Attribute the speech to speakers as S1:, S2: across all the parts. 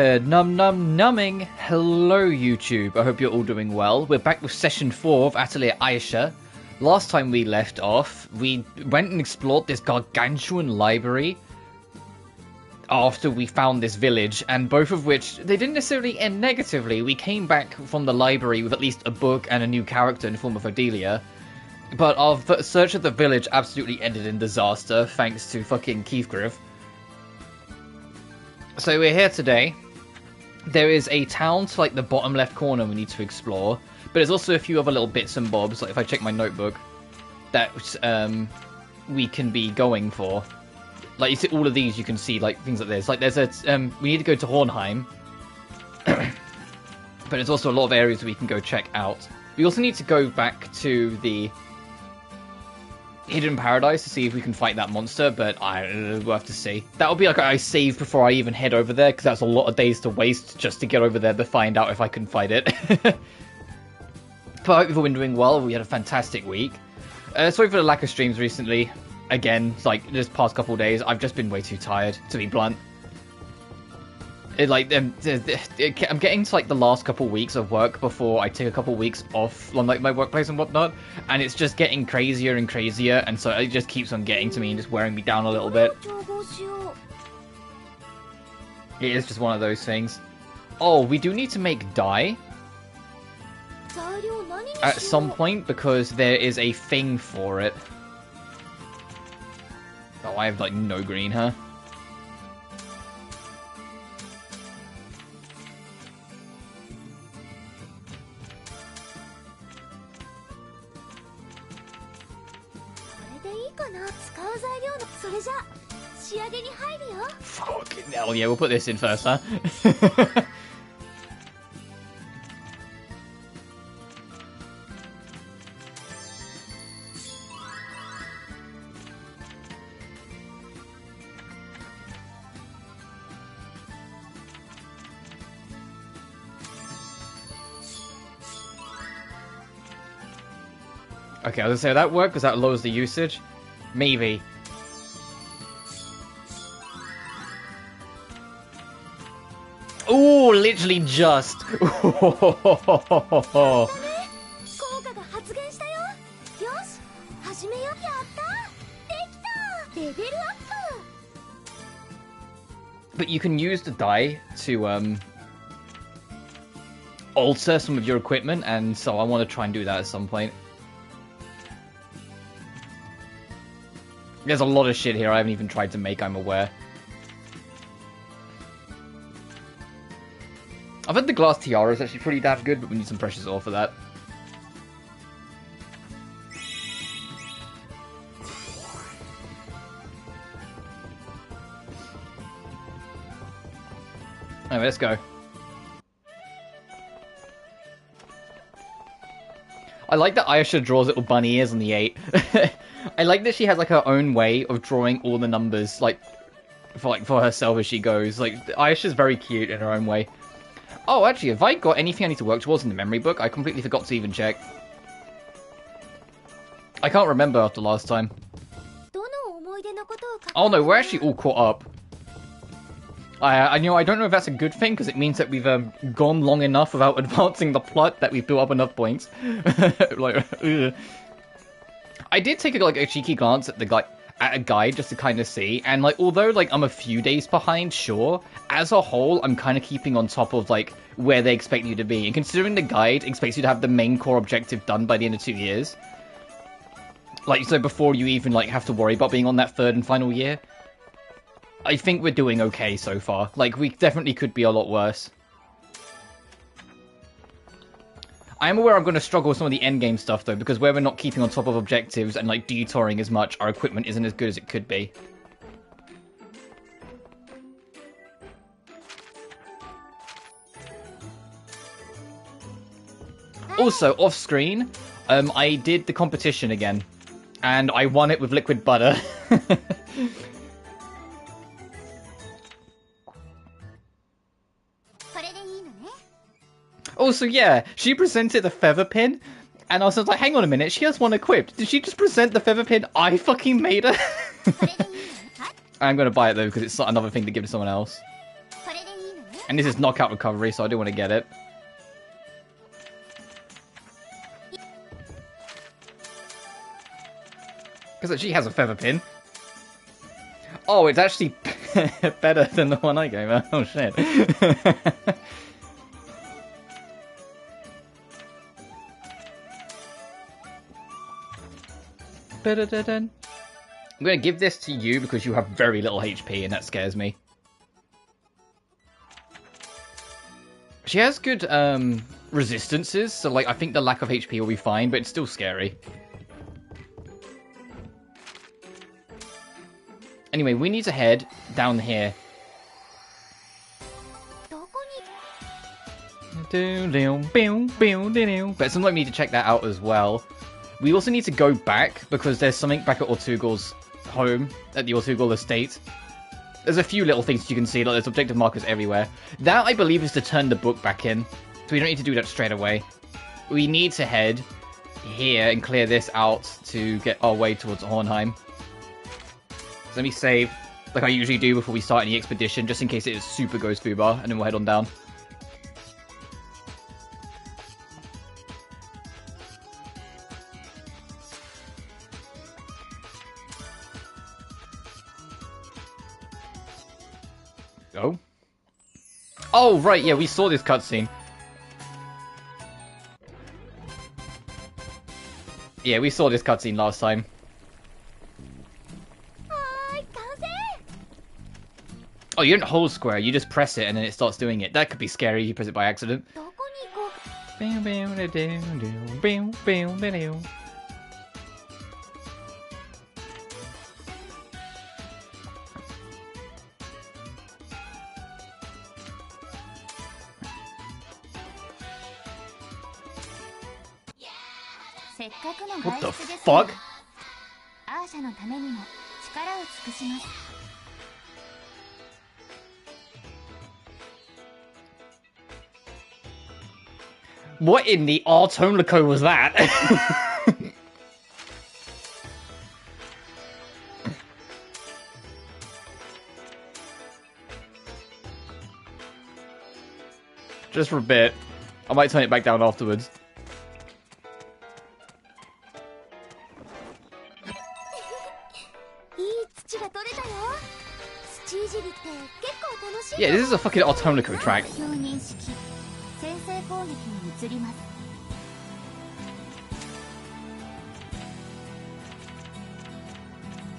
S1: Good numbing. Hello YouTube, I hope you're all doing well. We're back with session 4 of Atelier Ayesha. Last time we left off, we went and explored this gargantuan library after we found this village, and both of which, they didn't necessarily end negatively. We came back from the library with at least a book and a new character in the form of Adelia. But our search of the village absolutely ended in disaster, thanks to fucking Keithgriff. So we're here today. There is a town to like the bottom left corner we need to explore, but there's also a few other little bits and bobs, like if I check my notebook, that we can be going for. Like you see all of these, you can see like things like this. Like there's a we need to go to Hornheim, but there's also a lot of areas we can go check out. We also need to go back to the Hidden Paradise to see if we can fight that monster, but we'll have to see. That'll be like I save before I even head over there, because that's a lot of days to waste just to get over there to find out if I can fight it. But I hope you've all been doing well. We had a fantastic week. Sorry for the lack of streams recently. Again, like this past couple of days, I've just been way too tired, to be blunt. I'm getting to like the last couple weeks of work before I take a couple weeks off on like my workplace and whatnot, and it's just getting crazier and crazier, and so it just keeps on getting to me and just wearing me down a little bit. It is just one of those things. Oh, we do need to make dye at some point because there is a thing for it. Oh, I have like no green, huh? Fucking hell, yeah, we'll put this in first, huh? Okay, I was gonna say, that work because that lowers the usage? Maybe. Ooh, literally just. But you can use the dye to alter some of your equipment, and so I want to try and do that at some point. There's a lot of shit here I haven't even tried to make, I'm aware. I've heard the glass tiara is actually pretty damn good, but we need some precious ore for that. Anyway, let's go. I like that Ayesha draws little bunny ears on the 8. I like that she has like her own way of drawing all the numbers, like for herself as she goes. Like Ayesha's very cute in her own way. Oh, actually, have I got anything I need to work towards in the memory book? I completely forgot to even check. I can't remember after last time. Oh no, we're actually all caught up. I don't know if that's a good thing, because it means that we've gone long enough without advancing the plot that we've built up enough points. Like, I did take a cheeky glance at a guide just to kind of see, and like although like I'm a few days behind, sure, as a whole I'm kind of keeping on top of like where they expect you to be, and considering the guide expects you to have the main core objective done by the end of 2 years, like so before you even like have to worry about being on that third and final year, I think we're doing okay so far. Like we definitely could be a lot worse. I am aware I'm going to struggle with some of the endgame stuff, though, because where we're not keeping on top of objectives and, like, detouring as much, our equipment isn't as good as it could be. Also, off-screen, I did the competition again, and I won it with liquid butter. Also, yeah, she presented the feather pin, and I was like, hang on a minute, she has one equipped. Did she just present the feather pin I fucking made her? I'm gonna buy it though, because it's another thing to give to someone else. And this is knockout recovery, so I do want to get it. Because she has a feather pin. Oh, it's actually better than the one I gave her. Oh, shit. I'm going to give this to you because you have very little HP, and that scares me. She has good resistances, so like I think the lack of HP will be fine, but it's still scary. Anyway, we need to head down here. But something like we need to check that out as well. We also need to go back because there's something back at Ortugal's home, at the Ortugal estate. There's a few little things you can see, like there's objective markers everywhere. That, I believe, is to turn the book back in. So we don't need to do that straight away. We need to head here and clear this out to get our way towards Hornheim. So let me save, like I usually do before we start any expedition, just in case it is super goes foobar, and then we'll head on down. Oh. Oh, right, yeah, we saw this cutscene. Yeah, we saw this cutscene last time. Oh, you don't hold square, you just press it and then it starts doing it. That could be scary if you press it by accident. What the fuck? What in the Artomlico was that? Just for a bit. I might turn it back down afterwards. Yeah, this is a fucking Artomlico track.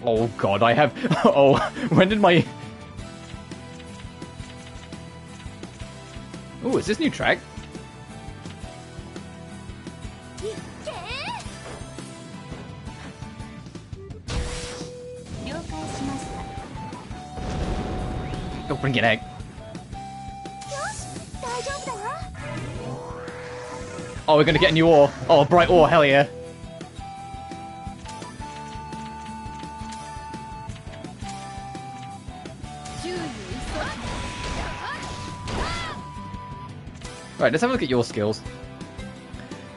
S1: Oh god, I have... Oh, when did my... Oh, is this new track? Don't bring it egg. Oh, we're gonna get a new ore. Oh, bright ore, hell yeah. Right, let's have a look at your skills.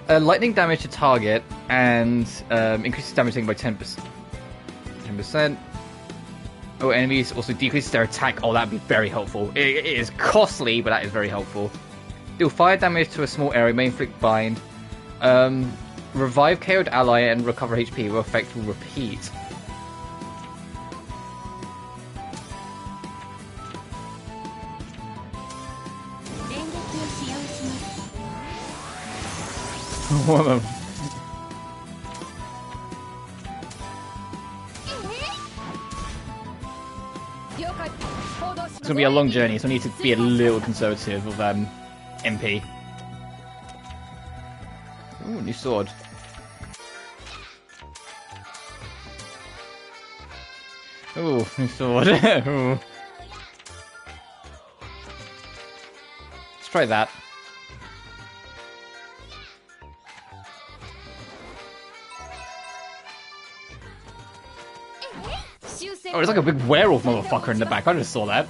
S1: Lightning damage to target and increases damage taken by 10%. 10%. Oh, enemies also decreases their attack. Oh, that'd be very helpful. It is costly, but that is very helpful. Deal fire damage to a small area, may inflict bind. Revive KO'd ally and recover HP. Will effect will repeat. Whoa. It's gonna be a long journey, so I need to be a little conservative with MP. Ooh, new sword. Ooh, new sword. Ooh. Let's try that. Oh, there's like a big werewolf motherfucker in the back. I just saw that.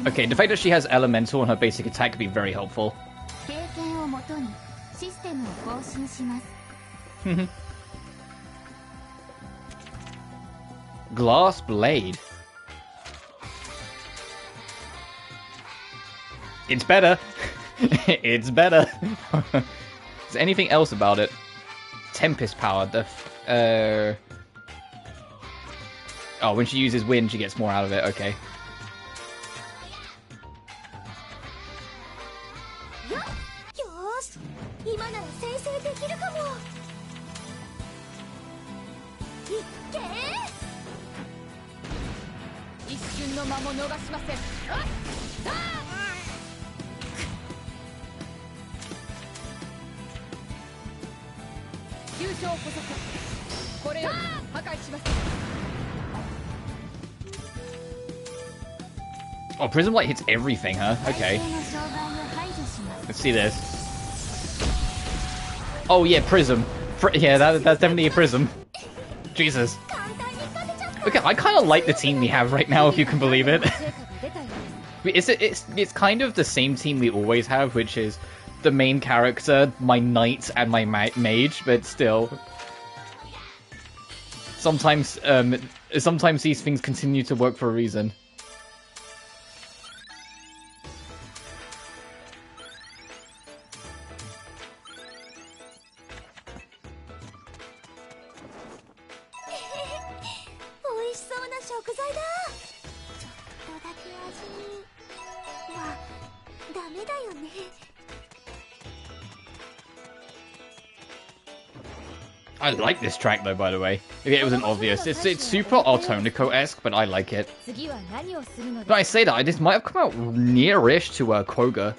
S1: Okay, the fact that she has elemental on her basic attack could be very helpful. Glass blade. It's better. It's better. Is there anything else about it? Tempest power. Oh, when she uses wind, she gets more out of it. Okay. Oh, Prism Light hits everything, huh? Okay. Let's see this. Oh yeah, Prism. Yeah, that's definitely a Prism. Jesus. Okay, I kind of like the team we have right now, if you can believe it. It's kind of the same team we always have, which is the main character, my knight, and my mage, but still. Sometimes these things continue to work for a reason. I like this track though, by the way. It wasn't obvious. It's super Artonico-esque, but I like it. But I say that, this might have come out near-ish to Koga.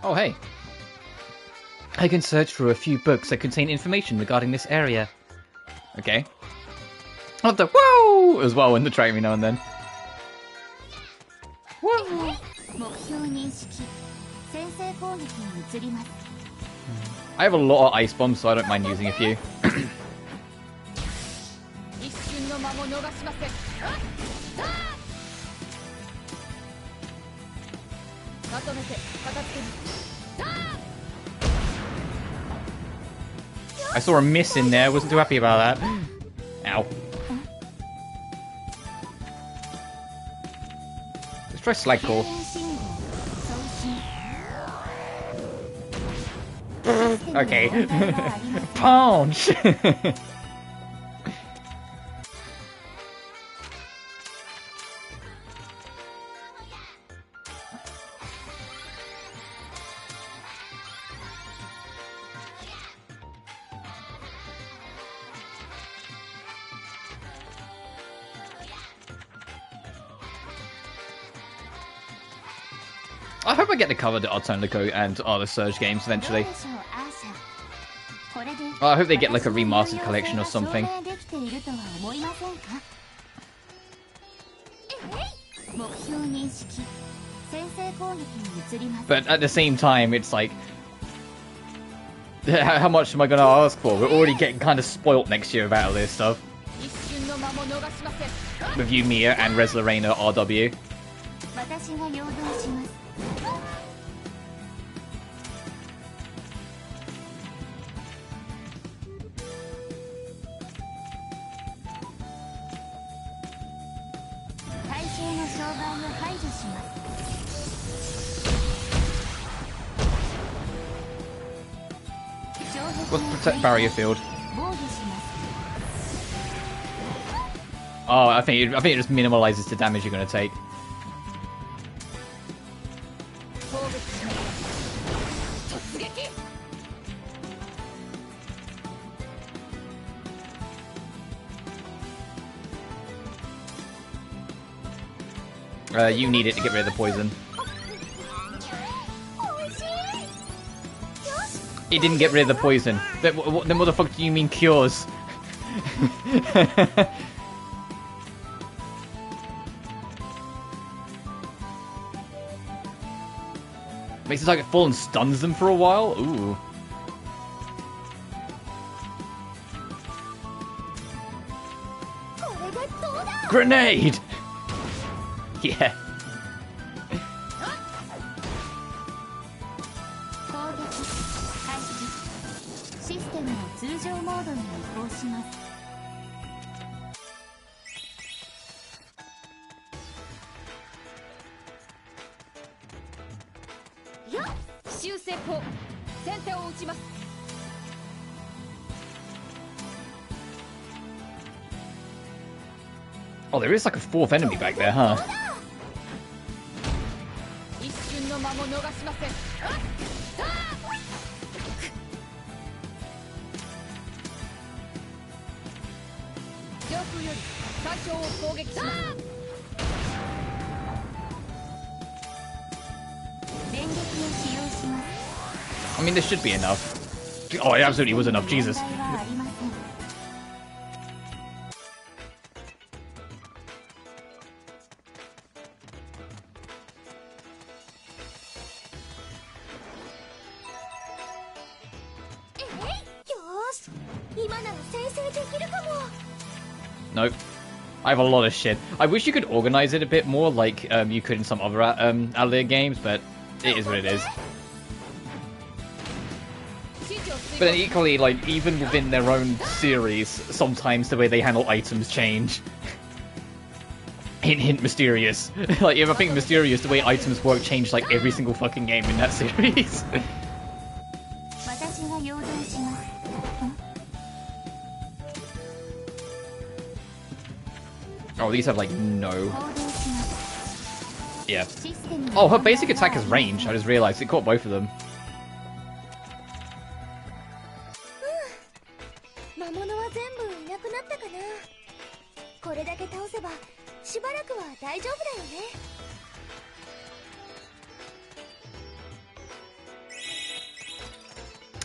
S1: Oh, hey. I can search for a few books that contain information regarding this area. Okay. I'll have to whoa as well in the track every now and then. Whoa. I have a lot of ice bombs, so I don't mind using a few. I saw a miss in there, wasn't too happy about that. Ow. Let's try Slag Core. Okay. Punch! I hope I get to cover the Artonico and the Surge games eventually. I hope they get like a remastered collection or something. But at the same time, it's like, how much am I going to ask for? We're already getting kind of spoilt next year about all this stuff. With Yumiya and Reslorena RW. What's protect barrier field? Oh, I think it just minimalizes the damage you're going to take. You need it to get rid of the poison. It didn't get rid of the poison. Then what the fuck do you mean cures? Makes it like it fall and stuns them for a while? Ooh. Grenade! Yeah. Oh, there is like a fourth enemy back there, huh? I mean, this should be enough. Oh, it absolutely was enough, Jesus. Nope. I have a lot of shit. I wish you could organize it a bit more like you could in some other Atelier games, but it is what it is. But then equally, like, even within their own series, sometimes the way they handle items change. Hint, hint, Mysterious. Like, if I think Mysterious, the way items work changed like every single fucking game in that series. Oh, these have like no... Yeah. Oh, her basic attack has range. I just realized it caught both of them.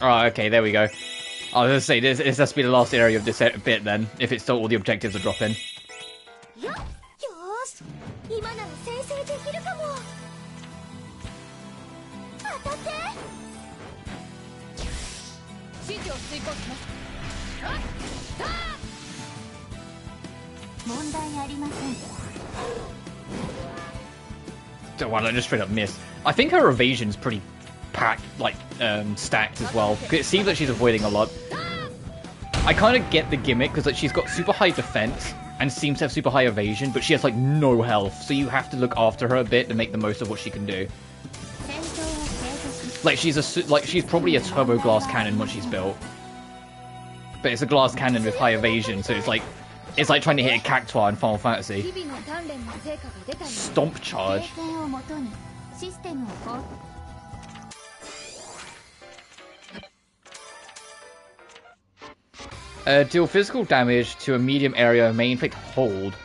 S1: Oh, okay, there we go. I was gonna say, this has to be the last area of this bit then, if it's still all the objectives are dropping. Don't want to just straight up miss. I think her evasion's pretty packed, like, stacked as well. It seems like she's avoiding a lot. I kind of get the gimmick, because like, she's got super high defense, and seems to have super high evasion, but she has like no health, so you have to look after her a bit to make the most of what she can do. Like she's probably a turbo glass cannon once she's built, but it's a glass cannon with high evasion, so it's like trying to hit a cactuar in Final Fantasy. Stomp charge. Deal physical damage to a medium area, may inflict hold.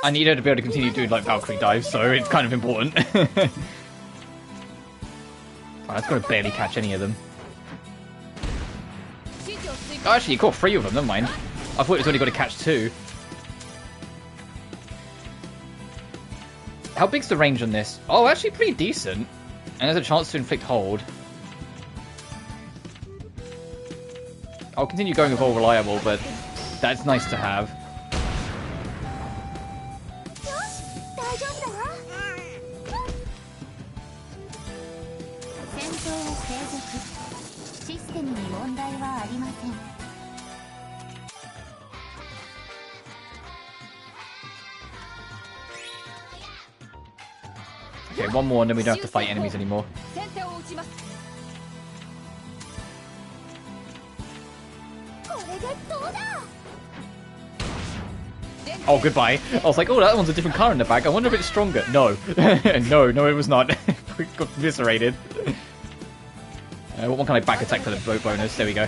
S1: I need her to be able to continue doing like Valkyrie dives, so it's kind of important. Oh, that's going to barely catch any of them. Oh, actually, you caught 3 of them, never mind. I thought it was only going to catch 2. How big's the range on this? Oh, actually pretty decent. And there's a chance to inflict hold. I'll continue going with all reliable, but that's nice to have. Okay, one more and then we don't have to fight enemies anymore. Oh, goodbye. I was like, oh, that one's a different car in the back. I wonder if it's stronger. No. no, it was not. We got eviscerated. What can I back attack for the boat bonus? There we go.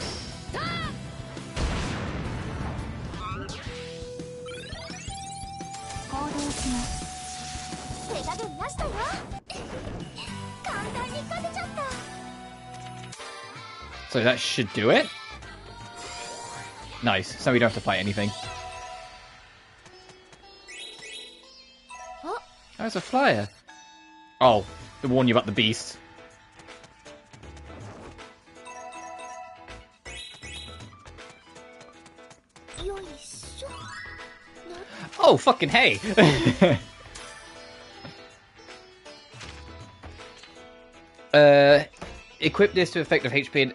S1: So that should do it. Nice. So we don't have to fight anything. Oh, it's a flyer. Oh, they warn you about the beast. Oh, fucking hey! Equip this to effective HP and...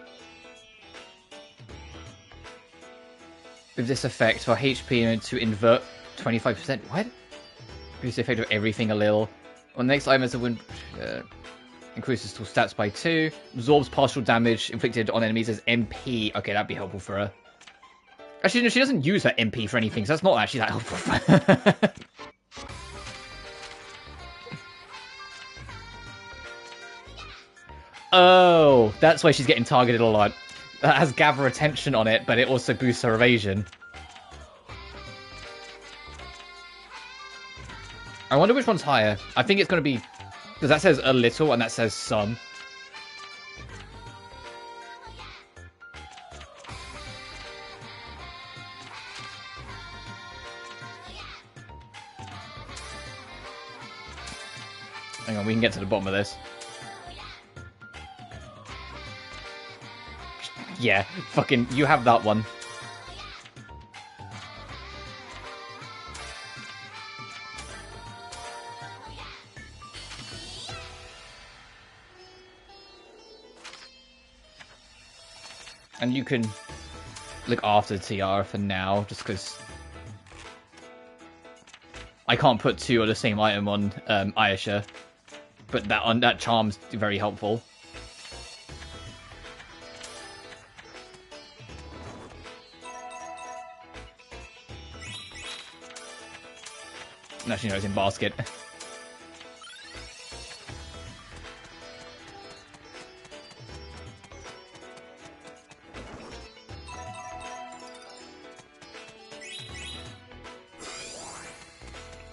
S1: with this effect for HP and to invert 25%. What? Reduce the effect of everything a little. On the next item as a wind... increases to stats by 2. Absorbs partial damage inflicted on enemies as MP. Okay, that'd be helpful for her. Actually, no, she doesn't use her MP for anything, so that's not actually that helpful for her. Oh, that's why she's getting targeted a lot. That has gather attention on it, but it also boosts her evasion. I wonder which one's higher. I think it's going to be... because that says a little and that says some. Hang on, we can get to the bottom of this. Yeah, fucking, you have that one. And you can look after the tiara for now, just because I can't put 2 of the same item on Ayesha, but that charm's very helpful. Actually, no, it's in basket.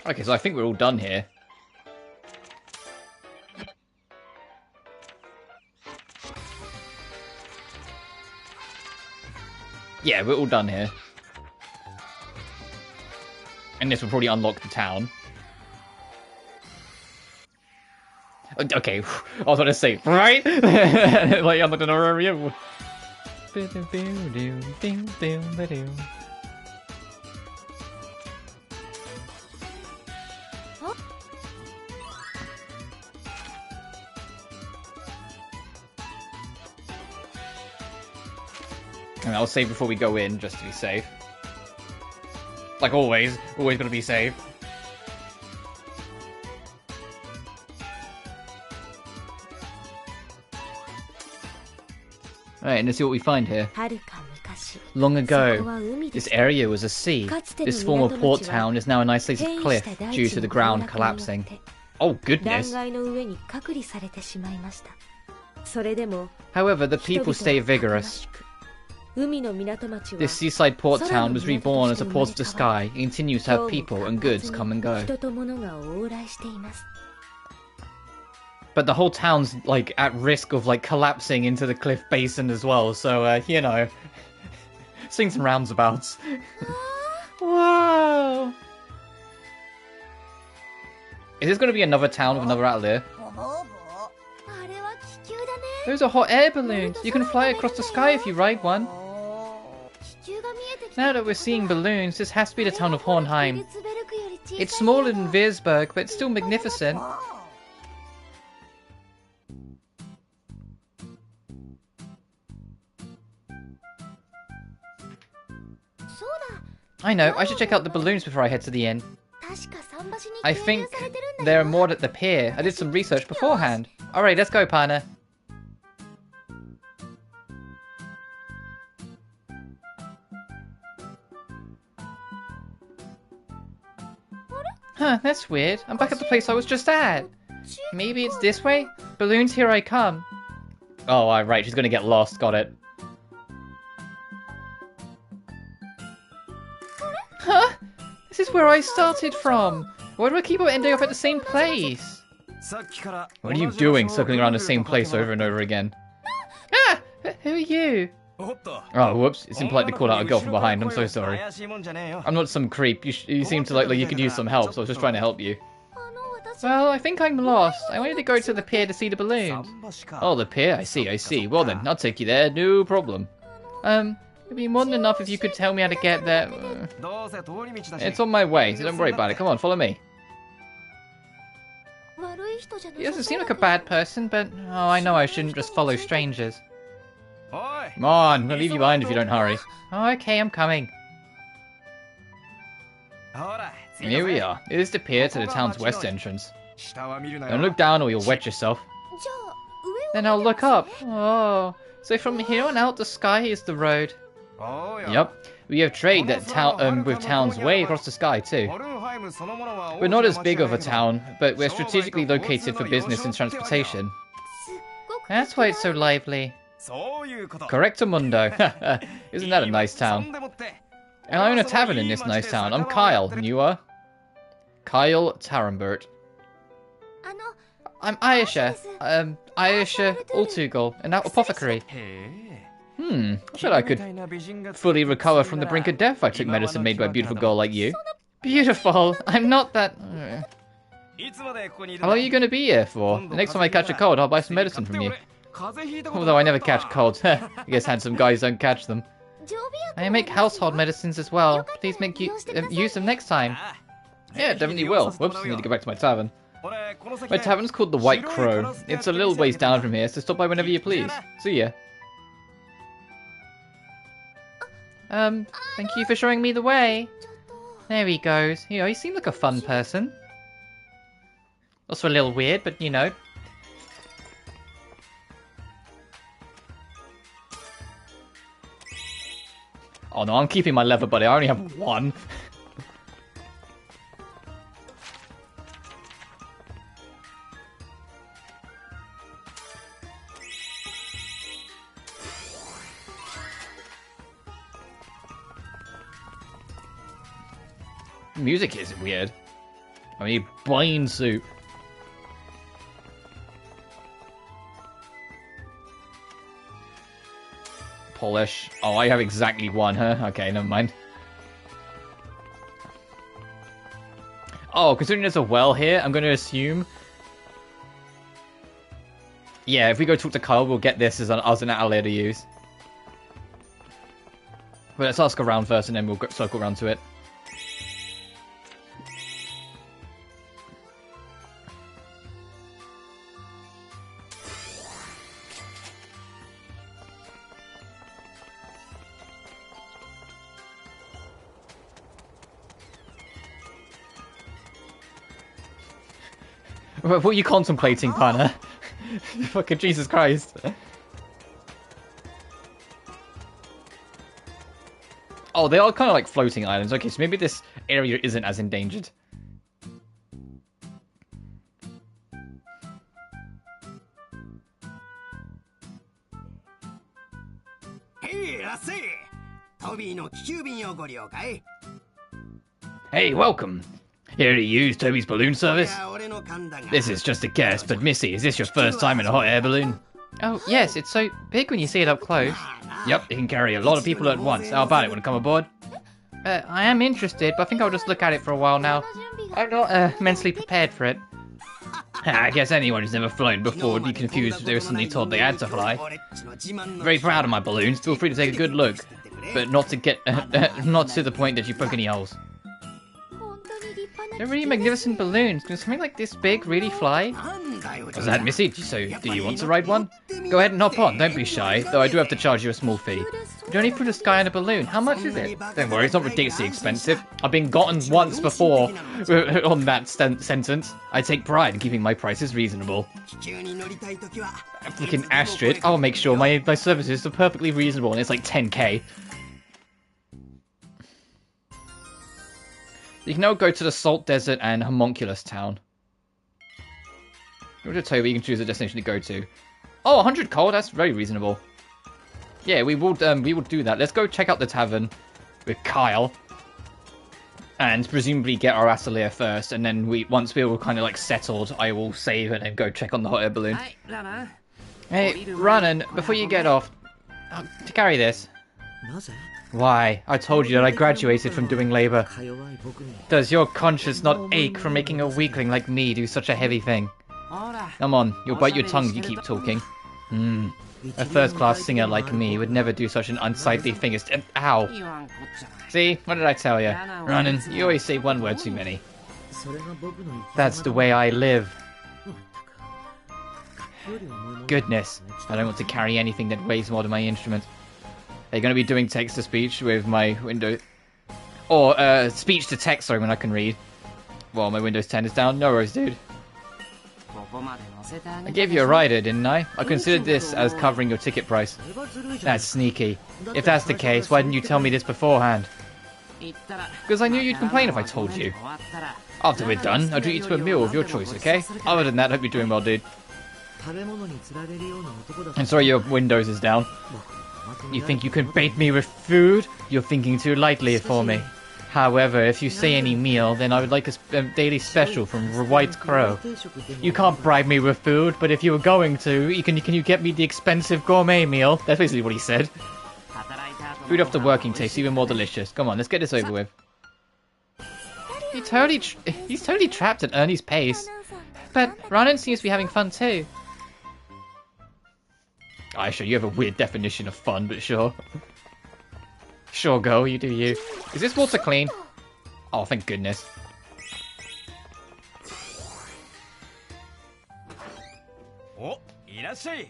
S1: Okay, so I think we're all done here. Yeah, we're all done here. And this will probably unlock the town. Okay, I was going to say, right? Like, unlocked another area. And I'll save before we go in, just to be safe. Like always gonna be safe. Alright, and let's see what we find here. Long ago, this area was a sea. This former port town is now an isolated cliff due to the ground collapsing. Oh, goodness. However, the people stay vigorous. This seaside port town was reborn as a port of the sky and continues to have people and goods come and go. But the whole town's, like, at risk of, like, collapsing into the cliff basin as well, so, you know. Swings and roundabouts. Whoa! Is this going to be another town with another atelier? Those are hot air balloons! You can fly across the sky if you ride one. Now that we're seeing balloons, this has to be the town of Hornheim. It's smaller than Veersburg, but it's still magnificent. I know, I should check out the balloons before I head to the inn. I think there are more at the pier. I did some research beforehand. Alright, let's go, partner. Huh, that's weird. I'm back at the place I was just at. Maybe it's this way? Balloons, here I come. Oh, right, she's gonna get lost. Got it. Huh? This is where I started from. Why do I keep on ending up at the same place? What are you doing, circling around the same place over and over again? Ah! Who are you? Oh, whoops. It's impolite to call out a girl from behind. I'm so sorry. I'm not some creep. You seem to like you could use some help, so I was just trying to help you. Well, I think I'm lost. I wanted to go to the pier to see the balloons. Oh, the pier? I see. Well then, I'll take you there. No problem. It'd be more than enough if you could tell me how to get there. It's on my way, so don't worry about it. Come on, follow me. He doesn't seem like a bad person, but... Oh, I know I shouldn't just follow strangers. Come on, I'm gonna leave you behind if you don't hurry. Oh, okay, I'm coming. Here we are. It is the pier to the town's west entrance. Don't look down or you'll wet yourself. Then I'll look up. Oh, so from here on out, the sky is the road. Yep. We have trade that with towns way across the sky too. We're not as big of a town, but we're strategically located for business and transportation. That's why it's so lively. Correctamundo. Isn't that a nice town? And I own a tavern in this nice town. I'm Kyle, and you are? Kyle Tarambert. I'm Ayesha. Ayesha Ultugal, an apothecary. I bet I could fully recover from the brink of death if I took medicine made by a beautiful girl like you. Beautiful? I'm not that... How long are you going to be here for? The next time I catch a cold, I'll buy some medicine from you. Although I never catch colds. I guess handsome guys don't catch them. I make household medicines as well. Please make use them next time. Yeah, definitely will. Whoops, I need to go back to my tavern. My tavern's called the White Crow. It's a little ways down from here, so stop by whenever you please. See ya. Thank you for showing me the way. There he goes. You know, he seemed like a fun person. Also a little weird, but you know. Oh no, I'm keeping my leather buddy. I only have one. Music is weird. I need brain soup. Polish. Oh, I have exactly one, huh? Okay, never mind. Oh, considering there's a well here, I'm going to assume... Yeah, if we go talk to Kyle, we'll get this as an outlet to use. But let's ask around first, and then we'll circle around to it. What are you contemplating, Pana? Fucking Jesus Christ. Oh, they are kind of like floating islands. Okay, so maybe this area isn't as endangered. Hey, welcome. Here to use Toby's balloon service? This is just a guess, but Missy, is this your first time in a hot air balloon? Oh, yes, it's so big when you see it up close. Yep, it can carry a lot of people at once. How about it? Want to come aboard? I am interested, but I think I'll just look at it for a while now. I'm not mentally prepared for it. I guess anyone who's never flown before would be confused if they were suddenly told they had to fly. Very proud of my balloons. Feel free to take a good look, but not to get not to the point that you poke any holes. They're really magnificent balloons. Can something like this big really fly? Was that Missy? So, do you want to ride one? Go ahead and hop on. Don't be shy, though I do have to charge you a small fee. Journey through the sky in a balloon. How much is it? Don't worry, it's not ridiculously expensive. I've been gotten once before on that sentence. I take pride in keeping my prices reasonable. Freaking Astrid. I'll make sure my services are perfectly reasonable, and it's like 10k. You can now go to the Salt Desert and Homunculus Town. I'm going to tell you where you can choose a destination to go to. Oh, 100 coal, that's very reasonable. Yeah, we will do that. Let's go check out the tavern with Kyle. And presumably get our Atelier first, and then once we're all kind of like settled, I will save and then go check on the hot air balloon. Hey, Ronan, before you get off, to carry this. Why? I told you that I graduated from doing labor. Does your conscience not ache from making a weakling like me do such a heavy thing? Come on, you'll bite your tongue if you keep talking. A first-class singer like me would never do such an unsightly thing as... Ow! See? What did I tell you? Ronan, you always say one word too many. That's the way I live. Goodness, I don't want to carry anything that weighs more than my instrument. Are you going to be doing text-to-speech with my Windows... Or, speech-to-text, sorry, when I can read. Well, my Windows 10 is down. No worries, dude. I gave you a rider, didn't I? I considered this as covering your ticket price. That's sneaky. If that's the case, why didn't you tell me this beforehand? Because I knew you'd complain if I told you. After we're done, I'll treat you to a meal of your choice, okay? Other than that, hope you're doing well, dude. I'm sorry your Windows is down. You think you can bait me with food? You're thinking too lightly for me. However, if you say any meal, then I would like a daily special from White Crow. You can't bribe me with food, but if you were going to, can you get me the expensive gourmet meal? That's basically what he said. Food after working tastes even more delicious. Come on, let's get this over with. He's totally trapped at Ernie's pace. But Ronan seems to be having fun too. Ayesha, you have a weird definition of fun, but sure. Sure, go, you do you. Is this water clean? Oh, thank goodness.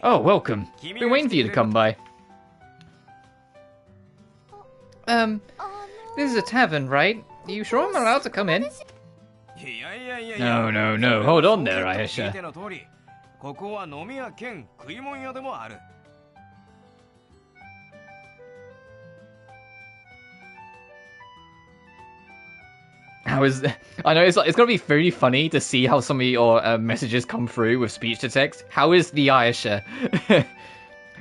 S1: Oh, welcome. Been waiting for you to come by. This is a tavern, right? Are you sure I'm allowed to come in? No. Hold on there, Ayesha. I know it's gonna be very funny to see how some of your messages come through with speech to text. How is the Ayesha?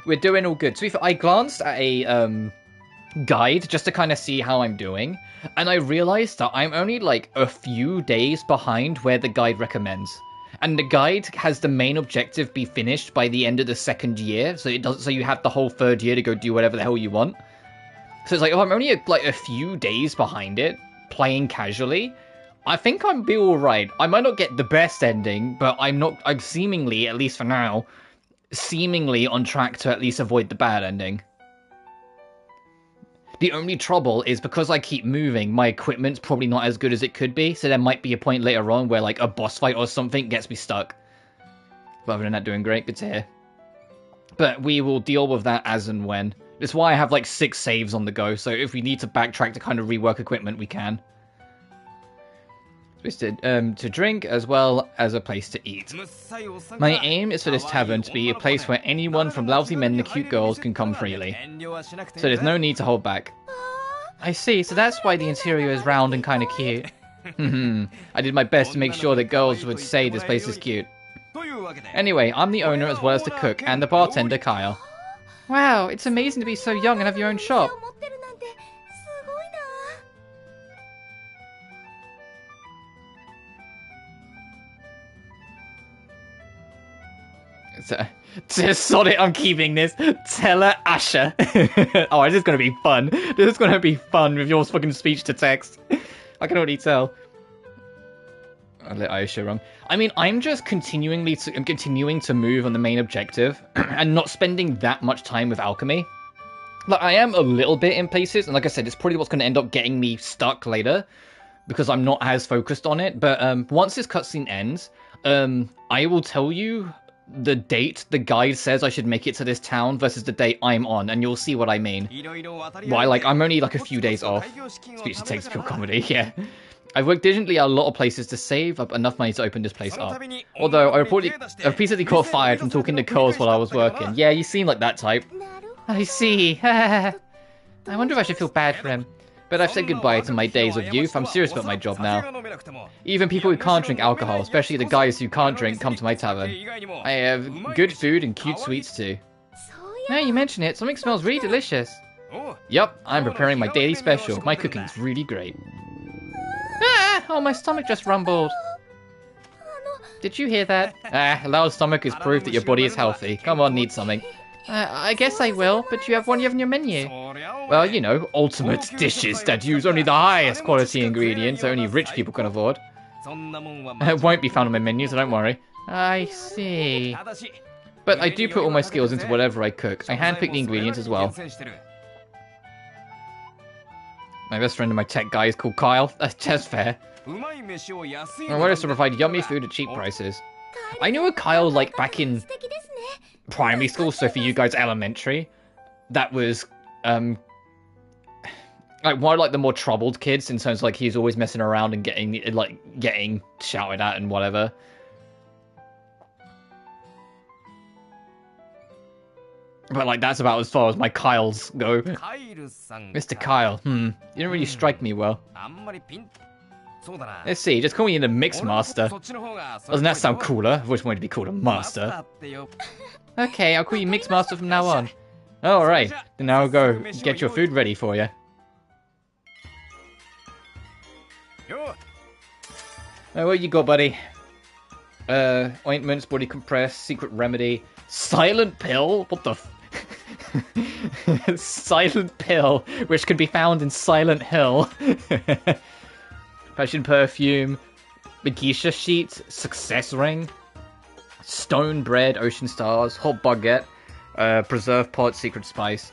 S1: We're doing all good. So I glanced at a guide just to kind of see how I'm doing, and I realized that I'm only like a few days behind where the guide recommends. And the guide has the main objective be finished by the end of the second year, so you have the whole third year to go do whatever the hell you want. So it's like, if I'm only like a few days behind it, playing casually, I think I'm be alright. I might not get the best ending, but I'm seemingly, at least for now, seemingly on track to at least avoid the bad ending. The only trouble is because I keep moving, my equipment's probably not as good as it could be, so there might be a point later on where like a boss fight or something gets me stuck. But other than that, doing great, good to hear. But we will deal with that as and when. That's why I have like 6 saves on the go, so if we need to backtrack to kind of rework equipment, we can. To drink as well as a place to eat. My aim is for this tavern to be a place where anyone from lousy men to cute girls can come freely. So there's no need to hold back. I see, so that's why the interior is round and kind of cute. I did my best to make sure that girls would say this place is cute. Anyway, I'm the owner as well as the cook and the bartender, Kyle. Wow, it's amazing to be so young and have your own shop. Just sod it, I'm keeping this. Tell her Asher. Oh, this is going to be fun. This is going to be fun with your fucking speech to text. I can already tell. I let Ayesha wrong. I mean, I'm just continuing to move on the main objective and not spending that much time with alchemy. Like, I am a little bit in places, and like I said, it's probably what's going to end up getting me stuck later because I'm not as focused on it. But once this cutscene ends, I will tell you the date the guide says I should make it to this town versus the date I'm on, and you'll see what I mean. Why, like, I'm only like a few days off. Speech to text, pure comedy, yeah. I've worked diligently at a lot of places to save up enough money to open this place up. Although, I repeatedly caught fired from talking to girls while I was working. Yeah, you seem like that type. I see. I wonder if I should feel bad for him. But I've said goodbye to my days of youth. I'm serious about my job now. Even people who can't drink alcohol, especially the guys who can't drink, come to my tavern. I have good food and cute sweets too. Now you mention it, something smells really delicious. Yup, I'm preparing my daily special. My cooking's really great. Ah! Oh, my stomach just rumbled. Did you hear that? A loud stomach is proof that your body is healthy. Come on, need something. I guess I will, but you have one you have in your menu. Well, you know, ultimate dishes that use only the highest quality ingredients that only rich people can afford. It won't be found on my menu, so don't worry. I see. But I do put all my skills into whatever I cook. I handpick the ingredients as well. My best friend and my tech guy is called Kyle. That's fair. My work is to provide yummy food at cheap prices. I knew a Kyle, like, back in primary school, so for you guys, elementary. That was, like, one of, like, the more troubled kids, in terms of, like, he's always messing around and getting shouted at and whatever. But, like, that's about as far as my Kyles go. Mr. Kyle, you didn't really strike me well. Let's see, just call me the Mix Master. Doesn't that sound cooler? I've always wanted to be called a Master. Okay, I'll call you Mix Master from now on. Alright, then I'll go get your food ready for you. What you got, buddy? Ointments, body compress, secret remedy, silent pill? What the Silent pill, which can be found in Silent Hill. Passion perfume, Magisha sheet, success ring, stone bread, ocean stars, hot baguette, preserve pot, secret spice.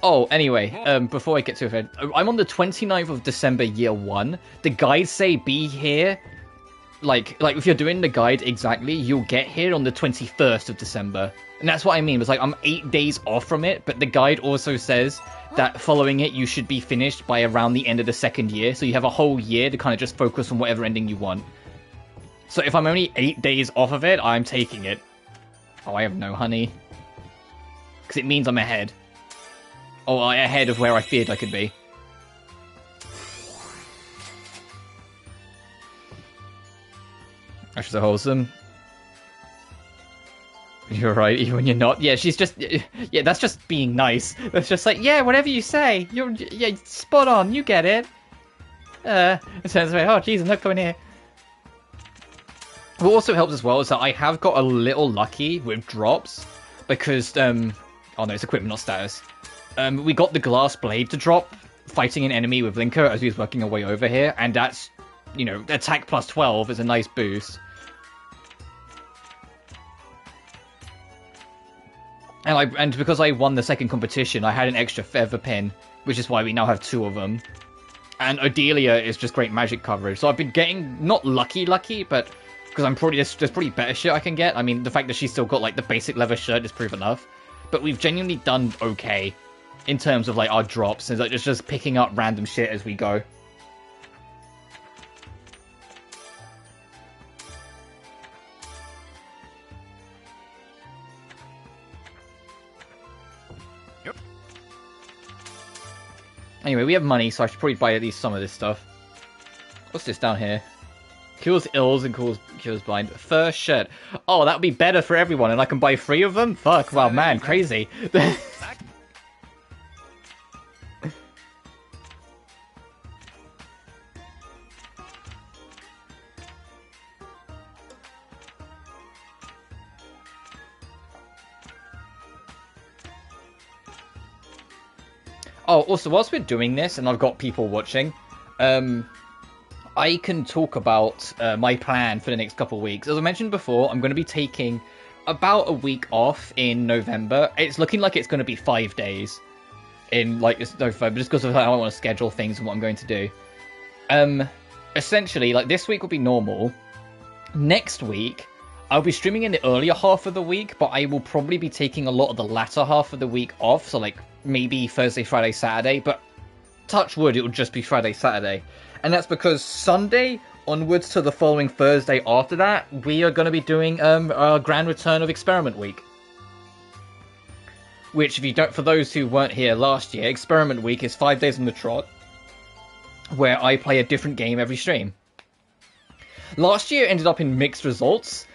S1: Oh, anyway, before I get to it, I'm on the 29th of December, year 1. The guides say be here. Like if you're doing the guide exactly, you'll get here on the 21st of December. And that's what I mean. It's like I'm 8 days off from it, but the guide also says that following it, you should be finished by around the end of the 2nd year. So you have a whole year to kind of just focus on whatever ending you want. So if I'm only 8 days off of it, I'm taking it. Oh, I have no honey. Because it means I'm ahead. Oh, ahead of where I feared I could be. That's so wholesome. You're right, even when you're not. Yeah, she's just... Yeah, that's just being nice. That's just like, yeah, whatever you say. Yeah, spot on, you get it. It turns away, oh, jeez, I'm not coming here. What also helps as well is that I have got a little lucky with drops. Because, oh no, it's equipment, not status. We got the glass blade to drop, fighting an enemy with Linker as he was working our way over here. And that's, you know, attack plus 12 is a nice boost. And because I won the 2nd competition, I had an extra feather pin, which is why we now have 2 of them. And Odelia is just great magic coverage. So I've been getting, not lucky, but because I'm probably, there's probably better shit I can get. I mean, the fact that she's still got, like, the basic leather shirt is proof enough. But we've genuinely done okay in terms of, like, our drops. And like, it's just picking up random shit as we go. Anyway, we have money, so I should probably buy at least some of this stuff. What's this down here? Cures ills and cures blind. First shirt. Oh, that would be better for everyone, and I can buy 3 of them? Fuck, wow, man, crazy. Oh, also, whilst we're doing this, and I've got people watching, I can talk about my plan for the next couple of weeks. As I mentioned before, I'm going to be taking about a week off in November. It's looking like it's going to be 5 days in, like, November, just because of how I want to schedule things and what I'm going to do. Essentially, like, this week will be normal. Next week, I'll be streaming in the earlier half of the week, but I will probably be taking a lot of the latter half of the week off, so, like, maybe Thursday, Friday, Saturday, but touch wood, it will just be Friday, Saturday. And that's because Sunday onwards to the following Thursday after that, we are going to be doing our grand return of Experiment Week. Which, if you don't, for those who weren't here last year, Experiment Week is 5 days on the trot. where I play a different game every stream. Last year ended up in mixed results,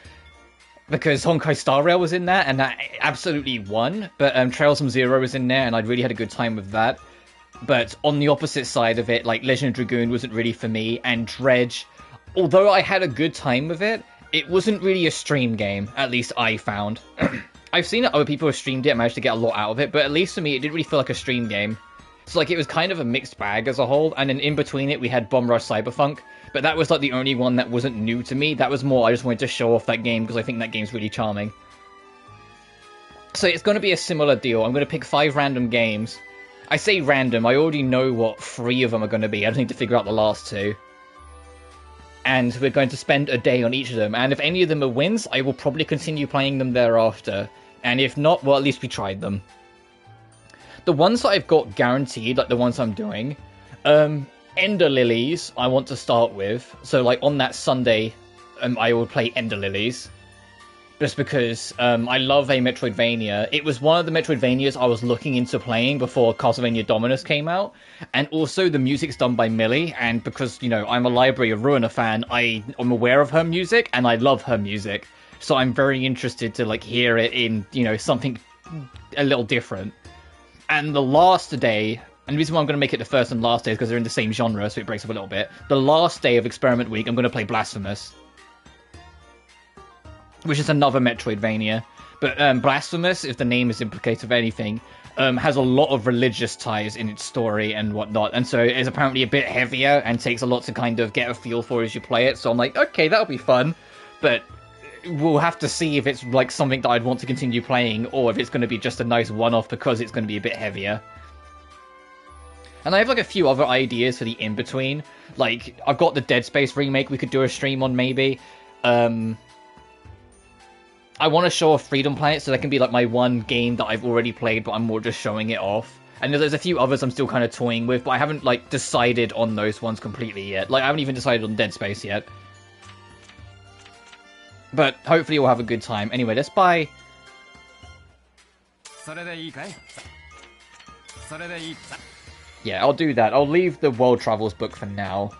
S1: because Honkai Star Rail was in there, and that absolutely won. But Trails from Zero was in there, and I'd really had a good time with that. But on the opposite side of it, like, Legend of Dragoon wasn't really for me, and Dredge, although I had a good time with it, it wasn't really a stream game, at least I found. I've seen that other people have streamed it and managed to get a lot out of it, but at least for me, it didn't really feel like a stream game. So, like, it was kind of a mixed bag as a whole, and then in between it, we had Bomb Rush Cyberpunk, but that was, like, the only one that wasn't new to me. That was more, I just wanted to show off that game, because I think that game's really charming. So it's going to be a similar deal. I'm going to pick 5 random games. I say random, I already know what 3 of them are going to be. I just need to figure out the last 2. And we're going to spend a day on each of them, and if any of them are wins, I will probably continue playing them thereafter. And if not, well, at least we tried them. The ones that I've got guaranteed, like the ones I'm doing, Ender Lilies, I want to start with. So, like, on that Sunday, I will play Ender Lilies. Just because I love a Metroidvania. It was one of the Metroidvanias I was looking into playing before Castlevania Dominus came out. And also, the music's done by Millie, and because, you know, I'm a Library of Ruina fan, I'm aware of her music, and I love her music. So I'm very interested to, like, hear it in, you know, something a little different. And the last day, and the reason why I'm going to make it the first and last day is because they're in the same genre, so it breaks up a little bit. The last day of Experiment Week, I'm going to play Blasphemous, which is another Metroidvania. But Blasphemous, if the name is implicated of anything, has a lot of religious ties in its story and whatnot, and so it's apparently a bit heavier and takes a lot to kind of get a feel for as you play it. So I'm like, okay, that'll be fun, but we'll have to see if it's like something that I'd want to continue playing, or if it's going to be just a nice one-off because it's going to be a bit heavier. And I have like a few other ideas for the in-between. Like, I've got the Dead Space remake we could do a stream on, maybe. I want to show off Freedom Planet, so that can be like my one game that I've already played, but I'm more just showing it off. And there's a few others I'm still kind of toying with, but I haven't like decided on those ones completely yet. Like, I haven't even decided on Dead Space yet. But hopefully we'll have a good time. Anyway, let's buy... Yeah, I'll do that. I'll leave the World Travels book for now.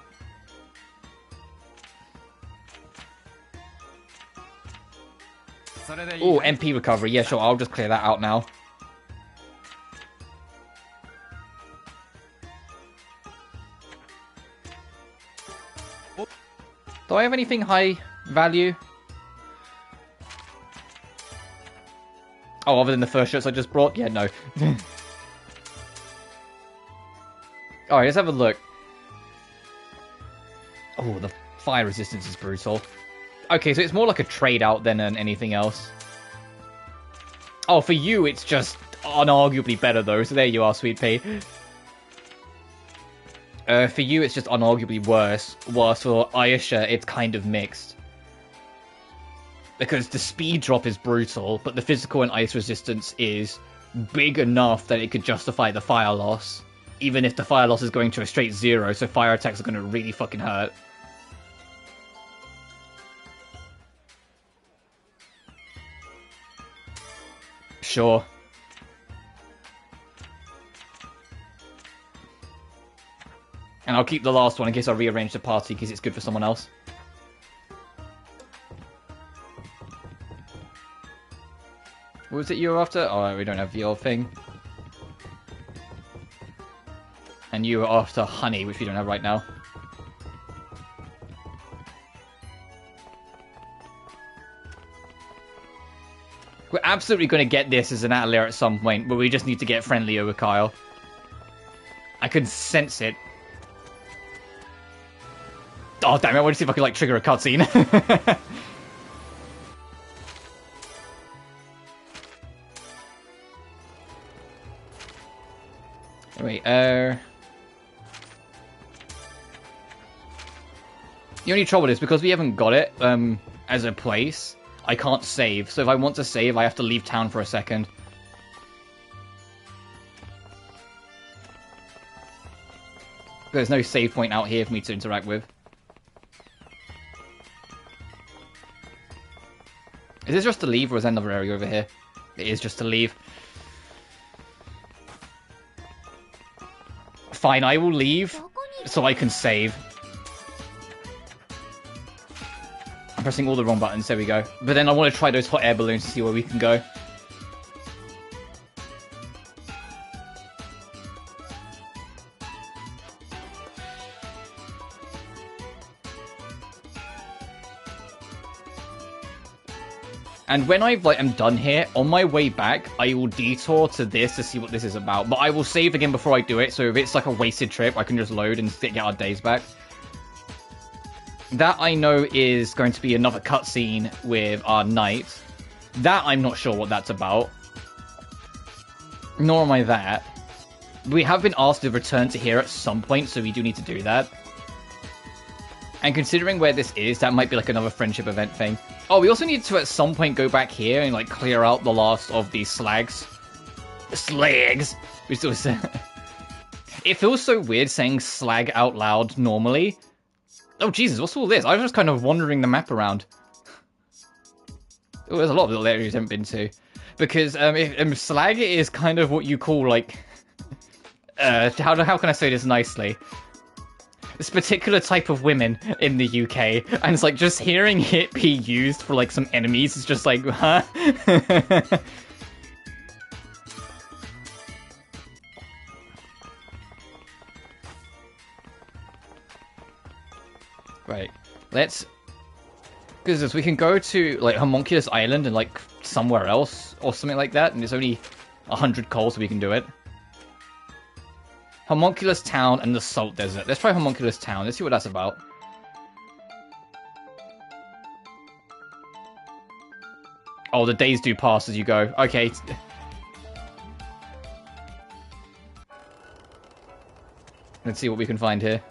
S1: Oh, MP recovery. Yeah, sure, I'll just clear that out now. Do I have anything high value? Oh, other than the first shirts I just brought? Yeah, no. Alright, let's have a look. Oh, the fire resistance is brutal. Okay, so it's more like a trade-out than anything else. Oh, for you, it's just unarguably better, though, so there you are, Sweet Pea. For you, it's just unarguably worse, whilst for Ayesha, it's kind of mixed. Because the speed drop is brutal, but the physical and ice resistance is big enough that it could justify the fire loss. Even if the fire loss is going to a straight 0, so fire attacks are going to really fucking hurt. Sure. And I'll keep the last one in case I rearrange the party, because it's good for someone else. What was it you were after? Oh, we don't have the old thing. And you were after honey, which we don't have right now. We're absolutely going to get this as an Atelier at some point, but we just need to get friendlier with Kyle. I can sense it. Oh, damn it, I want to see if I can, like, trigger a cutscene. Wait, The only trouble is, because we haven't got it, as a place, I can't save. So if I want to save, I have to leave town for a second. There's no save point out here for me to interact with. Is this just to leave, or is there another area over here? It is just to leave. Fine, I will leave. so I can save. I'm pressing all the wrong buttons, there we go. But then I want to try those hot air balloons to see where we can go. And when I'm done here, on my way back, I will detour to this to see what this is about. But I will save again before I do it, so if it's like a wasted trip, I can just load and get our days back. That I know is going to be another cutscene with our knight. That I'm not sure what that's about. Nor am I that. We have been asked to return to here at some point, so we do need to do that. And considering where this is, that might be like another friendship event thing. Oh, we also need to at some point go back here and like clear out the last of these slags. Slags! We still say it feels so weird saying slag out loud normally. Oh Jesus, what's all this? I was just kind of wandering the map around. Oh, there's a lot of little areas I haven't been to. Because slag is kind of what you call like how can I say this nicely? This particular type of women in the UK, and it's like just hearing it be used for like some enemies is just like, huh? Right, let's, because we can go to like Homunculus Island and like somewhere else or something like that, and it's only 100 coal, so we can do it. Homunculus Town and the Salt Desert. Let's try Homunculus Town. Let's see what that's about. Oh, the days do pass as you go. Okay. Let's see what we can find here.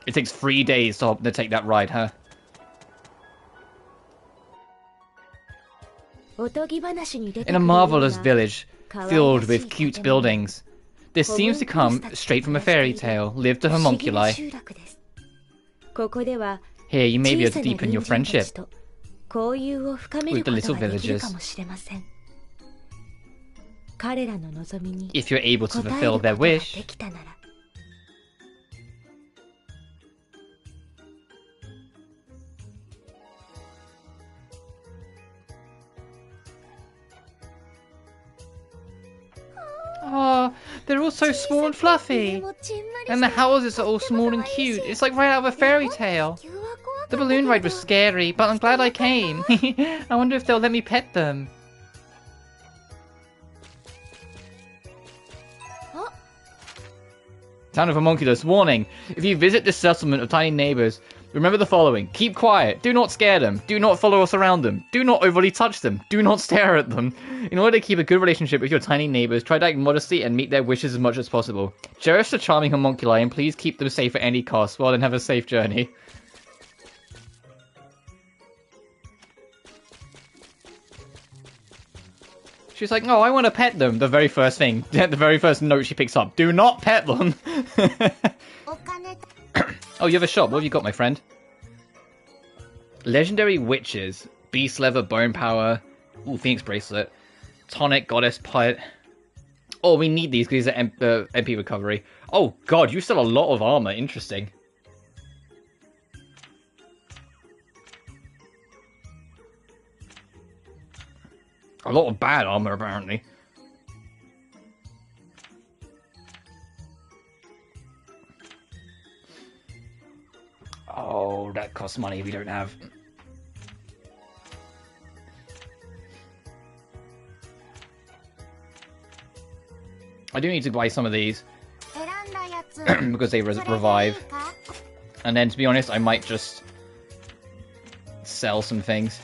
S1: It takes 3 days to take that ride, huh? In a marvelous village filled with cute buildings. This seems to come straight from a fairy tale. Live to homunculi. Here, you may be able to deepen your friendship with the little villagers. If you're able to fulfill their wish. Oh, they're all so small and fluffy. And the houses are all small and cute. It's like right out of a fairy tale. The balloon ride was scary, but I'm glad I came. I wonder if they'll let me pet them. Town of Homunculus. Warning. If you visit this settlement of tiny neighbors, remember the following. Keep quiet. Do not scare them. Do not follow us around them. Do not overly touch them. Do not stare at them. In order to keep a good relationship with your tiny neighbors, try to act modestly and meet their wishes as much as possible. Cherish the charming homunculi and please keep them safe at any cost. Well, then have a safe journey. She's like, oh, I want to pet them. The very first thing. The very first note she picks up. Do not pet them. Oh, you have a shop. What have you got, my friend? Legendary Witches. Beast Leather, Bone Power. Ooh, Phoenix Bracelet. Tonic, Goddess Pilot. Oh, we need these because these are MP recovery. Oh, God, you still have a lot of armor. Interesting. A lot of bad armor, apparently. Oh, that costs money we don't have. I do need to buy some of these. Because they revive. And then, to be honest, I might just sell some things.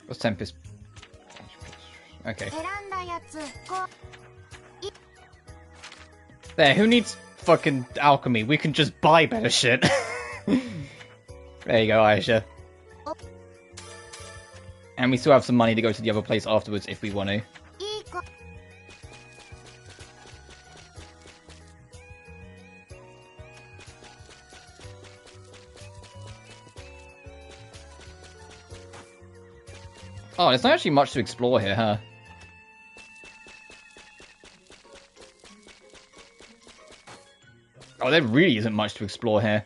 S1: What's Tempest? Okay. There, who needs fucking alchemy? We can just buy better shit. There you go, Ayesha. And we still have some money to go to the other place afterwards if we want to. Oh, there's not actually much to explore here, huh? Oh, there really isn't much to explore here.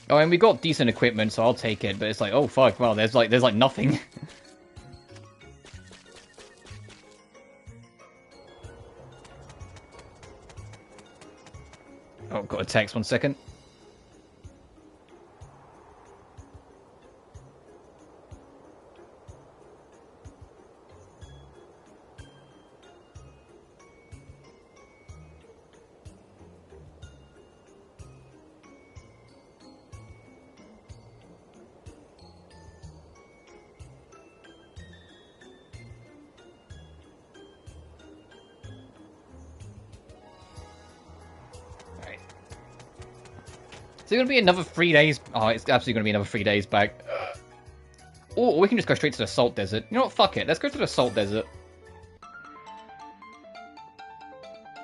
S1: Oh, and we got decent equipment, so I'll take it. But it's like, oh fuck, well, there's like nothing. Oh, got a text. 1 second. Is it going to be another 3 days? Oh, it's absolutely going to be another 3 days back. Or we can just go straight to the Salt Desert. You know what? Fuck it. Let's go to the Salt Desert.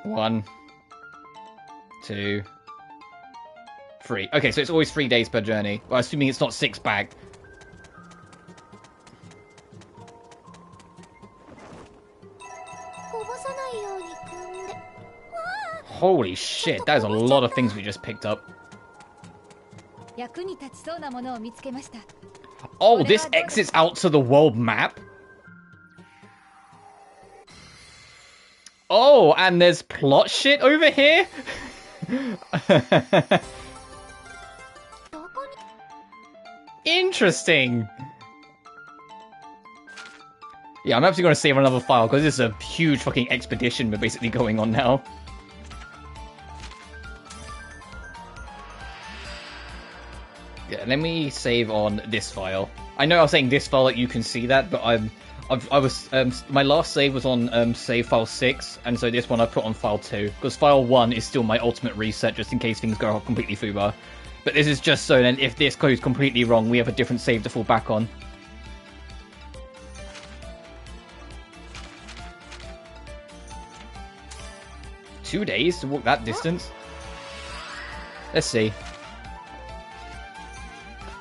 S1: 1, 2, 3. Okay, so it's always 3 days per journey. Well, assuming it's not 6 back. Holy shit, that is a lot of things we just picked up. Oh, this exits out to the world map? Oh, and there's plot shit over here? Interesting. Yeah, I'm actually going to save another file, because this is a huge fucking expedition we're basically going on now. Yeah, let me save on this file. I know I was saying this file that you can see that, but my last save was on save file 6, and so this one I put on file 2, because file 1 is still my ultimate reset, just in case things go completely foobar. But this is just so then if this goes completely wrong, we have a different save to fall back on. Two days to walk that distance? Let's see.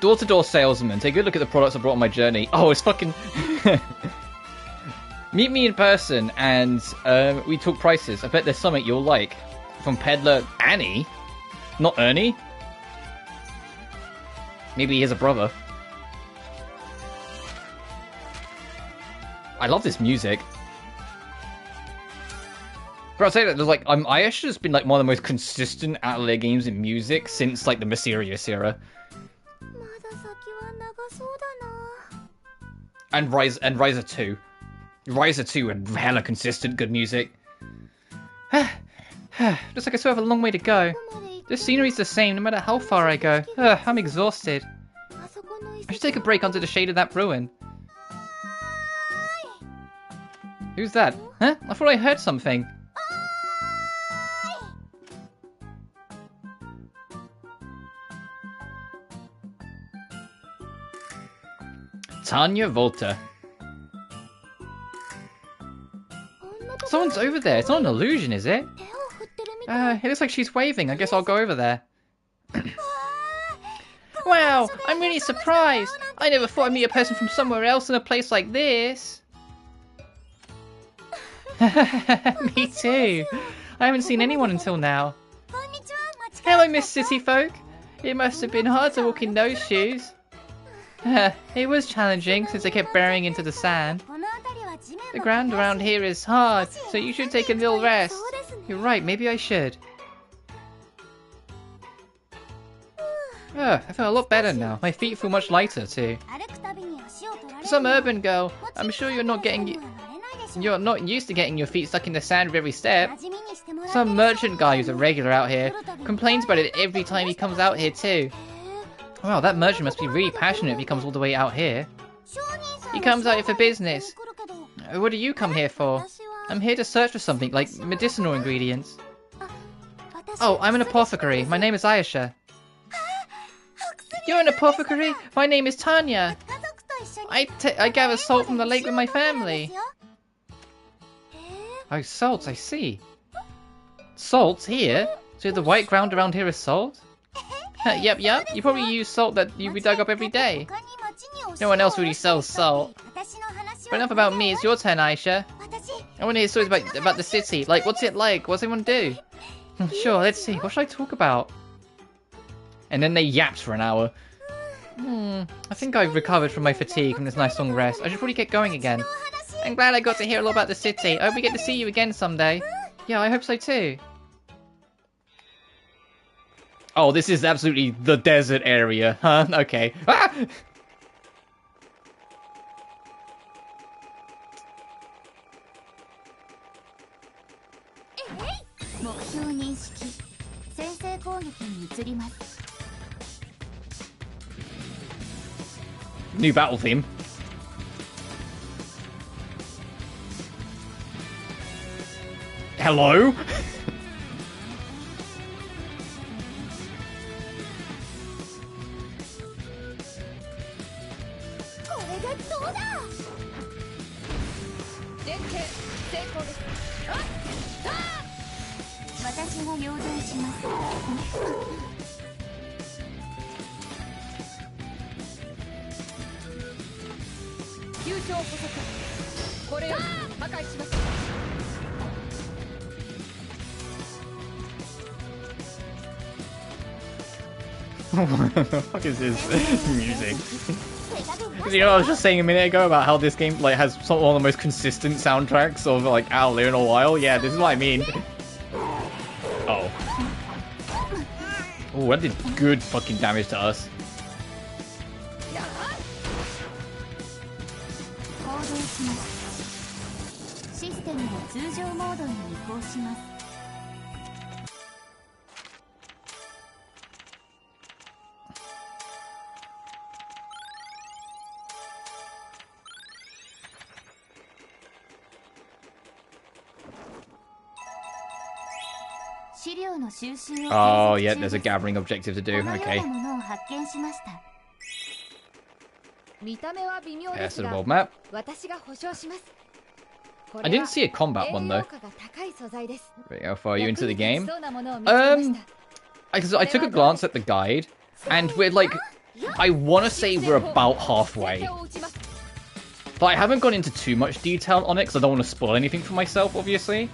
S1: Door-to-door salesman. Take a good look at the products I brought on my journey. Oh, it's fucking... Meet me in person and we talk prices. I bet there's something you'll like. From peddler Annie? Not Ernie? Maybe he has a brother. I love this music. But I'll say that there's like Ayesha has been like one of the most consistent Atelier games in music since like the Mysterious era. And Riser 2. Riser 2 and hella consistent good music. Looks like I still have a long way to go. The scenery's the same no matter how far I go. I'm exhausted. I should take a break under the shade of that ruin. Who's that? Huh? I thought I heard something. Tanya Volta. Someone's over there. It's not an illusion, is it? It looks like she's waving. I guess I'll go over there. Wow, I'm really surprised. I never thought I'd meet a person from somewhere else in a place like this. Me too. I haven't seen anyone until now. Hello, Miss City Folk. It must have been hard to walk in those shoes. It was challenging since I kept burying into the sand. The ground around here is hard, so you should take a little rest. You're right, maybe I should. Ugh, I feel a lot better now. My feet feel much lighter too. Some urban girl. I'm sure you're not used to getting your feet stuck in the sand with every step. Some merchant guy who's a regular out here complains about it every time he comes out here too. Wow, that merchant must be really passionate if he comes all the way out here. He comes out here for business. What do you come here for? I'm here to search for something, like medicinal ingredients. Oh, I'm an apothecary. My name is Ayesha. You're an apothecary? My name is Tanya. I gather salt from the lake with my family. Oh, salt, I see. Salt here? So the white ground around here is salt? Yep. You probably use salt that we dug up every day. No one else really sells salt. But enough about me, it's your turn, Ayesha. I want to hear stories about the city. Like, what's it like? What does everyone do? Sure, let's see. What should I talk about? And then they yapped for an hour. I think I've recovered from my fatigue from this nice long rest. I should probably get going again. I'm glad I got to hear a lot about the city. I hope we get to see you again someday. Yeah, I hope so too. Oh, this is absolutely the desert area, huh? Okay. Ah! New battle theme. Hello? What the fuck is this music? You know, I was just saying a minute ago about how this game like has one of the most consistent soundtracks of like out there in a while. Yeah, this is what I mean. Oh. Oh, that did good fucking damage to us. Oh, yeah, there's a gathering objective to do. Okay. There's the world map. I didn't see a combat one, though. How far are you into the game? I took a glance at the guide, and we're like, I want to say we're about halfway. But I haven't gone into too much detail on it, because I don't want to spoil anything for myself, obviously.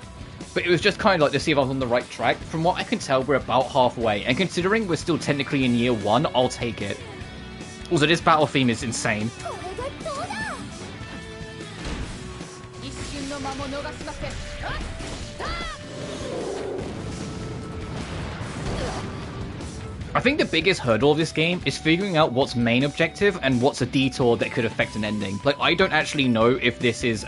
S1: But it was just kind of like to see if I was on the right track. From what I can tell, we're about halfway. And considering we're still technically in year 1, I'll take it. Also, this battle theme is insane. I think the biggest hurdle of this game is figuring out what's main objective and what's a detour that could affect an ending. Like, I don't actually know if this is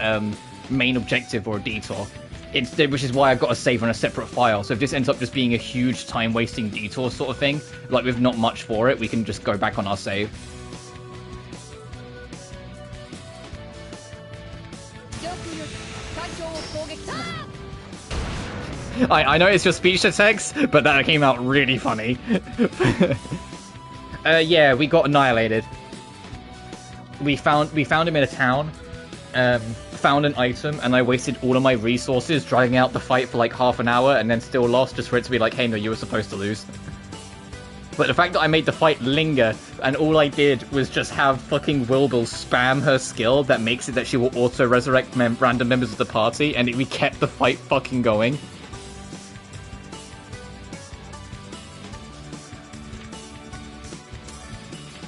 S1: main objective or a detour. Which is why I've got to save on a separate file. So if this ends up just being a huge time-wasting detour sort of thing, like with not much for it, we can just go back on our save. I know it's just speech to text, but that came out really funny. Yeah, we got annihilated. We found him in a town. Found an item, and I wasted all of my resources dragging out the fight for like half an hour and then still lost just for it to be like, hey, no, you were supposed to lose. But the fact that I made the fight linger, and all I did was just have fucking Wilbur spam her skill that makes it that she will auto-resurrect random members of the party, and we kept the fight fucking going.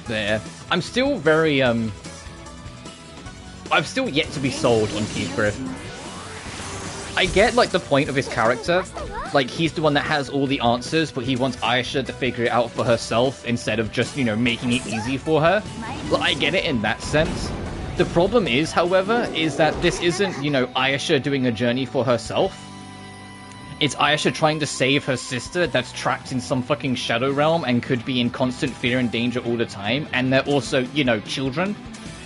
S1: There. I'm still very, I've still yet to be sold on Keith Griff. I get, like, the point of his character. Like, he's the one that has all the answers, but he wants Ayesha to figure it out for herself instead of just, you know, making it easy for her. Like, I get it in that sense. The problem is, however, is that this isn't, you know, Ayesha doing a journey for herself. It's Ayesha trying to save her sister that's trapped in some fucking shadow realm and could be in constant fear and danger all the time, and they're also, you know, children.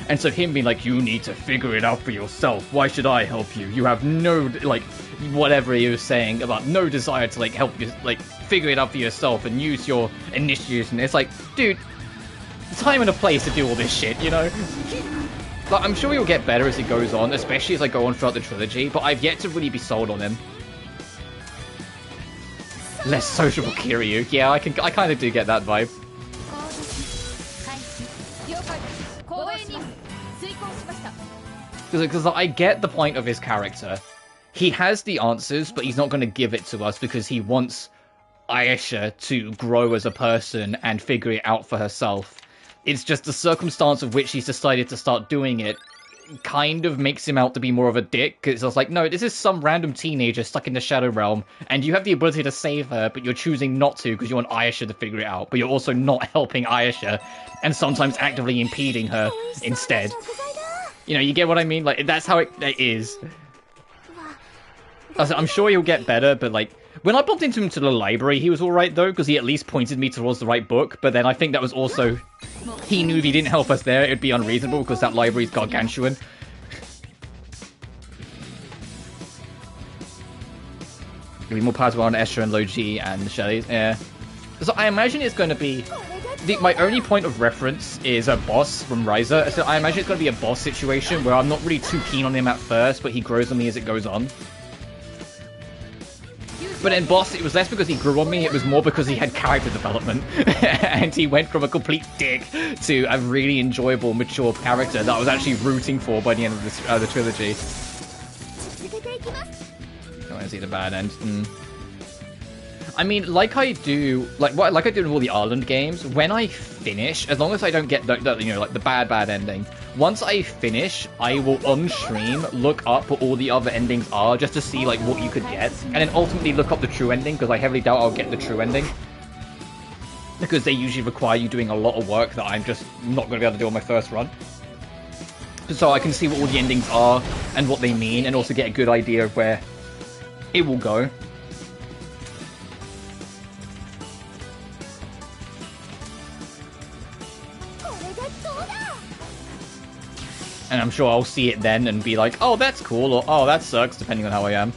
S1: And so him being like, you need to figure it out for yourself. Why should I help you? You have no, like, whatever he was saying about no desire to, like, help you, like, figure it out for yourself and use your initiation. It's like, dude, time and a place to do all this shit, you know? Like, I'm sure he'll get better as it goes on, especially as I go on throughout the trilogy, but I've yet to really be sold on him. Less sociable Kiryu. Yeah, I kind of do get that vibe. Because I get the point of his character. He has the answers, but he's not going to give it to us because he wants Ayesha to grow as a person and figure it out for herself. It's just the circumstance of which he's decided to start doing it kind of makes him out to be more of a dick, because it's like, no, this is some random teenager stuck in the Shadow Realm, and you have the ability to save her, but you're choosing not to because you want Ayesha to figure it out, but you're also not helping Ayesha, and sometimes actively impeding her instead. You know, you get what I mean? Like, that's how it is. I'm sure he'll get better, but like, when I bumped into him to the library, he was alright though, because he at least pointed me towards the right book, but then I think that was also... He knew if he didn't help us there, it'd be unreasonable, because that library's gargantuan. There'll be more Padawan on Escher and Logi and Shelly, yeah. So I imagine it's going to be... my only point of reference is a boss from Ryza, so I imagine it's going to be a boss situation where I'm not really too keen on him at first, but he grows on me as it goes on. But in boss, it was less because he grew on me, it was more because he had character development. And he went from a complete dick to a really enjoyable, mature character that I was actually rooting for by the end of this, the trilogy. I want to see the bad end. I mean, like I do in all the Ireland games, when I finish, as long as I don't get the you know, like the bad ending, once I finish, I will on stream look up what all the other endings are just to see like what you could get, and then ultimately look up the true ending, because I heavily doubt I'll get the true ending, because they usually require you doing a lot of work that I'm just not going to be able to do on my first run. So I can see what all the endings are and what they mean, and also get a good idea of where it will go. And I'm sure I'll see it then and be like, oh, that's cool, or oh, that sucks, depending on how I am.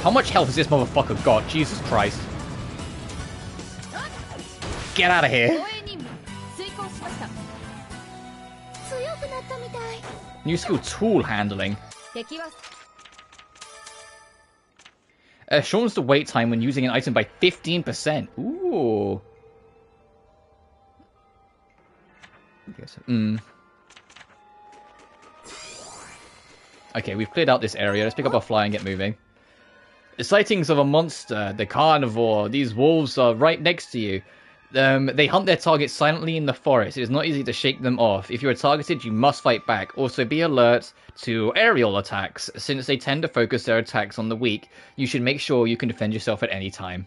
S1: How much health has this motherfucker got? Jesus Christ. Get out of here. New skill, tool handling. Shortens the wait time when using an item by 15%. Ooh. Okay, we've cleared out this area. Let's pick up our fly and get moving. The sightings of a monster, the carnivore. These wolves are right next to you. They hunt their targets silently in the forest. It is not easy to shake them off. If you are targeted, you must fight back. Also, be alert to aerial attacks. Since they tend to focus their attacks on the weak, you should make sure you can defend yourself at any time.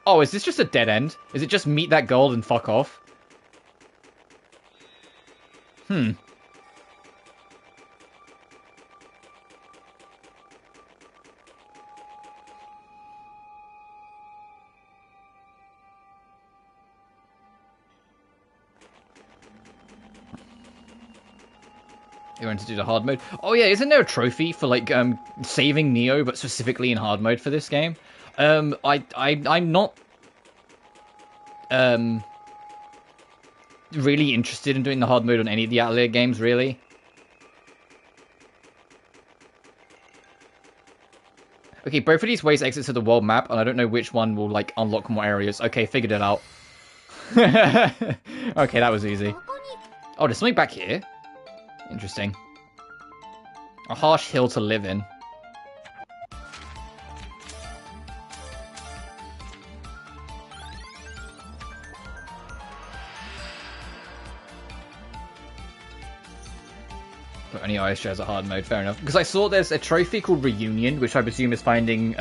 S1: Oh, is this just a dead end? Is it just meet that goal and fuck off? You want to do the hard mode? Oh yeah, isn't there a trophy for like saving Neo, but specifically in hard mode for this game? I'm not really interested in doing the hard mode on any of the Atelier games, really. Okay, both of these ways exit to the world map, and I don't know which one will like unlock more areas. Okay, figured it out. Okay, that was easy. Oh, there's something back here. Interesting. A harsh hill to live in. But only Ayesha has a hard mode, fair enough. Because I saw there's a trophy called Reunion, which I presume is finding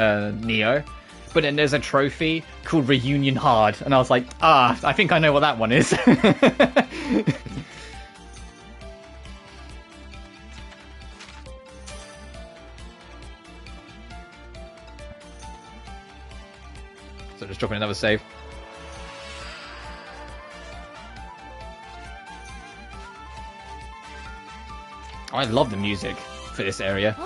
S1: Neo. But then there's a trophy called Reunion Hard, and I was like, I think I know what that one is. So just dropping another save. I love the music for this area.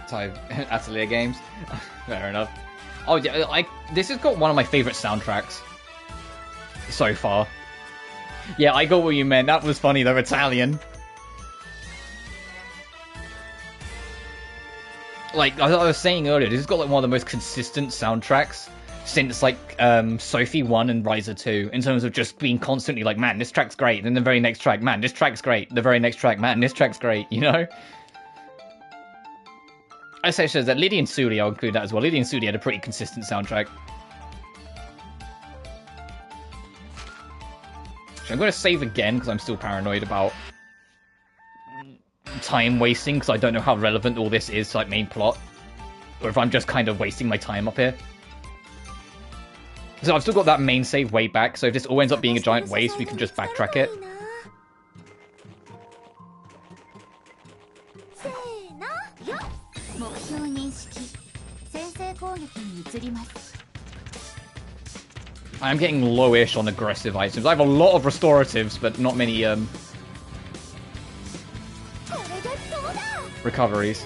S1: Type Atelier games. Fair enough. Oh yeah, this has got one of my favorite soundtracks so far. Yeah, I got what you meant. That was funny though, Italian. Like I was saying earlier, this has got like one of the most consistent soundtracks since like Sophie 1 and Riser 2 in terms of just being constantly like, man, this track's great, and then the very next track, man, this track's great, the very next track, man, this track's great, you know? I say that Lily and Suli, I'll include that as well. Lily and Suli had a pretty consistent soundtrack. So I'm going to save again because I'm still paranoid about time wasting because I don't know how relevant all this is to like main plot, or if I'm just kind of wasting my time up here. So I've still got that main save way back, so if this all ends up being a giant waste, we can just backtrack it. I'm getting lowish on aggressive items. I have a lot of restoratives, but not many recoveries.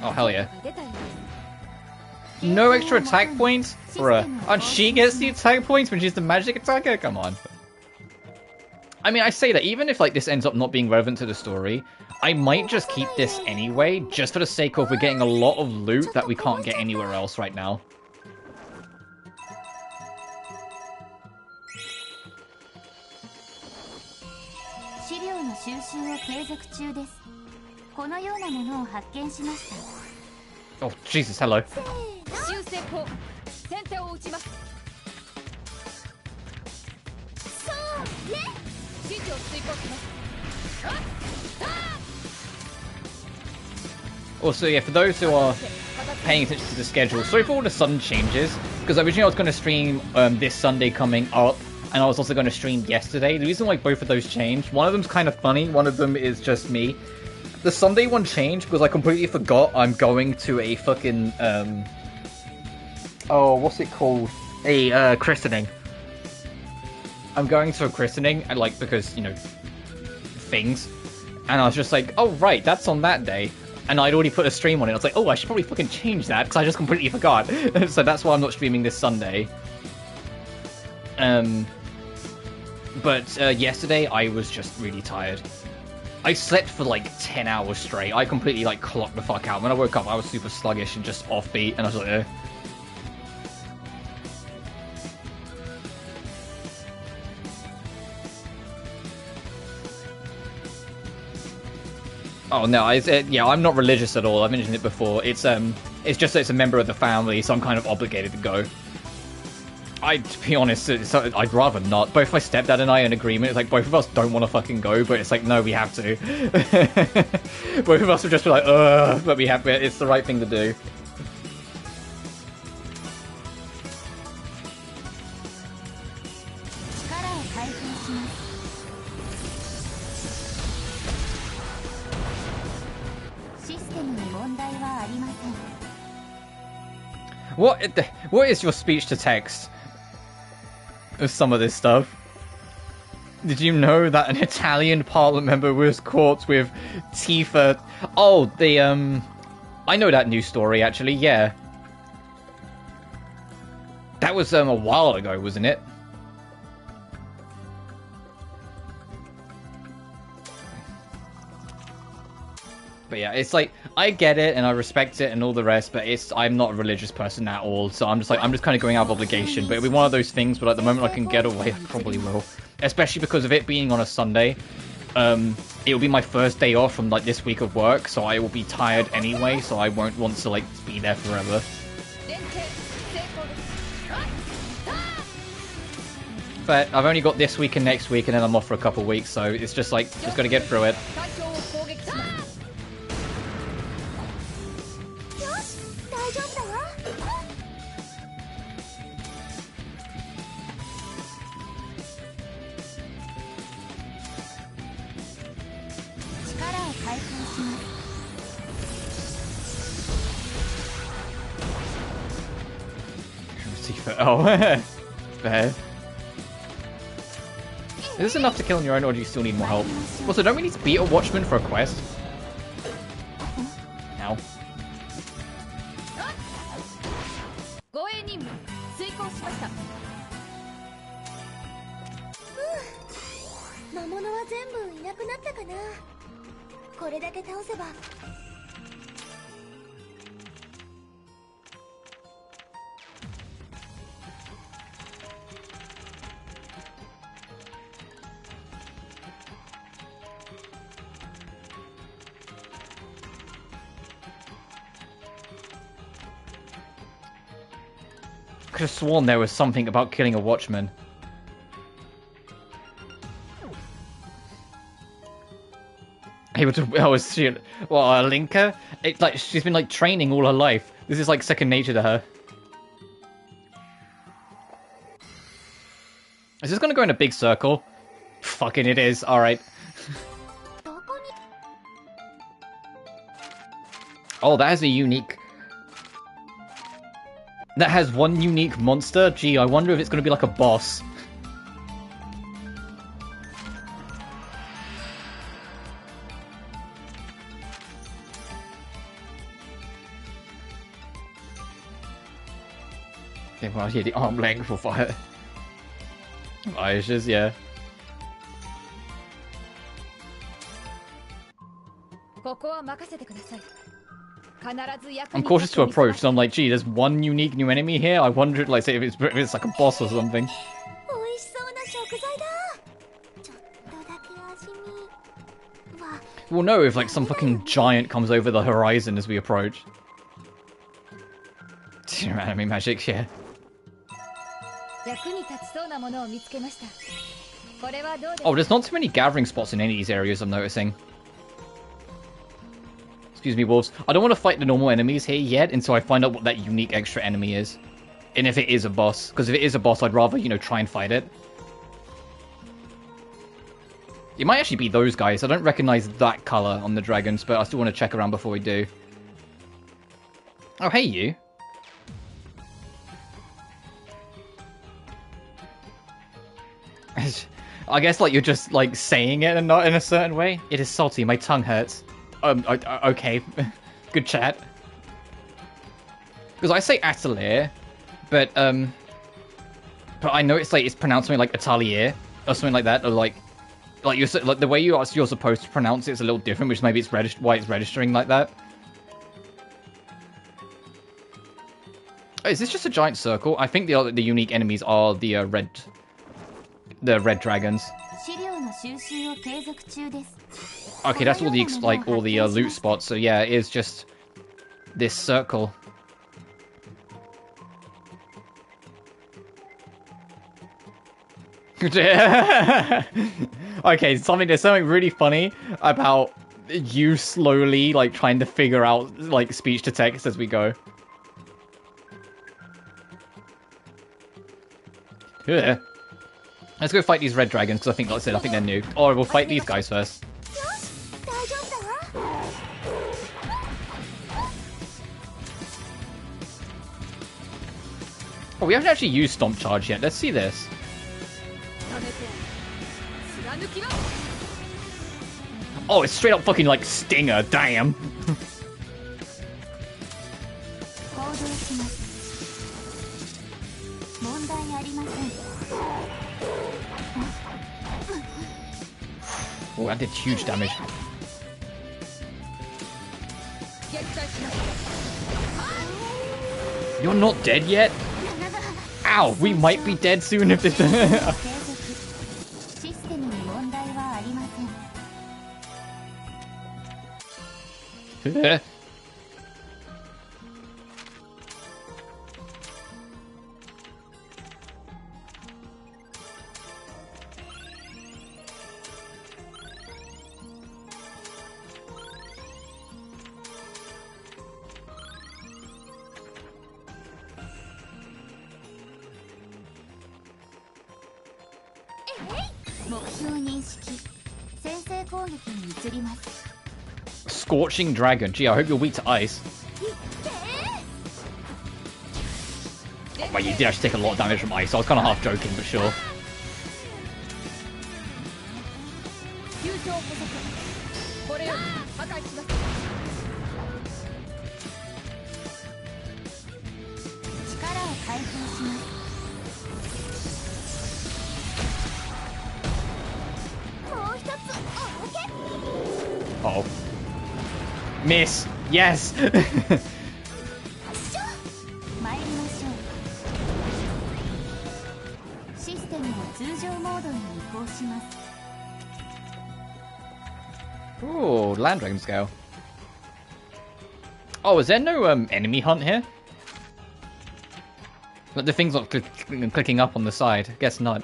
S1: Oh, hell yeah. No extra attack points? Bruh. And she gets the attack points when she's the magic attacker? Come on. I mean, I say that even if like this ends up not being relevant to the story, I might just keep this anyway, just for the sake of we're getting a lot of loot that we can't get anywhere else right now. Oh, Jesus, hello. Also, yeah, for those who are paying attention to the schedule, sorry for all the sudden changes, because originally I was going to stream this Sunday coming up, and I was also going to stream yesterday. The reason why both of those changed, one of them's kind of funny, one of them is just me. The Sunday one changed because I completely forgot I'm going to a fucking, oh, what's it called? A, christening. I'm going to a christening, and like, because, you know, things. And I was just like, oh, right, that's on that day. And I'd already put a stream on it. I was like, oh, I should probably fucking change that, because I just completely forgot. So that's why I'm not streaming this Sunday. But yesterday, I was just really tired. I slept for like 10 hours straight. I completely like clocked the fuck out. When I woke up, I was super sluggish and just offbeat, and I was like, eh. Oh no, yeah, I'm not religious at all. I've mentioned it before. It's just that it's a member of the family, so I'm kind of obligated to go. To be honest, I'd rather not. Both my stepdad and I are in agreement. It's like both of us don't want to fucking go, but it's like, no, we have to. Both of us would just be like, ugh, but we have to. It's the right thing to do. What is your speech to text of some of this stuff? Did you know that an Italian parliament member was caught with Tifa? Oh, I know that news story actually, yeah. was a while ago, wasn't it? But yeah, it's like, I get it and I respect it and all the rest, but I'm not a religious person at all, so I'm just kind of going out of obligation. But it'll be one of those things, but at the moment I can get away, I probably will. Especially because of it being on a Sunday. It'll be my first day off from like this week of work, so I will be tired anyway, so I won't want to like be there forever. But I've only got this week and next week, and then I'm off for a couple weeks, so it's just like, just gotta get through it. Oh, fair. Is this enough to kill on your own, or do you still need more help? Also, don't we need to beat a Watchman for a quest? Ow. Could have sworn there was something about killing a Watchman. Able to, oh, is she, well, a linker? It's like she's been like training all her life. This is like second nature to her. Is this gonna go in a big circle? Fucking it is. All right. Oh, that has a unique. That has one unique monster? Gee, I wonder if it's going to be like a boss. Okay, well, yeah, the arm length will fire. Ayesha's, yeah. I'm cautious to approach, so I'm like, gee, there's one unique new enemy here? I wonder, like, say, if it's like a boss or something. We'll know if, like, some fucking giant comes over the horizon as we approach. Anime magic, yeah. Oh, there's not too many gathering spots in any of these areas, I'm noticing. Excuse me, wolves. I don't want to fight the normal enemies here yet until I find out what that unique extra enemy is. And if it is a boss. Because if it is a boss, I'd rather, you know, try and fight it. It might actually be those guys. I don't recognize that color on the dragons, but I still want to check around before we do. Oh, hey, you. I guess, like, you're just, like, saying it and not in a certain way. It is salty. My tongue hurts. Okay. Good chat. Because I say Atelier, but I know it's, like, it's pronounced something like Atelier, or something like that, or, like you're, like, the way you're supposed to pronounce it is a little different, which maybe it's why it's registering like that. Oh, is this just a giant circle? I think the unique enemies are the red dragons. Okay, that's all the loot spots. So yeah, it is just this circle. Okay, there's something really funny about you slowly like trying to figure out like speech to text as we go. Yeah. Let's go fight these red dragons because I think, like I said, I think they're new. Or we'll fight these guys first. Oh, we haven't actually used Stomp Charge yet. Let's see this. Oh, it's straight up fucking like Stinger. Damn. Oh, that did huge damage. You're not dead yet? Ow, we might be dead soon if this... Scorching Dragon. Gee, I hope you're weak to ice. Oh, well, you did actually take a lot of damage from ice. I was kind of half joking, but sure. Uh-oh. Miss! Yes! Ooh, Land Dragon Scale. Oh, is there no enemy hunt here? But the thing's not clicking up on the side. Guess not.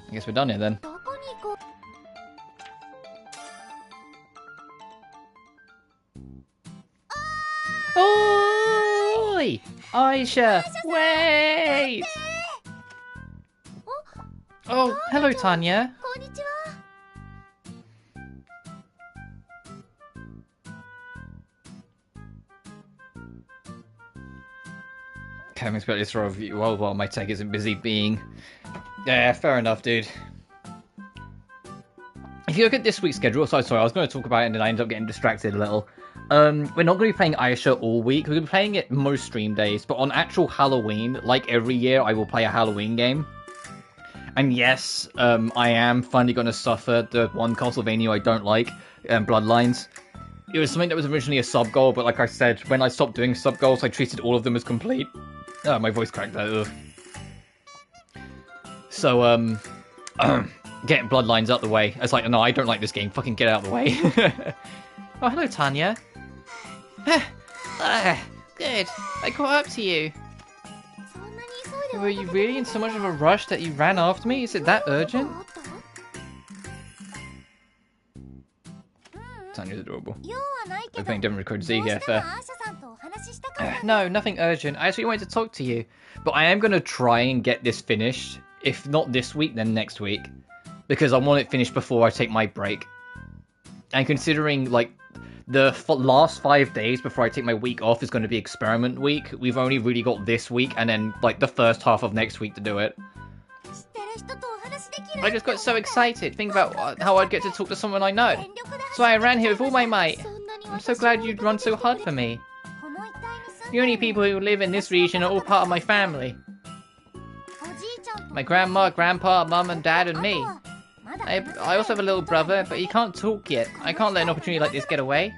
S1: I guess we're done here then. Oi! Ayesha! Wait! Oh, hello, Tanya. Can't expect this for a review while my tech isn't busy being... Yeah, fair enough, dude. If you look at this week's schedule, sorry, I was going to talk about it and then I ended up getting distracted a little. We're not going to be playing Ayesha all week. We're going to be playing it most stream days, but on actual Halloween, like every year, I will play a Halloween game. And yes, I am finally going to suffer the one Castlevania I don't like, Bloodlines. It was something that was originally a sub-goal, but like I said, when I stopped doing sub-goals, I treated all of them as complete. Oh, my voice cracked there, ugh. So, getting Bloodlines out the way. It's like, no, I don't like this game. Fucking get out of the way. Oh, hello, Tanya. Good. I caught up to you. Were you really in so much of a rush that you ran after me? Is it that urgent? Tanya's adorable. I think Devon recorded Z here, fair. No, nothing urgent. I actually wanted to talk to you. But I am going to try and get this finished. If not this week, then next week. Because I want it finished before I take my break. And considering, like, the last 5 days before I take my week off is going to be experiment week, we've only really got this week and then, like, the first half of next week to do it. I just got so excited, thinking about how I'd get to talk to someone I know. So I ran here with all my might. I'm so glad you'd run so hard for me. The only people who live in this region are all part of my family. My grandma, grandpa, mum and dad and me. I also have a little brother, but he can't talk yet. I can't let an opportunity like this get away.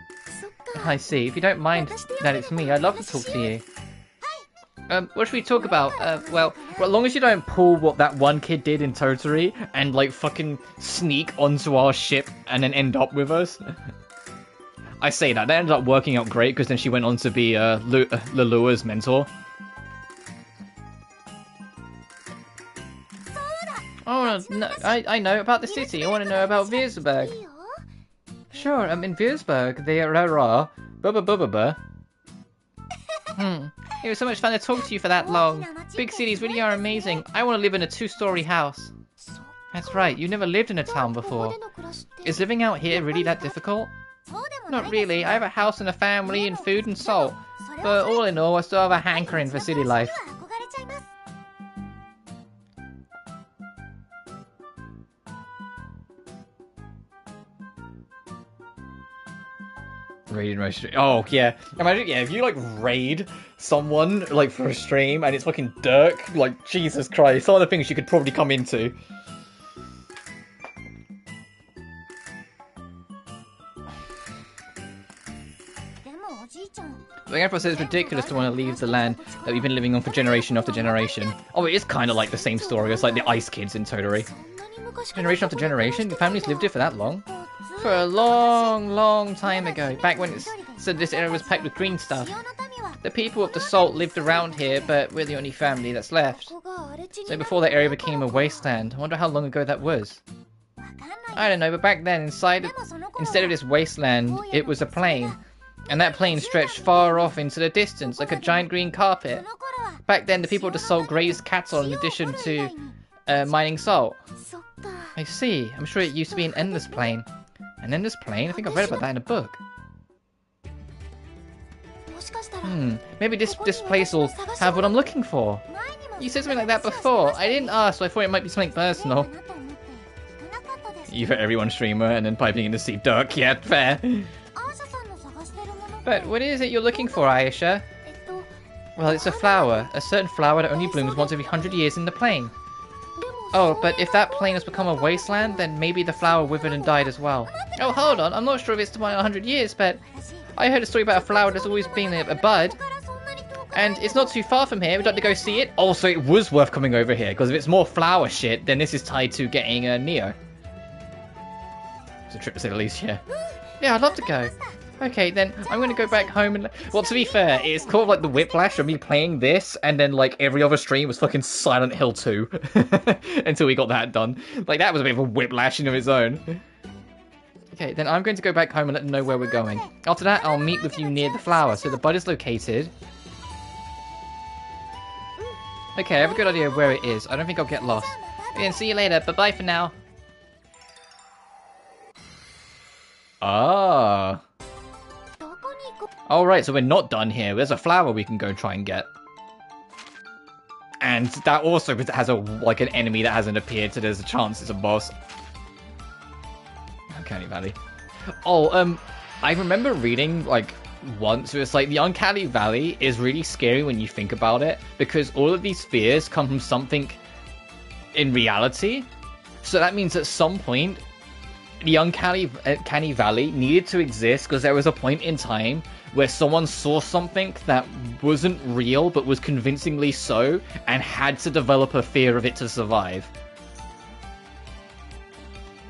S1: I see. If you don't mind that it's me, I'd love to talk to you. What should we talk about? Well, as long as you don't pull what that one kid did in Toturi and, like, fucking sneak onto our ship and then end up with us. I say that. That ended up working out great because then she went on to be Lelua's mentor. Oh, no, I know about the city. I want to know about Würzburg. Sure, in Würzburg, there are... It was so much fun to talk to you for that long. Big cities really are amazing. I want to live in a 2-story house. That's right, you never lived in a town before. Is living out here really that difficult? Not really. I have a house and a family and food and salt. But all in all, I still have a hankering for city life. Raid my stream. Oh, yeah. Imagine, yeah, if you, like, raid someone, like, for a stream, and it's fucking Dirk, like, Jesus Christ, some of the things you could probably come into. The Emperor says it's ridiculous to want to leave the land that we've been living on for generation after generation. Oh, it is kind of like the same story as, like, the Ice Kids in Tottori. Generation after generation? Your family's lived here for that long? For a long, long time ago, back when it said this area was packed with green stuff. The people of the Salt lived around here, but we're the only family that's left. So before that area became a wasteland, I wonder how long ago that was. I don't know, but back then, instead of this wasteland, it was a plain. And that plain stretched far off into the distance, like a giant green carpet. Back then, the people of the Salt grazed cattle in addition to mining salt. I see. I'm sure it used to be an endless plain. An endless plain? I think I've read about that in a book. Maybe this place will have what I'm looking for. You said something like that before. I didn't ask, so I thought it might be something personal. You for everyone streamer and then piping in to see Duck. Yeah, fair. But what is it you're looking for, Ayesha? Well, it's a flower. A certain flower that only blooms once every 100 years in the plain. Oh, but if that plain has become a wasteland, then maybe the flower withered and died as well. Oh, hold on. I'm not sure if it's been 100 years, but I heard a story about a flower that's always been a bud. And it's not too far from here. We'd like to go see it. Also, it was worth coming over here, because if it's more flower shit, then this is tied to getting Neo. It's a trip to say the least, yeah. Yeah, I'd love to go. Okay, then I'm going to go back home and... Well, to be fair, it's kind of like the whiplash of me playing this, and then, like, every other stream was fucking Silent Hill 2. Until we got that done. Like, that was a bit of a whiplash in its own. Okay, then I'm going to go back home and let them know where we're going. After that, I'll meet with you near the flower. So the bud is located. Okay, I have a good idea of where it is. I don't think I'll get lost. Okay, see you later. Bye-bye for now. Ah... Alright, so we're not done here. There's a flower we can go try and get. And that also has like an enemy that hasn't appeared, so there's a chance it's a boss. Uncanny Valley. Oh, I remember reading, like, once, where it's like, the Uncanny Valley is really scary when you think about it, because all of these fears come from something in reality. So that means at some point, the Uncanny Valley needed to exist because there was a point in time where someone saw something that wasn't real but was convincingly so and had to develop a fear of it to survive.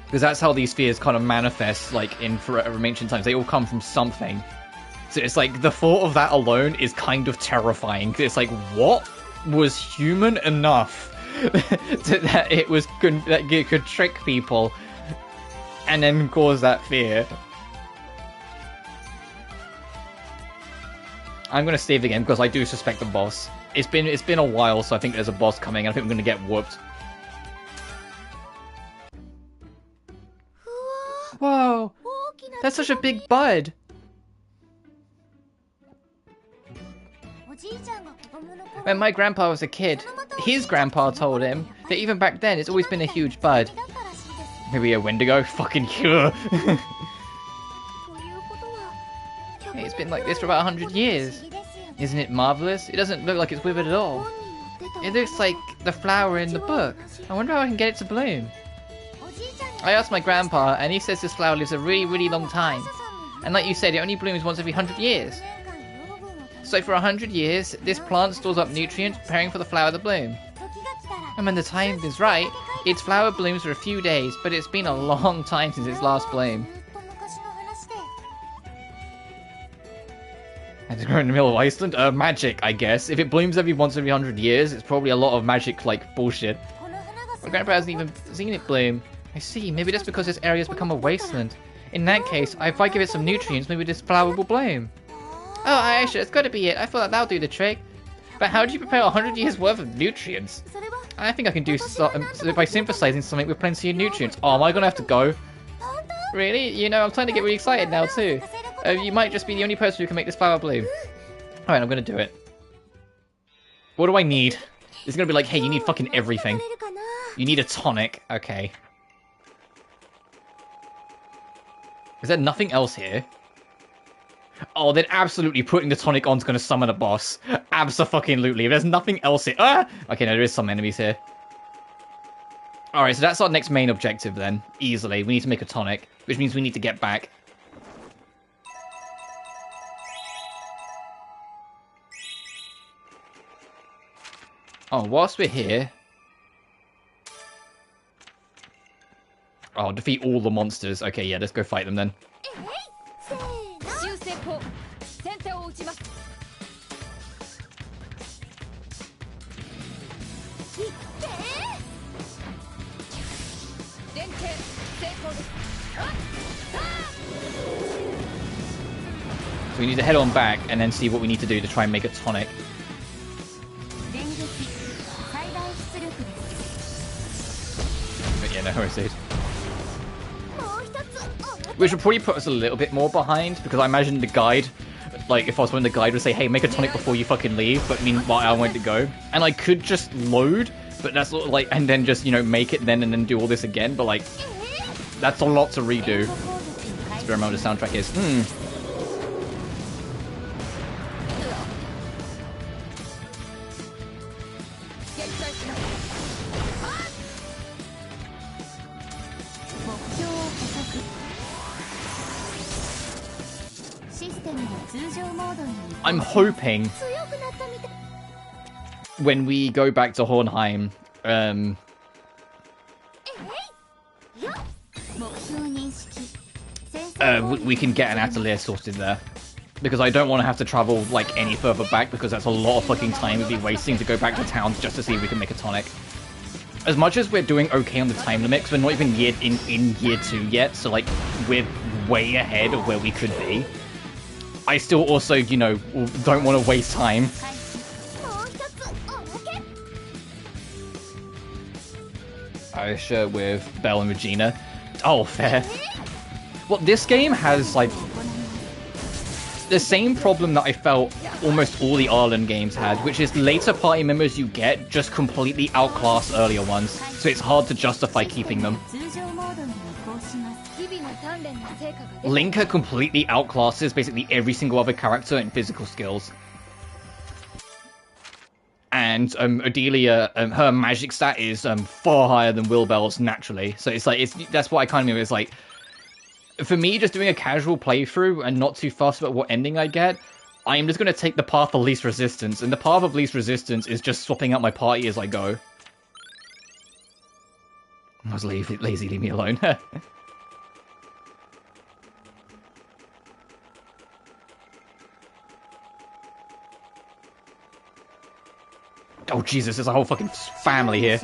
S1: Because that's how these fears kind of manifest, like, in ancient times. They all come from something. So it's like, the thought of that alone is kind of terrifying. It's like, what was human enough that it could trick people and then cause that fear? I'm gonna save the game because I do suspect the boss. It's been a while, so I think there's a boss coming. I think I'm gonna get whooped. Whoa! That's such a big bud! When my grandpa was a kid, his grandpa told him that even back then it's always been a huge bud. Maybe a Wendigo? Fucking cure! It's been like this for about 100 years. Isn't it marvelous? It doesn't look like it's withered at all. It looks like the flower in the book. I wonder how I can get it to bloom. I asked my grandpa, and he says this flower lives a really, really long time. And like you said, it only blooms once every 100 years. So for 100 years, this plant stores up nutrients, preparing for the flower to bloom. And when the time is right, its flower blooms for a few days, but it's been a long time since its last bloom. And it's grown in the middle of Iceland? Magic, I guess. If it blooms every 100 years, it's probably a lot of magic, like, bullshit. My grandpa hasn't even seen it bloom. I see, maybe that's because this area has become a wasteland. In that case, if I give it some nutrients, maybe this flower will bloom. Oh, Ayesha, it's gotta be it. I thought that'll do the trick. But how do you prepare 100 years worth of nutrients? I think I can do so by synthesizing something with plenty of nutrients. Oh, am I gonna have to go? Really? You know, I'm starting to get really excited now too. You might just be the only person who can make this flower bloom. Alright, I'm gonna do it. What do I need? It's gonna be like, hey, you need fucking everything. You need a tonic. Okay. Is there nothing else here? Oh, then absolutely putting the tonic on's gonna summon a boss. Abso-fucking-lutely. If there's nothing else here... Ah! Okay, no, there is some enemies here. Alright, so that's our next main objective then. Easily. We need to make a tonic, which means we need to get back. Oh, whilst we're here... Oh, defeat all the monsters. Okay, yeah, let's go fight them then. So we need to head on back and then see what we need to do to try and make a tonic. But yeah, no worries, dude. Which would probably put us a little bit more behind, because I imagine the guide, like, if I was when the guide would say, hey, make a tonic before you fucking leave, but meanwhile I wanted to go. And I could just load, but that's sort of like, and then just, you know, make it then and then do all this again, but like, that's a lot to redo. Let's bear in mind what the soundtrack is. I'm hoping when we go back to Hornheim, we can get an atelier sorted there. Because I don't want to have to travel, like, any further back, because that's a lot of fucking time we'd be wasting to go back to towns just to see if we can make a tonic. As much as we're doing okay on the time limits, we're not even in year 2 yet, so, like, we're way ahead of where we could be. I still also, you know, don't want to waste time. Ayesha with Belle and Regina. Oh, fair. Well, this game has, like, the same problem that I felt almost all the Ireland games had, which is later party members you get just completely outclass earlier ones, so it's hard to justify keeping them. Linker completely outclasses basically every single other character in physical skills. And Adelia, her magic stat is far higher than Wilbel's naturally. So it's like, that's what I kind of mean. It's like, for me, just doing a casual playthrough and not too fussed about what ending I get, I am just going to take the path of least resistance. And the path of least resistance is just swapping out my party as I go. I was lazy, leave me alone. Oh Jesus, there's a whole fucking family here.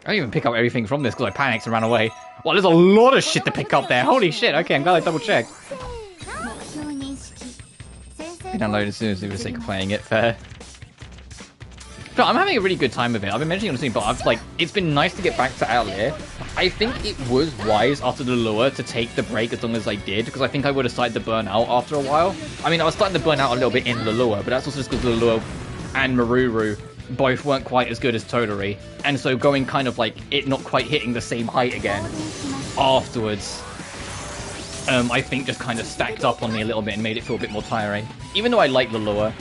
S1: I didn't even pick up everything from this because I panicked and ran away. Well, there's a lot of shit to pick up there. Holy shit. Okay, I'm glad I double checked. I downloaded as soon as we were sick of playing it. Fair. But I'm having a really good time with it. I've been mentioning on the scene, but I've like, it's been nice to get back to Atelier. I think it was wise after the lure to take the break as long as I did, because I think I would have started to burn out after a while. I mean, I was starting to burn out a little bit in the lure, but that's also just because the lure and Maruru both weren't quite as good as Tottori, and so going kind of like it not quite hitting the same height again afterwards, I think just kind of stacked up on me a little bit and made it feel a bit more tiring. Even though I like the lure.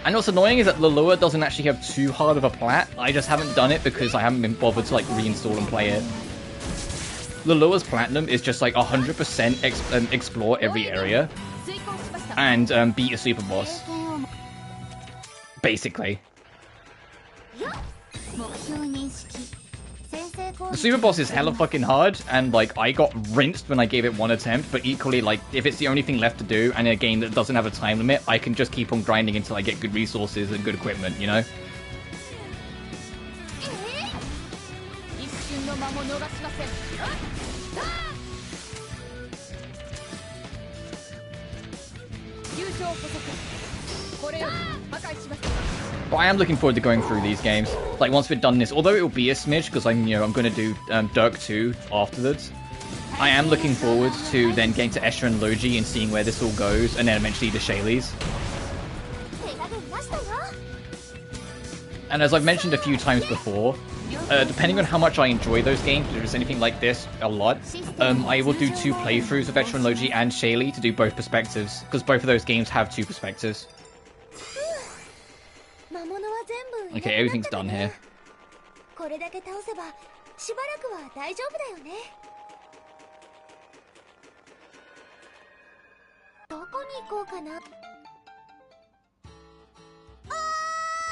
S1: And what's annoying is that the lure doesn't actually have too hard of a plat. I just haven't done it because I haven't been bothered to like reinstall and play it. The lure's platinum is just like 100% explore every area and beat a super boss. Basically. The super boss is hella fucking hard, and like I got rinsed when I gave it one attempt, but equally like if it's the only thing left to do and a game that doesn't have a time limit, I can just keep on grinding until I get good resources and good equipment, you know? But I am looking forward to going through these games. Like once we've done this, although it will be a smidge because I'm going to do Dirk 2 afterwards. I am looking forward to then getting to Escher and Logi and seeing where this all goes, and then eventually to Shayleys. And as I've mentioned a few times before, depending on how much I enjoy those games, if it's anything like this a lot, I will do 2 playthroughs of Escher and Logi and Shayley to do both perspectives, because both of those games have 2 perspectives. Okay, everything's done here.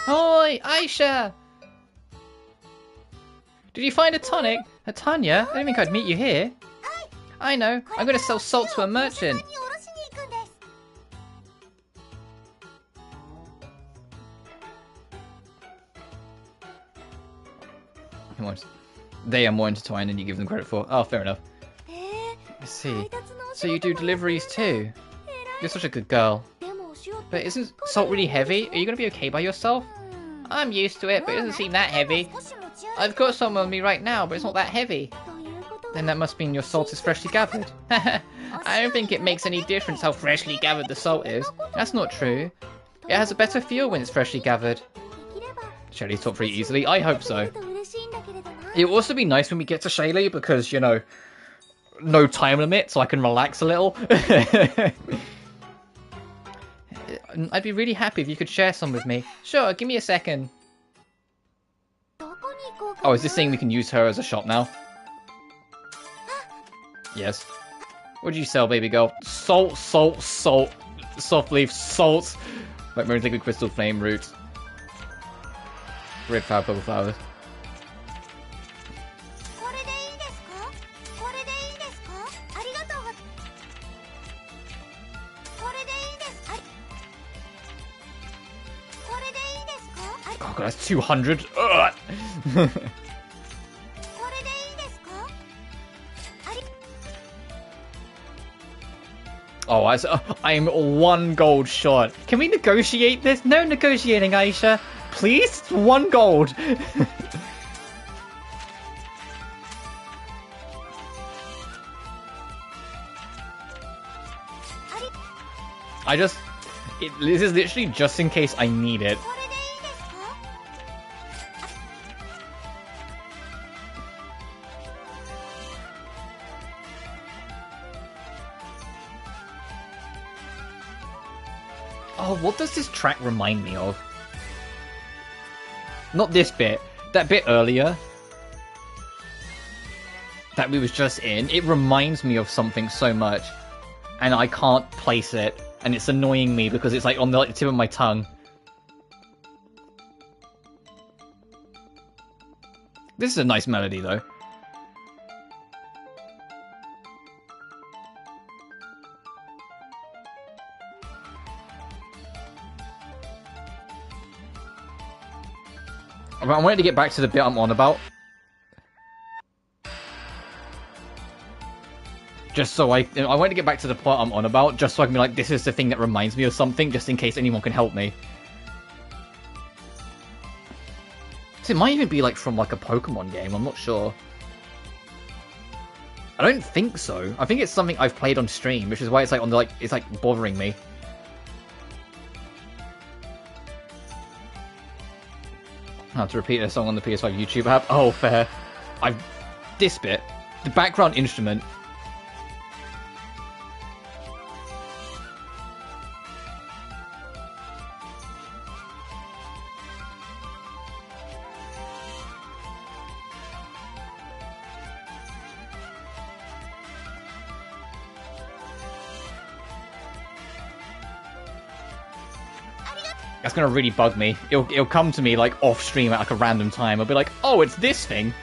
S1: Oi, Ayesha! Did you find a tonic? A Tanya? I didn't think I'd meet you here. I know. I'm going to sell salt to a merchant. They are more intertwined than you give them credit for. Oh, fair enough. I see. So you do deliveries too? You're such a good girl. But isn't salt really heavy? Are you going to be okay by yourself? I'm used to it, but it doesn't seem that heavy. I've got some on me right now, but it's not that heavy. Then that must mean your salt is freshly gathered. I don't think it makes any difference how freshly gathered the salt is. That's not true. It has a better feel when it's freshly gathered. Shelley's taught pretty easily. I hope so. It will also be nice when we get to Shayley because, you know, no time limit, so I can relax a little. I'd be really happy if you could share some with me. Sure, give me a second. Oh, is this saying we can use her as a shop now? Yes. What did you sell, baby girl? Salt, salt, salt. Soft leaf, salt. Like Maroon's liquid crystal flame roots. Red flower, purple flowers. Oh god, that's 200. Oh, I'm 1 gold short. Can we negotiate this? No negotiating, Ayesha. Please? 1 gold. This is literally just in case I need it. Oh, what does this track remind me of? Not this bit. That bit earlier. That we was just in. It reminds me of something so much. And I can't place it. And it's annoying me because it's like on the tip of my tongue. This is a nice melody though. I wanted to get back to the bit I'm on about. Just so I wanted to get back to the part I'm on about, just so I can be like, this is the thing that reminds me of something, just in case anyone can help me. So it might even be like from like a Pokemon game, I'm not sure. I don't think so. I think it's something I've played on stream, which is why it's like on the it's like bothering me. I have to repeat a song on the PS5 YouTube app. Oh, fair. This bit, the background instrument. That's gonna really bug me. It'll come to me like off stream at like a random time. I'll be like, oh, it's this thing.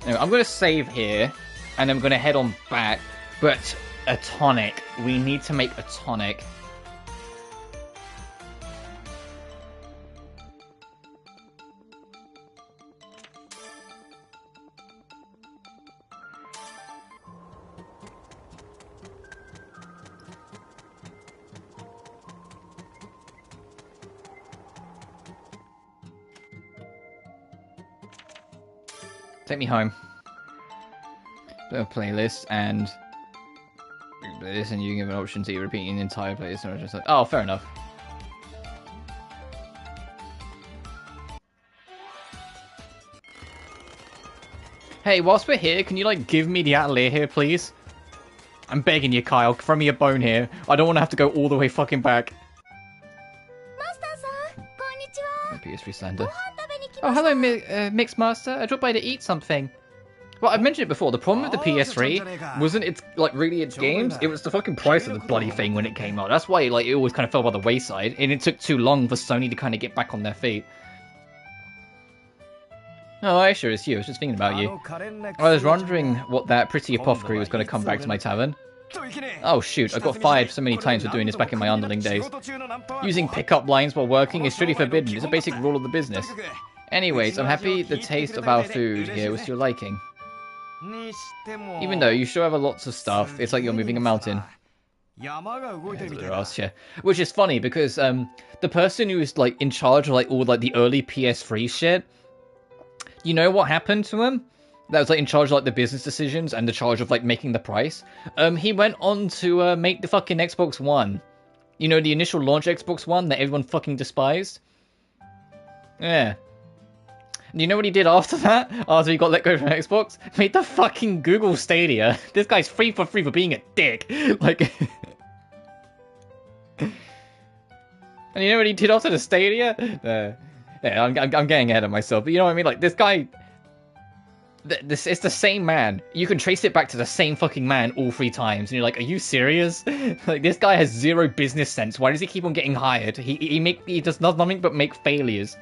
S1: Anyway, I'm going to save here, and I'm going to head on back. But a tonic. We need to make a tonic. Take me home. A playlist and this, and you can give an option to repeating the entire playlist. Or just like, oh, fair enough. Hey, whilst we're here, can you like give me the Atelier here, please? I'm begging you, Kyle. Throw me a bone here. I don't want to have to go all the way fucking back. PS3 slander. Oh, hello, Mixed Master. I dropped by to eat something. Well, I've mentioned it before. The problem with the PS3 wasn't its really its games. It was the fucking price of the bloody thing when it came out. That's why like it always kind of fell by the wayside, and it took too long for Sony to kind of get back on their feet. Oh, Ayesha, it's you. I was just thinking about you. I was wondering what that pretty apothecary was going to come back to my tavern. Oh shoot, I got fired so many times for doing this back in my underling days. Using pickup lines while working is strictly forbidden. It's a basic rule of the business. Anyways, I'm happy the taste of our food here was to your liking. Even though you sure have lots of stuff, it's like you're moving a mountain. Yeah. Which is funny because the person who is like in charge of like all like the early PS3 shit, you know what happened to him? That was like in charge of like the business decisions and the charge of like making the price. He went on to make the fucking Xbox One. You know, the initial launch Xbox One that everyone fucking despised? Yeah. And you know what he did after that? After he got let go from Xbox? Made the fucking Google Stadia. This guy's free for being a dick. Like... And you know what he did after the Stadia? Yeah, I'm getting ahead of myself. But you know what I mean? Like, this guy... It's the same man. You can trace it back to the same fucking man all 3 times. And you're like, are you serious? Like, this guy has zero business sense. Why does he keep on getting hired? He does nothing but make failures.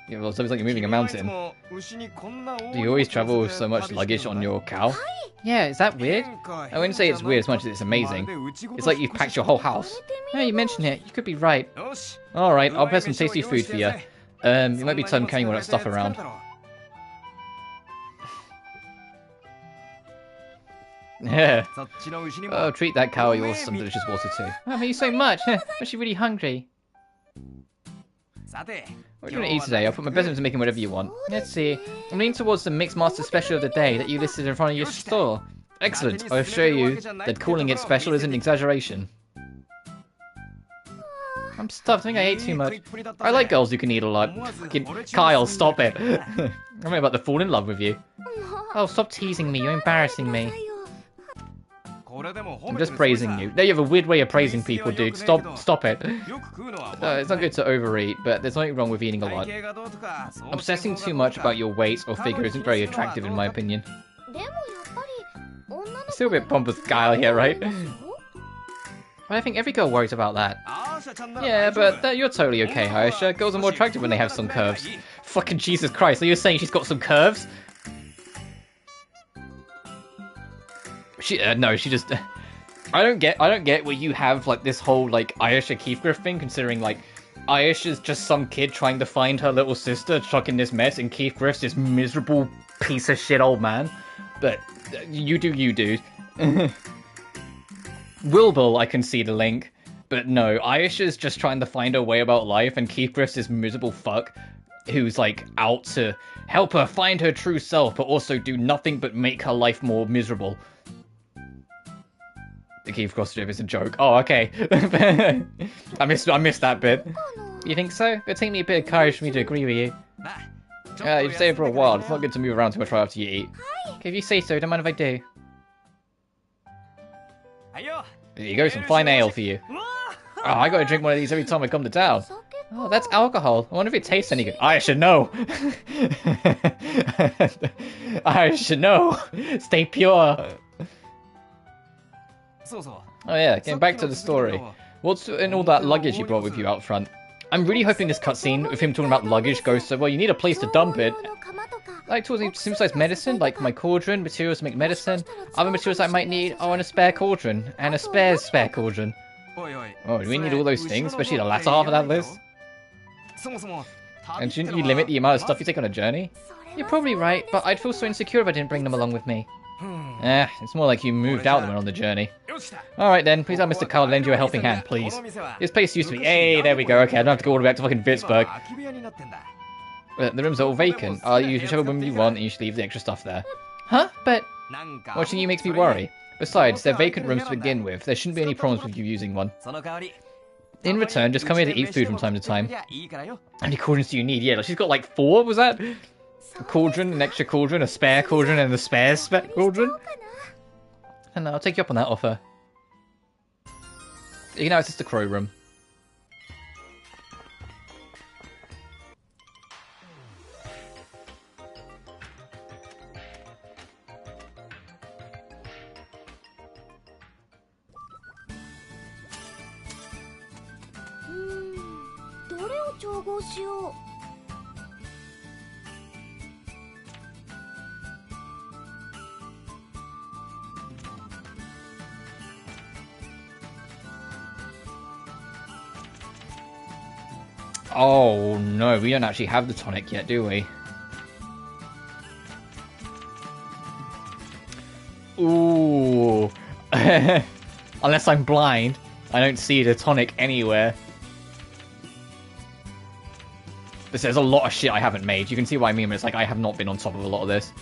S1: Yeah, well, so it's like you're moving a mountain. Do you always travel with so much luggage on your cow? Yeah, is that weird? I wouldn't say it's weird as much as it's amazing. It's like you've packed your whole house. Yeah, you mentioned it. You could be right. Alright, I'll prepare some tasty food for you. You might be time carrying all that stuff around. Yeah. Oh, treat that cow yours some delicious water too. Oh, thank you so much. I'm actually really hungry. What are you going to eat today? I'll put my best into making whatever you want. Let's see. I'm leaning towards the Mixed Master Special of the day that you listed in front of your store. Excellent. I'll show you that calling it special isn't an exaggeration. I'm stuffed. I think I ate too much. I like girls who can eat a lot. Fucking Kyle, stop it. I'm about to fall in love with you. Oh, stop teasing me. You're embarrassing me. I'm just praising you. No, you have a weird way of praising people, dude. Stop it. It's not good to overeat, but there's nothing wrong with eating a lot. Obsessing too much about your weight or figure isn't very attractive in my opinion. Still a bit pompous Kyle here, right? Well, I think every girl worries about that. Yeah, but you're totally okay, Ayesha. Girls are more attractive when they have some curves. Fucking Jesus Christ, are you saying she's got some curves? No, she just... I don't get where you have, like, this whole, like, Ayesha Keithgriff thing, considering, like, Ayesha's just some kid trying to find her little sister stuck in this mess, and Keithgriff's this miserable piece of shit old man. But, you do you, dude. Wilbur, I can see the link. But no, Ayesha's just trying to find her way about life, and Keithgriff's this miserable fuck who's, like, out to help her find her true self, but also do nothing but make her life more miserable. The Keith Cross strip is a joke. Oh, okay. I missed that bit. You think so? It'll take me a bit of courage for me to agree with you. You've stayed for a while. It's not good to move around too much right after you eat. Okay, if you say so, don't mind if I do. There you go, some fine ale for you. Oh, I gotta drink one of these every time I come to town. Oh, that's alcohol. I wonder if it tastes any good. I should know. I should know. Stay pure. Oh yeah, getting back to the story. What's in all that luggage you brought with you out front? I'm really hoping this cutscene with him talking about luggage goes so well. You need a place to dump it. Like towards synthesized medicine, like my cauldron, materials to make medicine, other materials I might need. Oh, and a spare cauldron, and a spare cauldron. Oh, do we need all those things, especially the latter half of that list? And shouldn't you limit the amount of stuff you take on a journey? You're probably right, but I'd feel so insecure if I didn't bring them along with me. It's more like you moved out and went on the journey. Alright then, please have Mr. Carl lend you a helping hand, please. This place used to be... Hey, there we go, okay, I don't have to go all the way back to fucking Pittsburgh. The rooms are all vacant. I'll use whichever room you want and you should leave the extra stuff there. Huh? But... Watching you makes me worry. Besides, they're vacant rooms to begin with. There shouldn't be any problems with you using one. In return, just come here to eat food from time to time. How many cauldrons do you need? Yeah, like she's got like 4, was that? A cauldron, an extra cauldron, a spare cauldron, and a spare cauldron? And I'll take you up on that offer. You know, it's just a crow room. Oh no, we don't actually have the tonic yet, do we? Ooh. Unless I'm blind, I don't see the tonic anywhere. But there's a lot of shit I haven't made. You can see what I mean, but it's like I have not been on top of a lot of this.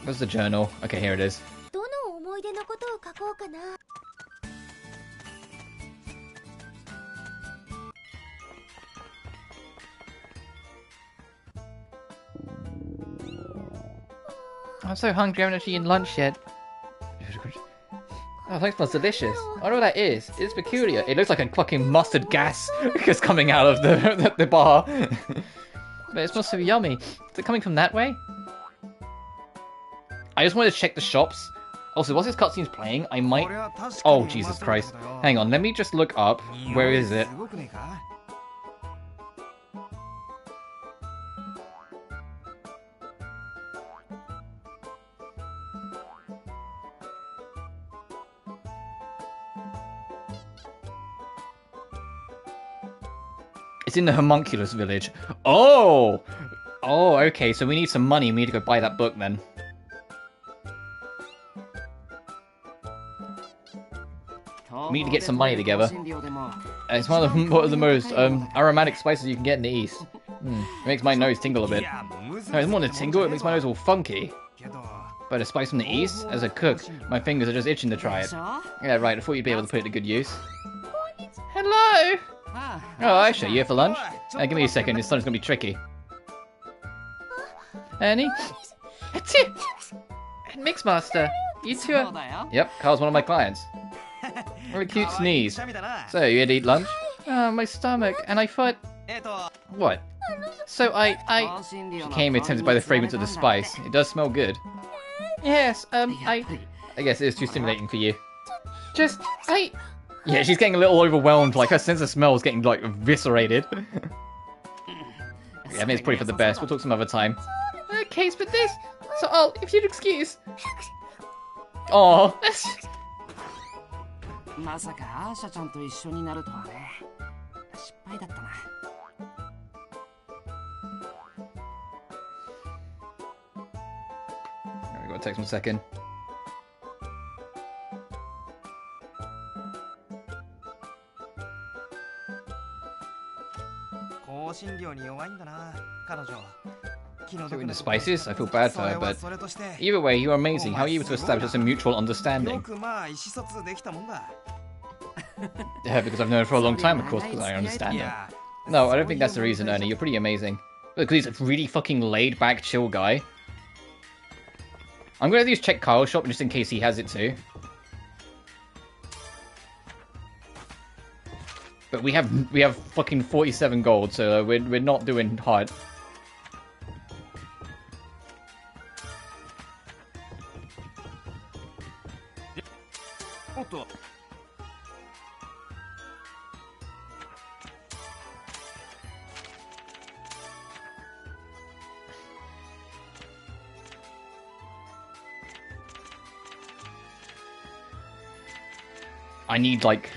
S1: Where's the journal? Okay, here it is. I'm so hungry, I haven't actually eaten lunch yet. Oh, that smells delicious. I don't know what that is. It's peculiar. It looks like a fucking mustard gas is coming out of the bar. But it smells so yummy. Is it coming from that way? I just wanted to check the shops. Also, whilst this cutscene's playing, I might... Oh, Jesus Christ. Hang on, let me just look up. Where is it? It's in the homunculus village. Oh! Oh, okay, so we need some money. We need to go buy that book then. We need to get some money together. It's one of the most aromatic spices you can get in the East. It makes my nose tingle a bit. No, it's more than tingle, it makes my nose all funky. But a spice from the East? As a cook, my fingers are just itching to try it. Yeah, right, I thought you'd be able to put it to good use. Hello! Oh, Ayesha, you here for lunch? Give me a second, this lunch is gonna be tricky. Annie? Mixmaster, you two are... Yep, Carl's one of my clients. What a cute sneeze. So, you had to eat lunch? Oh, my stomach, and I thought... What? So She came here tempted by the fragrance of the spice. It does smell good. Yes, I guess it is too stimulating for you. Yeah, she's getting a little overwhelmed, like her sense of smell is getting, like, eviscerated. Yeah, I mean, it's probably for the best. We'll talk some other time. Okay, but this... So, if you'd excuse... Aww. We gotta take 1 second. Doing the spices? I feel bad for her, but either way, you are amazing. How are you able to establish a mutual understanding? Yeah, because I've known her for a long time, of course, because I understand her. No, I don't think that's the reason, Ernie. You're pretty amazing. Because he's a really fucking laid-back, chill guy. I'm gonna at least check Kyle's shop just in case he has it too. But we have fucking 47 gold, so we're not doing hard. I need like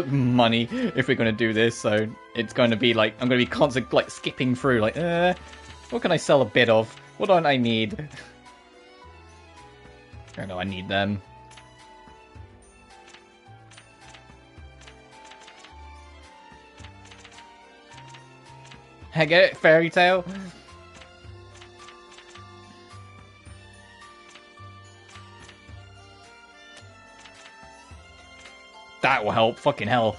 S1: money if we're gonna do this, so it's going to be like I'm gonna be constantly like skipping through like what can I sell a bit of? What don't I need? I know I need them. I get it, fairy tale. That will help. Fucking hell.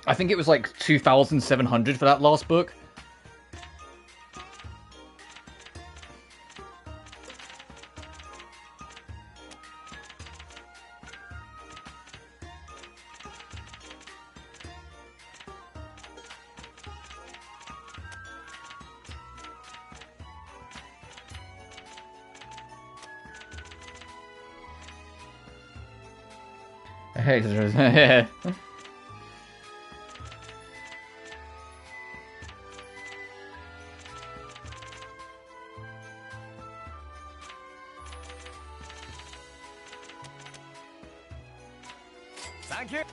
S1: I think it was like 2,700 for that last book. Yeah.
S2: Thank you.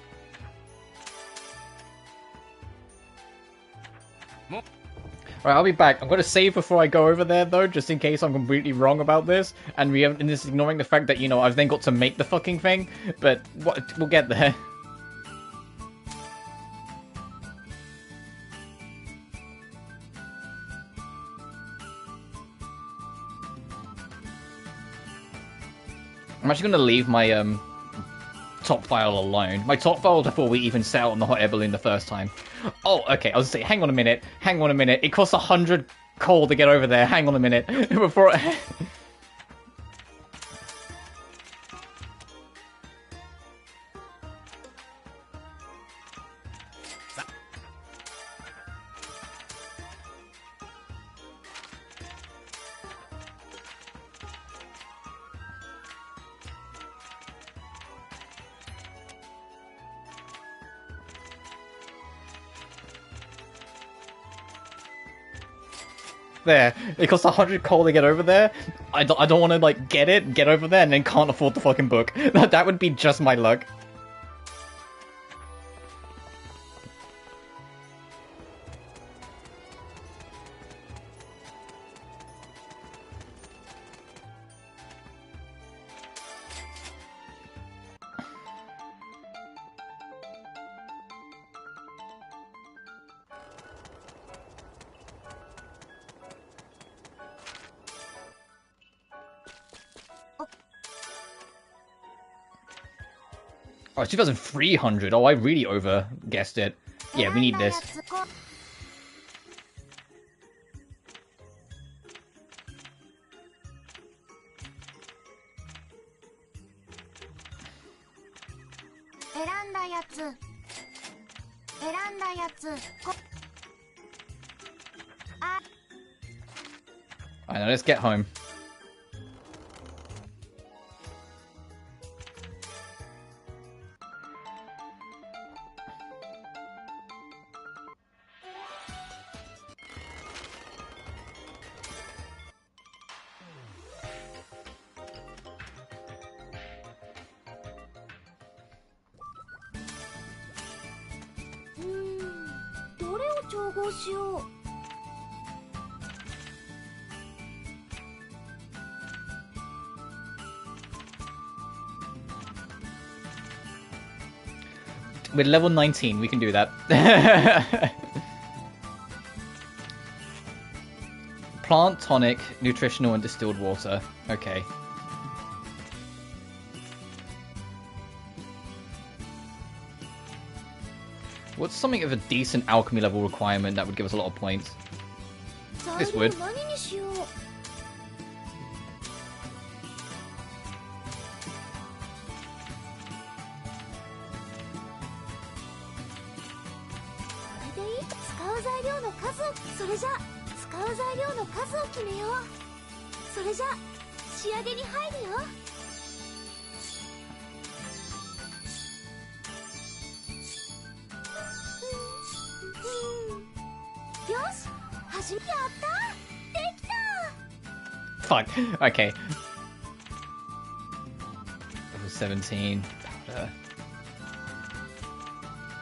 S1: Alright, I'll be back. I'm going to save before I go over there, though, just in case I'm completely wrong about this. And this is ignoring the fact that, you know, I've then got to make the fucking thing. But we'll get there. I'm actually going to leave my top file alone. My top file before we even set out on the hot air balloon the first time. Oh, okay. I was saying, hang on a minute. Hang on a minute. It costs 100 coal to get over there. Hang on a minute. Before. There. It costs 100 coal to get over there. I don't want to, like, get over there, and then can't afford the fucking book. That would be just my luck. Oh, it's 2,300. Oh, I really over-guessed it. Yeah, we need this. I know, let's get home. With level 19, we can do that. Plant, tonic, nutritional, and distilled water. Okay. What's something of a decent alchemy level requirement that would give us a lot of points? This would.
S2: う材料の数を、それじゃ使う材料の数を決めよう。それじゃ仕上げに入るよ。よし、始め。やった、できた。
S1: Fuck. Okay. Level 17.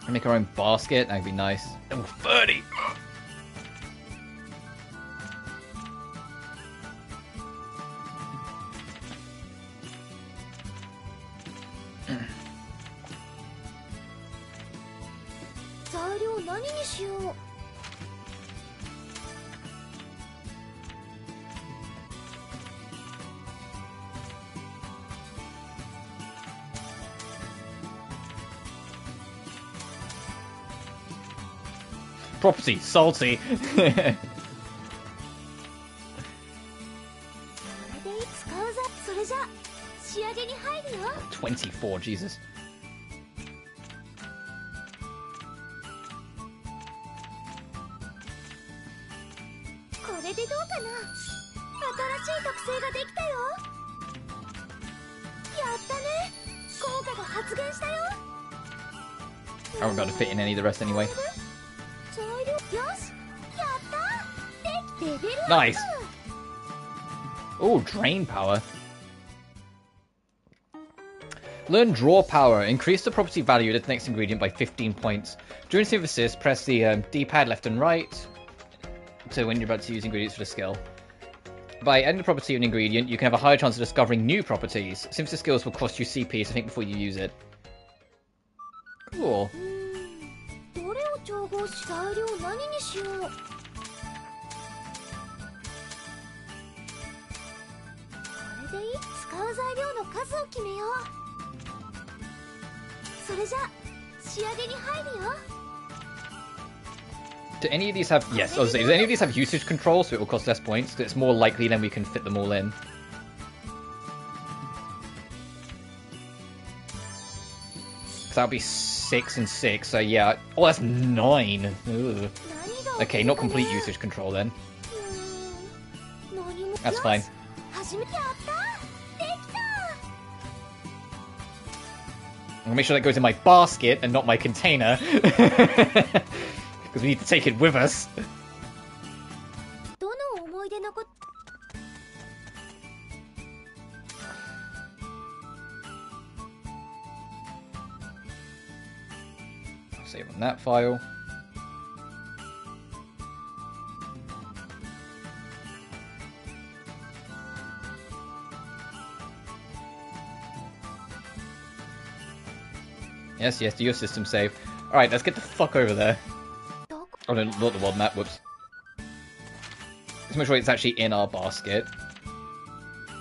S1: Make our own basket. That'd be nice. Level 30. Property, salty. 24, Jesus.
S2: これでどうかな。新しい特性ができたよ。やったね。効果が発現したよ。
S1: I haven't got to fit in any of the rest anyway. Nice. Oh, drain power. Learn draw power. Increase the property value of the next ingredient by 15 points. During synthesis, press the D-pad left and right to when you're about to use ingredients for the skill. By adding the property of an ingredient, you can have a higher chance of discovering new properties. Synthesis skills will cost you CP, so think before you use it. Cool. Do any of these have... Yes, I was saying, do any of these have usage control, so it will cost less points? Because it's more likely then we can fit them all in. Because that'll be 6 and 6, so yeah. Oh, that's 9! Ugh. Okay, not complete usage control then. That's fine. I'll make sure that goes in my basket and not my container. Because we need to take it with us. I'll save on that file. Yes, yes, do your system save. Alright, let's get the fuck over there. Oh no, not the world map, whoops. Let's make sure it's actually in our basket.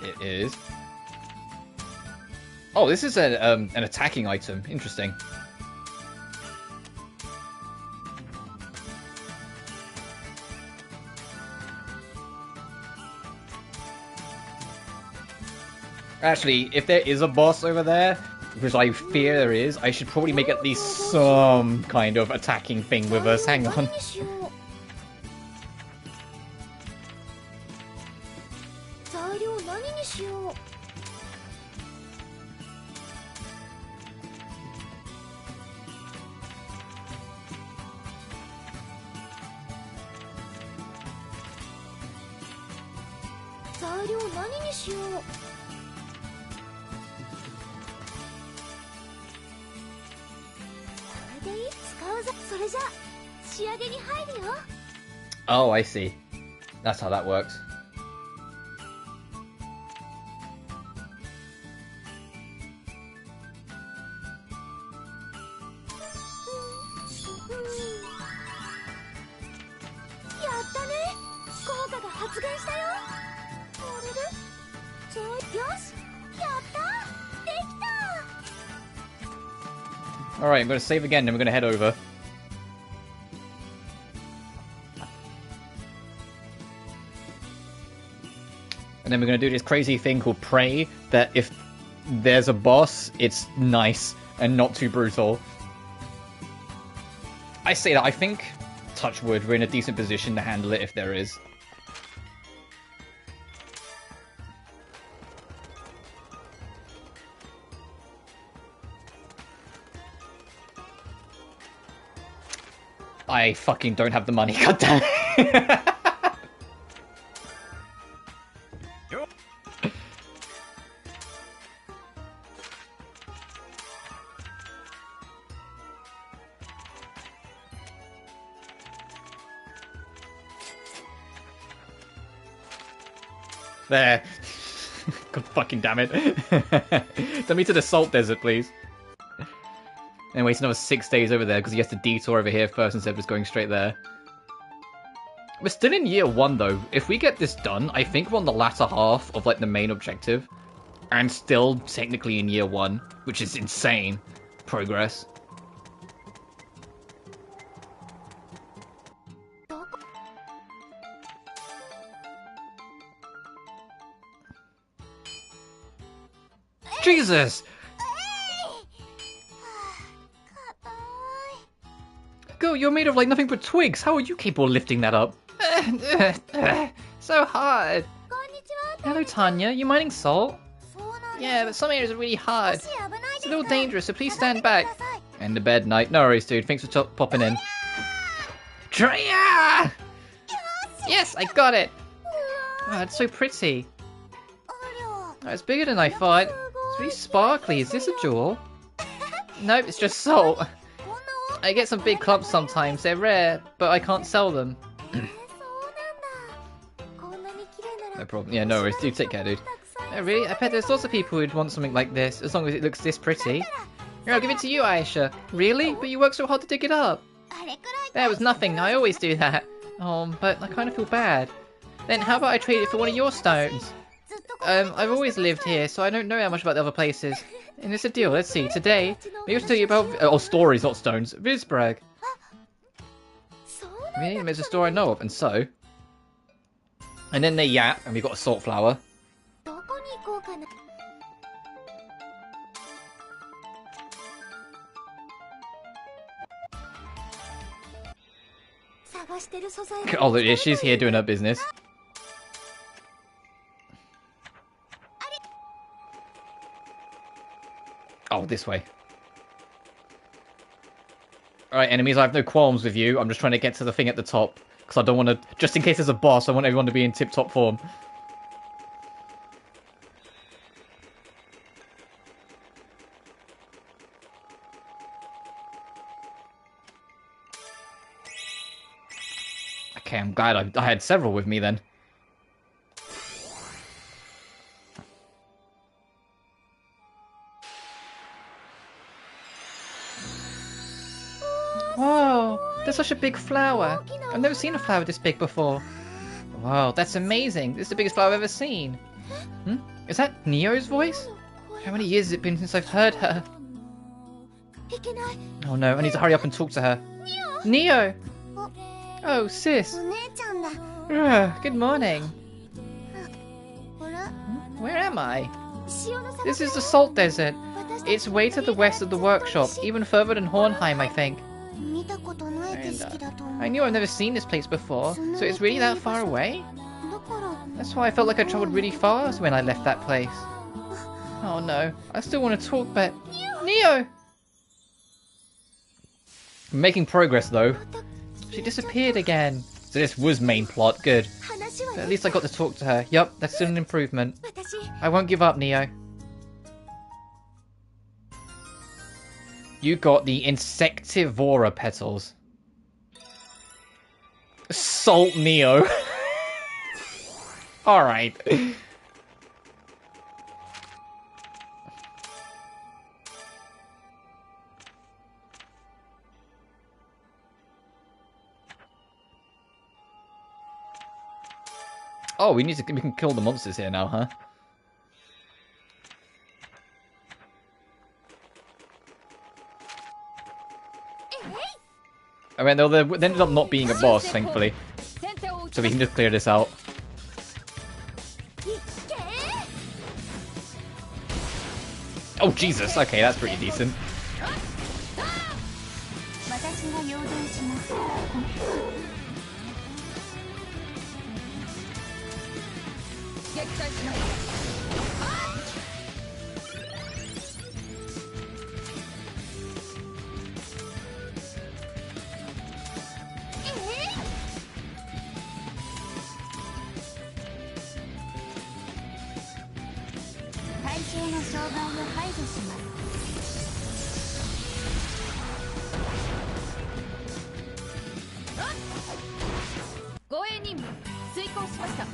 S1: It is. Oh, this is an attacking item. Interesting. Actually, if there is a boss over there, because I fear there is, I should probably make at least some kind of attacking thing with us. Hang on. Oh, I see. That's how that works. Alright, I'm going to save again, then we're going to head over. And then we're going to do this crazy thing called Pray, that if there's a boss, it's nice and not too brutal. I say that, I think touch wood, we're in a decent position to handle it if there is. I fucking don't have the money, goddamn. There. God fucking damn it. Send me to the salt desert, please. And wait another 6 days over there because he has to detour over here first instead of just going straight there. We're still in year 1 though. If we get this done, I think we're on the latter half of like the main objective. And still technically in year 1, which is insane progress. Jesus! Girl, you're made of like nothing but twigs. How are you capable of lifting that up? So hard. Hello, Tanya. You mining salt? Yeah, but some areas are really hard. It's a little dangerous, so please stand back. And to bed, night. No worries, dude. Thanks for popping in. Treya! Yes, I got it. Oh, it's so pretty. Oh, it's bigger than I thought. It's really sparkly. Is this a jewel? Nope, it's just salt. I get some big clumps sometimes. They're rare, but I can't sell them. No problem. Yeah, no worries. Do take care, dude. Oh, really? I bet there's lots of people who'd want something like this, as long as it looks this pretty. Here, I'll give it to you, Ayesha. Really? But you worked so hard to dig it up. That was nothing. I always do that. But I kind of feel bad. Then how about I trade it for one of your stones? I've always lived here, so I don't know that much about the other places. And it's a deal. Let's see. Today, maybe I'll tell you about... stories, not stones. Visbrag. Really? There's a store I know of, and so... And then they yap, and we got a salt flower. Oh, look, she's here doing her business. Oh, this way. Alright, enemies, I have no qualms with you. I'm just trying to get to the thing at the top. Because I don't want to... Just in case there's a boss, I want everyone to be in tip-top form. Okay, I'm glad I had several with me then. Whoa, there's such a big flower. I've never seen a flower this big before. Wow, that's amazing. This is the biggest flower I've ever seen. Hmm? Is that Neo's voice? How many years has it been since I've heard her? Oh no, I need to hurry up and talk to her. Neo! Oh, sis. Good morning. Where am I? This is the Salt Desert. It's way to the west of the workshop, even further than Hornheim, I think. And, I knew I've never seen this place before, so it's really that far away? That's why I felt like I travelled really fast when I left that place. Oh no, I still want to talk, but... Neo! I'm making progress though. She disappeared again. So this was main plot, good. But at least I got to talk to her. Yup, that's still an improvement. I won't give up, Neo. You got the Insectivora petals. Salt Neo. Alright. Oh, we can kill the monsters here now, huh? I mean, they ended up not being a boss, thankfully. So we can just clear this out. Oh, Jesus. Okay, that's pretty decent.
S2: が誘導します。
S3: 撃退します。
S2: 対象の障害を排除します。
S3: 護衛任務遂行しました。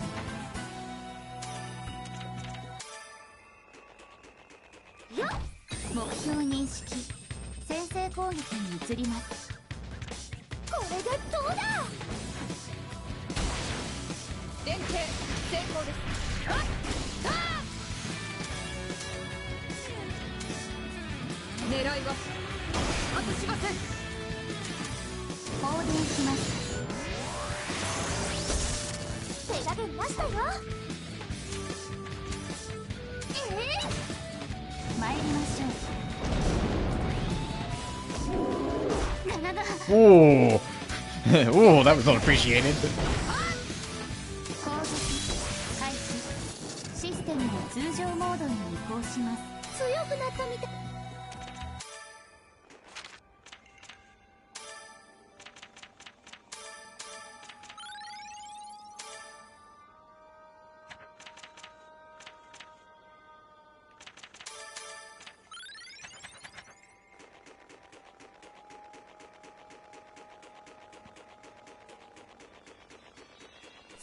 S2: 目標認識。先制攻撃に移ります。これでどうだ。
S3: 連携成功です。狙いは外しません。
S2: 放電します。手が出ましたよ。参りましょう。
S1: Ooh. Ooh, that was not appreciated.
S2: 攻撃開始。システムを通常モードに移行します。強くなったみたい。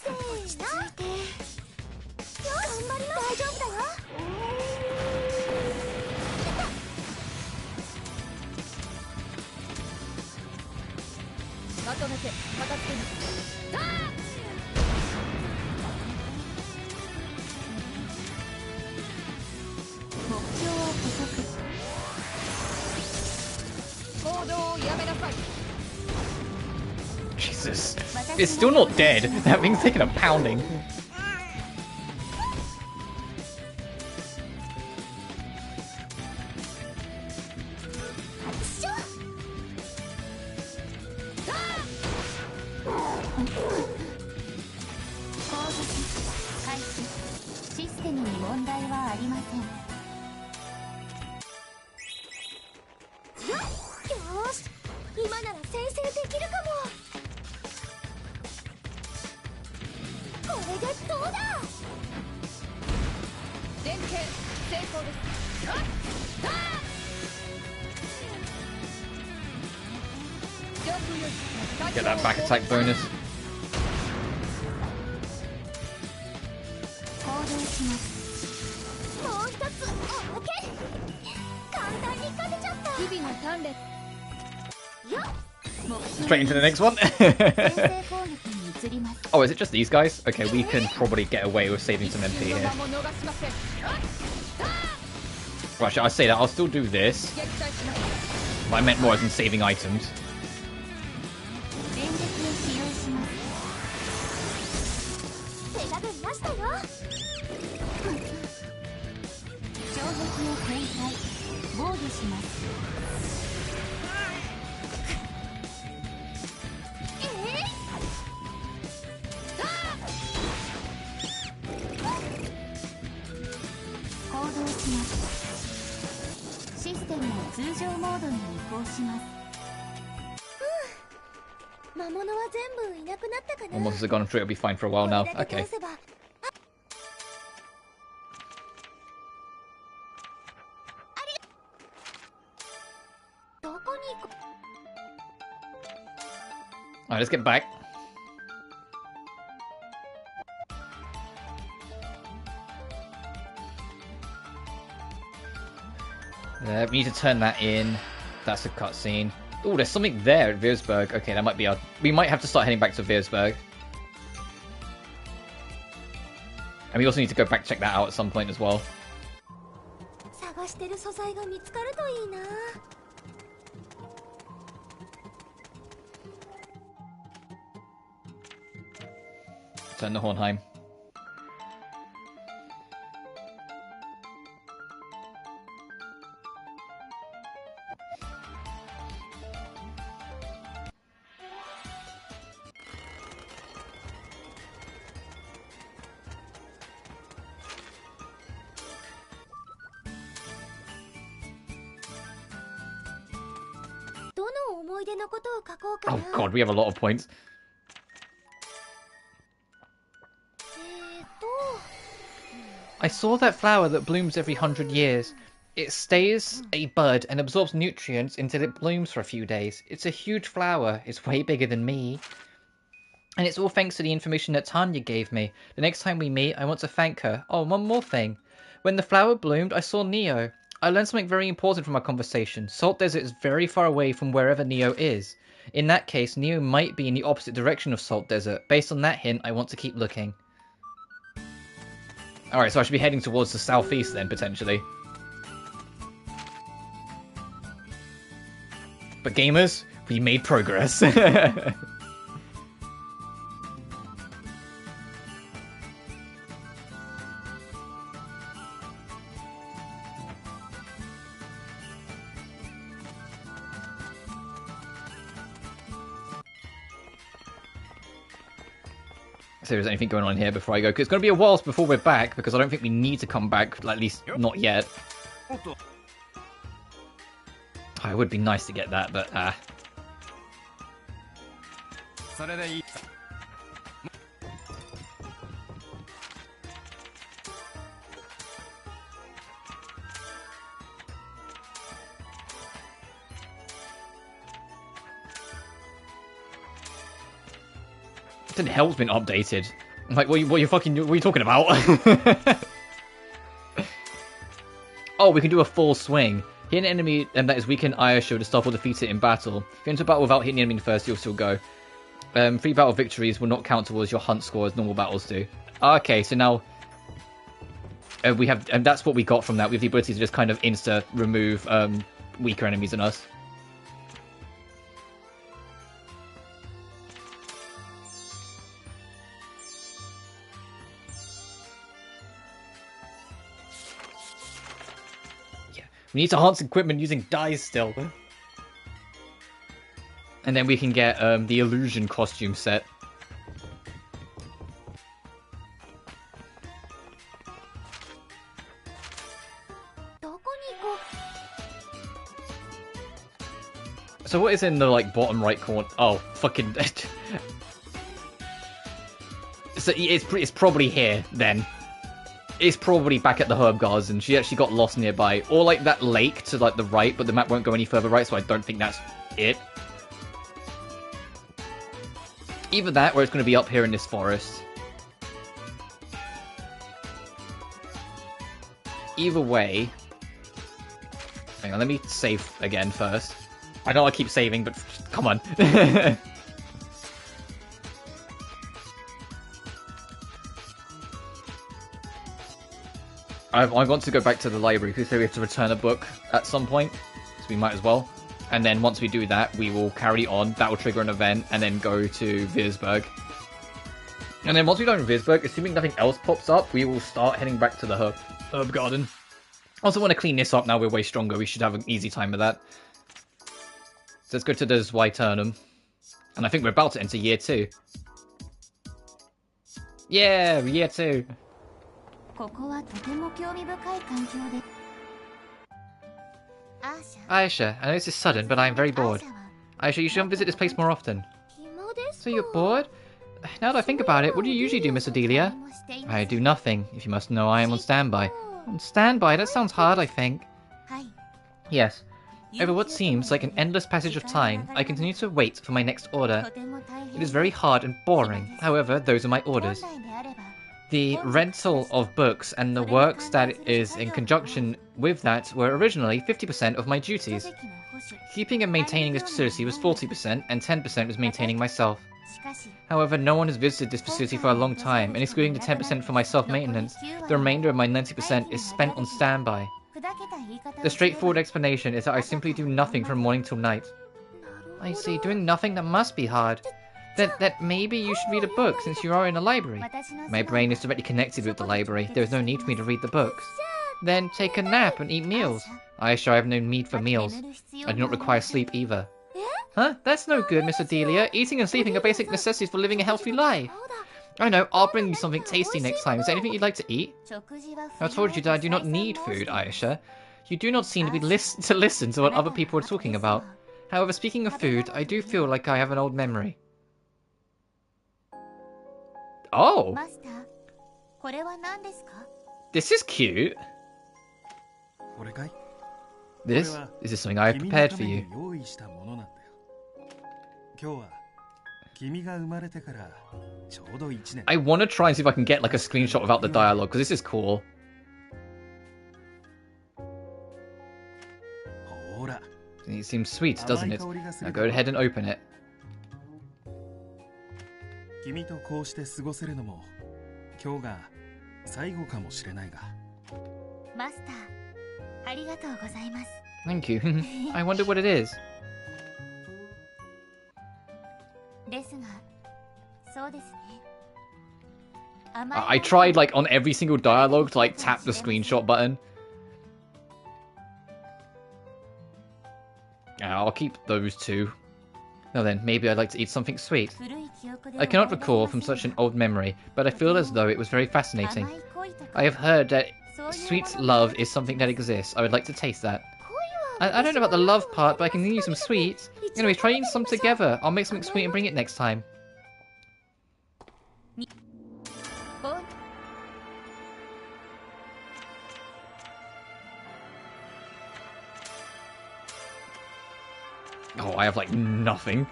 S2: 落ち着いて。よし、頑張ります。大丈夫だよ。
S3: まとめて片付けます。
S2: 目標を捕捉。
S3: 行動をやめなさい。
S1: Jesus. It's still not dead. That thing's taking a pounding.
S2: 攻撃開始。システムに問題はありません。よし、今なら先制できるかも。これでどうだ。
S3: 連携成功です。ジャンプより
S1: Get that back attack bonus.
S2: 行動します。もう一つおまけ。簡単に勝てちゃった。
S3: 日々の鍛錬。
S2: よっ。
S1: Straight into the next one.
S2: 先制攻撃に移ります。
S1: Oh, is it just these guys? Okay, we can probably get away with saving some MP
S3: の
S1: here.
S3: 間も逃しません。
S1: Well, actually, I say that. I'll still do this.
S3: 撃退します。
S1: But I meant more as in saving items.
S2: 連撃を使用します。手が出ましたよ。衝撃を展開。防御します。行動します。システムを通常モードに移行します。魔物は全部いなくなったかな。
S1: Almost have gone through. It'll be fine for a while now. Okay.
S2: どこに行こ
S1: Alright, let's get back. We need to turn that in. That's a cutscene. Oh, there's something there at Würzburg. Okay, that might be our... We might have to start heading back to Würzburg. And we also need to go back check that out at some point as well.
S2: 探してる素材が見つかるといいな。
S1: Turn the Hornheim. Oh god, we have a lot of points. I saw that flower that blooms every 100 years. It stays a bud and absorbs nutrients until it blooms for a few days. It's a huge flower. It's way bigger than me. And it's all thanks to the information that Tanya gave me. The next time we meet, I want to thank her. Oh, one more thing. When the flower bloomed, I saw Neo. I learned something very important from our conversation. Salt Desert is very far away from wherever Neo is. In that case, Neo might be in the opposite direction of Salt Desert. Based on that hint, I want to keep looking. Alright, so I should be heading towards the southeast then, potentially. But gamers, we made progress. So there's anything going on here before I go, because it's going to be a while before we're back, because I don't think we need to come back, at least not yet. Oh, it would be nice to get that, but the hell's been updated? I'm like, what are you talking about? Oh, we can do a full swing. Hit an enemy that is weakened Ayesha to stop or defeat it in battle. If you enter battle without hitting the enemy first, you'll still go. 3 battle victories will not count towards your hunt score as normal battles do. Okay, so now we have, and that's what we got from that. We have the ability to just kind of insta remove weaker enemies than us. We need to enhance equipment using dyes still. And then we can get the illusion costume set. So what is in the like bottom right corner? Oh, fucking... So it's probably here then. It's probably back at the herb garden. She actually got lost nearby. Or like that lake to like the right, but the map won't go any further right, so I don't think that's it. Either that, or it's going to be up here in this forest. Either way... Hang on, let me save again first. I know I keep saving, but come on. I want to go back to the library because we have to return a book at some point, so we might as well. And then once we do that, we will carry on. That will trigger an event, and then go to Virsburg. And then once we're done with Virsburg, assuming nothing else pops up, we will start heading back to the herb garden. I also want to clean this up now we're way stronger. We should have an easy time with that. So let's go to the Zweiternum. And I think we're about to enter year 2. Yeah, year 2. Ayesha, I know this is sudden, but I am very bored. Ayesha, you should visit this place more often. So you're bored? Now that I think about it, what do you usually do, Miss Adelia? I do nothing. If you must know, I am on standby. On standby? That sounds hard, I think. Yes. Over what seems like an endless passage of time, I continue to wait for my next order. It is very hard and boring. However, those are my orders. The rental of books and the works that is in conjunction with that were originally 50% of my duties. Keeping and maintaining this facility was 40%, and 10% was maintaining myself. However, no one has visited this facility for a long time, and excluding the 10% for my self-maintenance, the remainder of my 90% is spent on standby. The straightforward explanation is that I simply do nothing from morning till night. I see, doing nothing, that must be hard. That maybe you should read a book, since you are in a library. My brain is directly connected with the library. There is no need for me to read the books. Then take a nap and eat meals. Ayesha, I have no need for meals. I do not require sleep either. Huh? That's no good, Miss Adelia. Eating and sleeping are basic necessities for living a healthy life. I know, I'll bring you something tasty next time. Is there anything you'd like to eat? I told you that I do not need food, Ayesha. You do not seem to be listen to what other people are talking about. However, speaking of food, I do feel like I have an old memory. Oh!
S2: マスター、これは何ですか?
S1: This is cute.
S4: これかい?
S1: This? Is this something I have prepared for you?
S4: 用意したものなんだよ。今日は君が生まれてからちょうど1年。
S1: I want to try and see if I can get like a screenshot without the dialogue, because this is cool.
S4: ほら。
S1: It seems sweet, doesn't it? Now go ahead and open it.
S4: 君とこうして過ごせるのも今日が最後かもしれないが。
S2: マスター、ありがとうございます。
S1: Thank you. I wonder what it is.
S2: ですが、そうですね。
S1: I tried like on every single dialogue to like tap the screenshot button. I'll keep those two. Now then, maybe I'd like to eat something sweet. I cannot recall from such an old memory, but I feel as though it was very fascinating. I have heard that sweet love is something that exists. I would like to taste that. I don't know about the love part, but I can use some sweets. Anyways, try eating some together. I'll make something sweet and bring it next time. Oh, I have like nothing.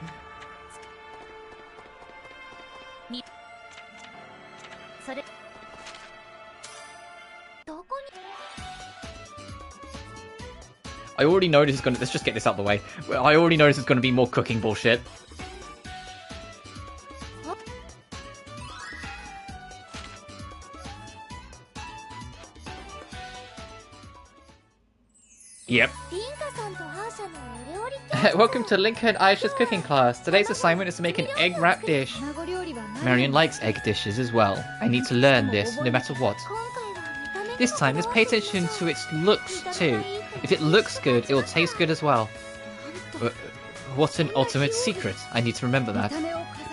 S1: I already noticed it's gonna. Let's just get this out of the way. I already noticed it's gonna be more cooking bullshit. Yep. Welcome to Linka and Ayesha's cooking class. Today's assignment is to make an egg wrap dish. Marion likes egg dishes as well. I need to learn this, no matter what. This time, let's pay attention to its looks too. If it looks good, it will taste good as well. What an ultimate secret. I need to remember that.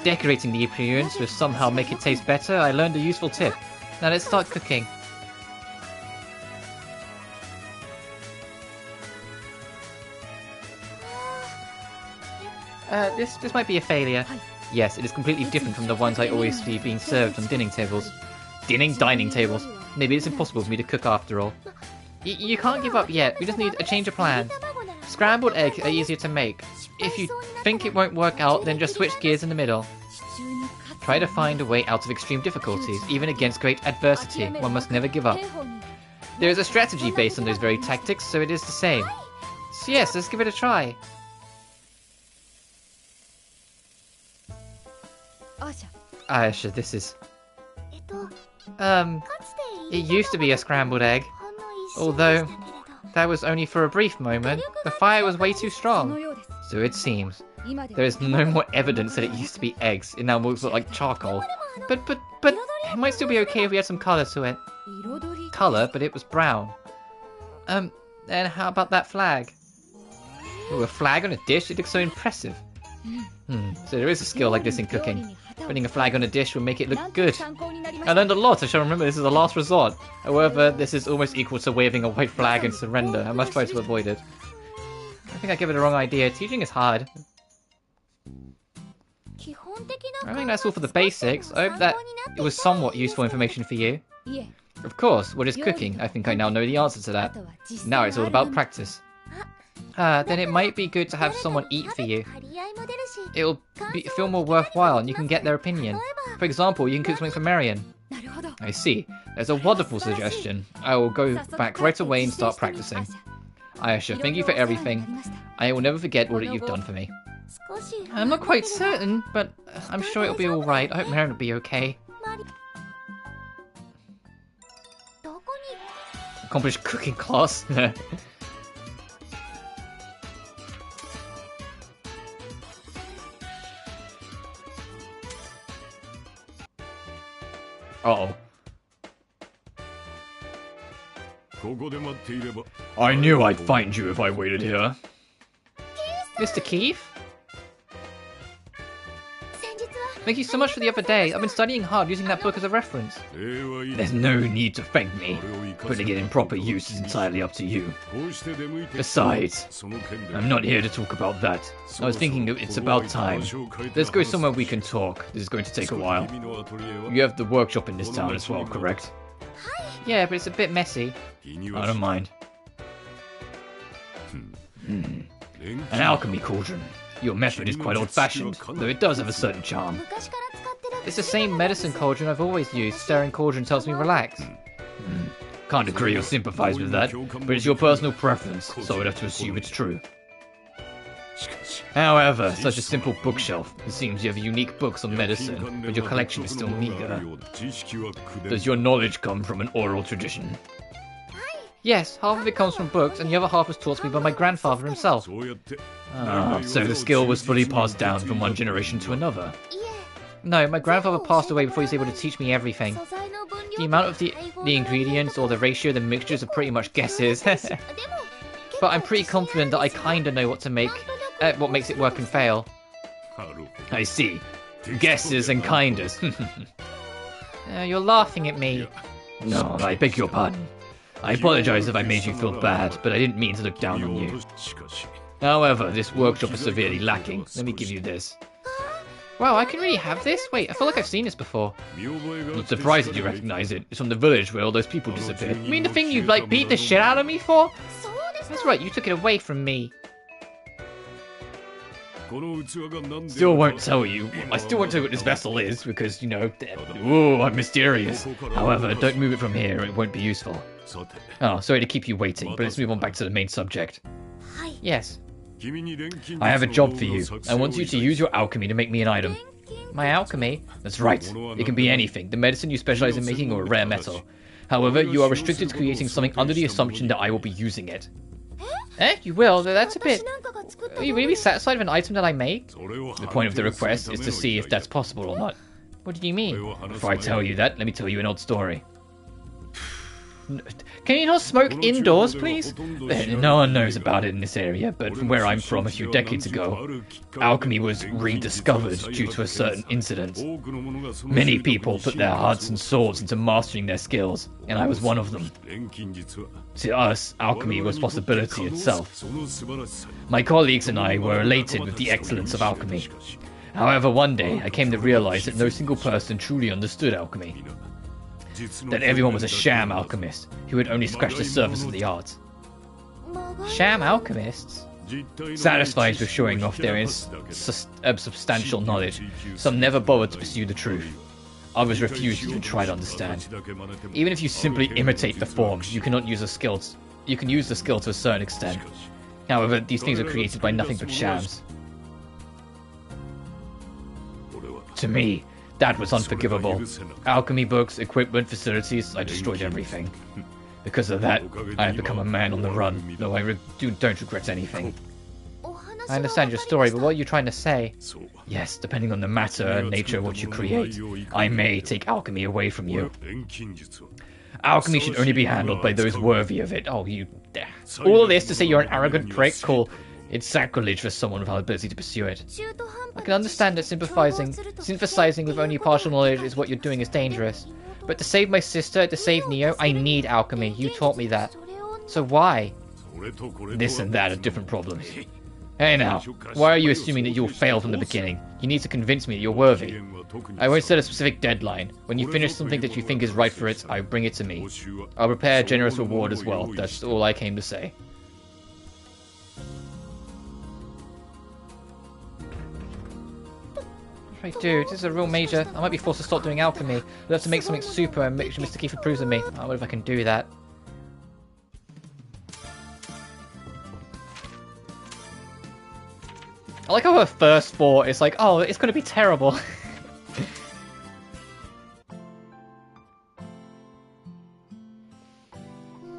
S1: Decorating the appearance will somehow make it taste better. I learned a useful tip. Now let's start cooking. This might be a failure. Yes, it is completely different from the ones I always see being served on dining tables. Dining tables. Maybe it's impossible for me to cook after all. You can't give up yet. We just need a change of plan. Scrambled eggs are easier to make. If you think it won't work out, then just switch gears in the middle. Try to find a way out of extreme difficulties. Even against great adversity, one must never give up. There is a strategy based on those very tactics, so it is the same. So yes, let's give it a try. Ayesha, this is... It used to be a scrambled egg. Although, that was only for a brief moment. The fire was way too strong. So it seems. There is no more evidence that it used to be eggs. It now looks like charcoal. But it might still be okay if we add some colour to it. Colour, but it was brown. And how about that flag? Ooh, a flag on a dish? It looks so impressive. So there is a skill like this in cooking. Putting a flag on a dish will make it look good. I learned a lot. I shall remember this is a last resort. However, this is almost equal to waving a white flag in surrender. I must try to avoid it. I think I gave it the wrong idea. Teaching is hard. I think that's all for the basics. I hope that it was somewhat useful information for you. Of course, what is cooking? I think I now know the answer to that. Now it's all about practice. Then it might be good to have someone eat for you. It'll feel more worthwhile and you can get their opinion. For example, you can cook something for Marion. I see. There's a wonderful suggestion. I will go back right away and start practicing. Ayesha, thank you for everything. I will never forget all that you've done for me. I'm not quite certain, but I'm sure it'll be alright. I hope Marion will be okay. Accomplished cooking class. Uh-oh. I knew I'd find you if I waited here. Mr. Keith? Thank you so much for the other day. I've been studying hard using that book as a reference. There's no need to thank me. Putting it in proper use is entirely up to you. Besides, I'm not here to talk about that. I was thinking it's about time. Let's go somewhere we can talk. This is going to take a while. You have the workshop in this town as well, correct? Yeah, but it's a bit messy. I don't mind. An alchemy cauldron. Your method is quite old-fashioned, though it does have a certain charm. It's the same medicine cauldron I've always used. Stirring cauldrons helps me relax. Can't agree or sympathize with that, but it's your personal preference, so I would have to assume it's true. However, such a simple bookshelf. It seems you have unique books on medicine, but your collection is still meager. Does your knowledge come from an oral tradition? Yes, half of it comes from books, and the other half was taught to me by my grandfather himself. So the skill was fully passed down from one generation to another. No, my grandfather passed away before he was able to teach me everything. The amount of the ingredients or the ratio of the mixtures are pretty much guesses. But I'm pretty confident that I kinda know what to make, what makes it work and fail. I see. Guesses and kindas. You're laughing at me. No, I beg your pardon. I apologize if I made you feel bad, but I didn't mean to look down on you. However, this workshop is severely lacking. Let me give you this. Wow, I can really have this? Wait, I feel like I've seen this before. Not surprised that you recognize it. It's from the village where all those people disappeared. You mean the thing you, like, beat the shit out of me for? That's right, you took it away from me. Still won't tell you. I still won't tell you what this vessel is, because, you know, ooh, I'm mysterious. However, don't move it from here, it won't be useful. Oh, sorry to keep you waiting, but let's move on back to the main subject. Yes. I have a job for you. I want you to use your alchemy to make me an item. My alchemy? That's right. It can be anything, the medicine you specialize in making or a rare metal. However, you are restricted to creating something under the assumption that I will be using it. You will? That's a bit... Are you really satisfied with an item that I make? The point of the request is to see if that's possible or not. What do you mean? Before I tell you that, let me tell you an old story. Can you not smoke indoors, please? No one knows about it in this area, but from where I'm from a few decades ago, alchemy was rediscovered due to a certain incident. Many people put their hearts and souls into mastering their skills, and I was one of them. To us, alchemy was possibility itself. My colleagues and I were elated with the excellence of alchemy. However, one day I came to realize that no single person truly understood alchemy. That everyone was a sham alchemist who had only scratched the surface of the art. Sham alchemists? Satisfied with showing off their substantial knowledge, some never bothered to pursue the truth. Others refused to even try to understand. Even if you simply imitate the form, you cannot use the skills. You can use the skill to a certain extent. However, these things are created by nothing but shams. To me, that was unforgivable. Alchemy books, equipment, facilities, I destroyed everything. Because of that, I have become a man on the run, though I don't regret anything. I understand your story, but what are you trying to say? Yes, depending on the matter and nature of what you create, I may take alchemy away from you. Alchemy should only be handled by those worthy of it. Oh, you... All of this to say you're an arrogant prick? Cool. It's sacrilege for someone without the ability to pursue it. I can understand that synthesizing with only partial knowledge is what you're doing is dangerous. But to save my sister, to save Neo, I need alchemy. You taught me that. So why? This and that are different problems. Hey now, why are you assuming that you'll fail from the beginning? You need to convince me that you're worthy. I won't set a specific deadline. When you finish something that you think is right for it, I'll bring it to me. I'll prepare a generous reward as well. That's all I came to say. Hey dude, this is a real major. I might be forced to stop doing alchemy. We'll have to make something super and make sure Mr. Keith approves of me. I wonder if I can do that. I like how her first thought is like, oh, it's gonna be terrible.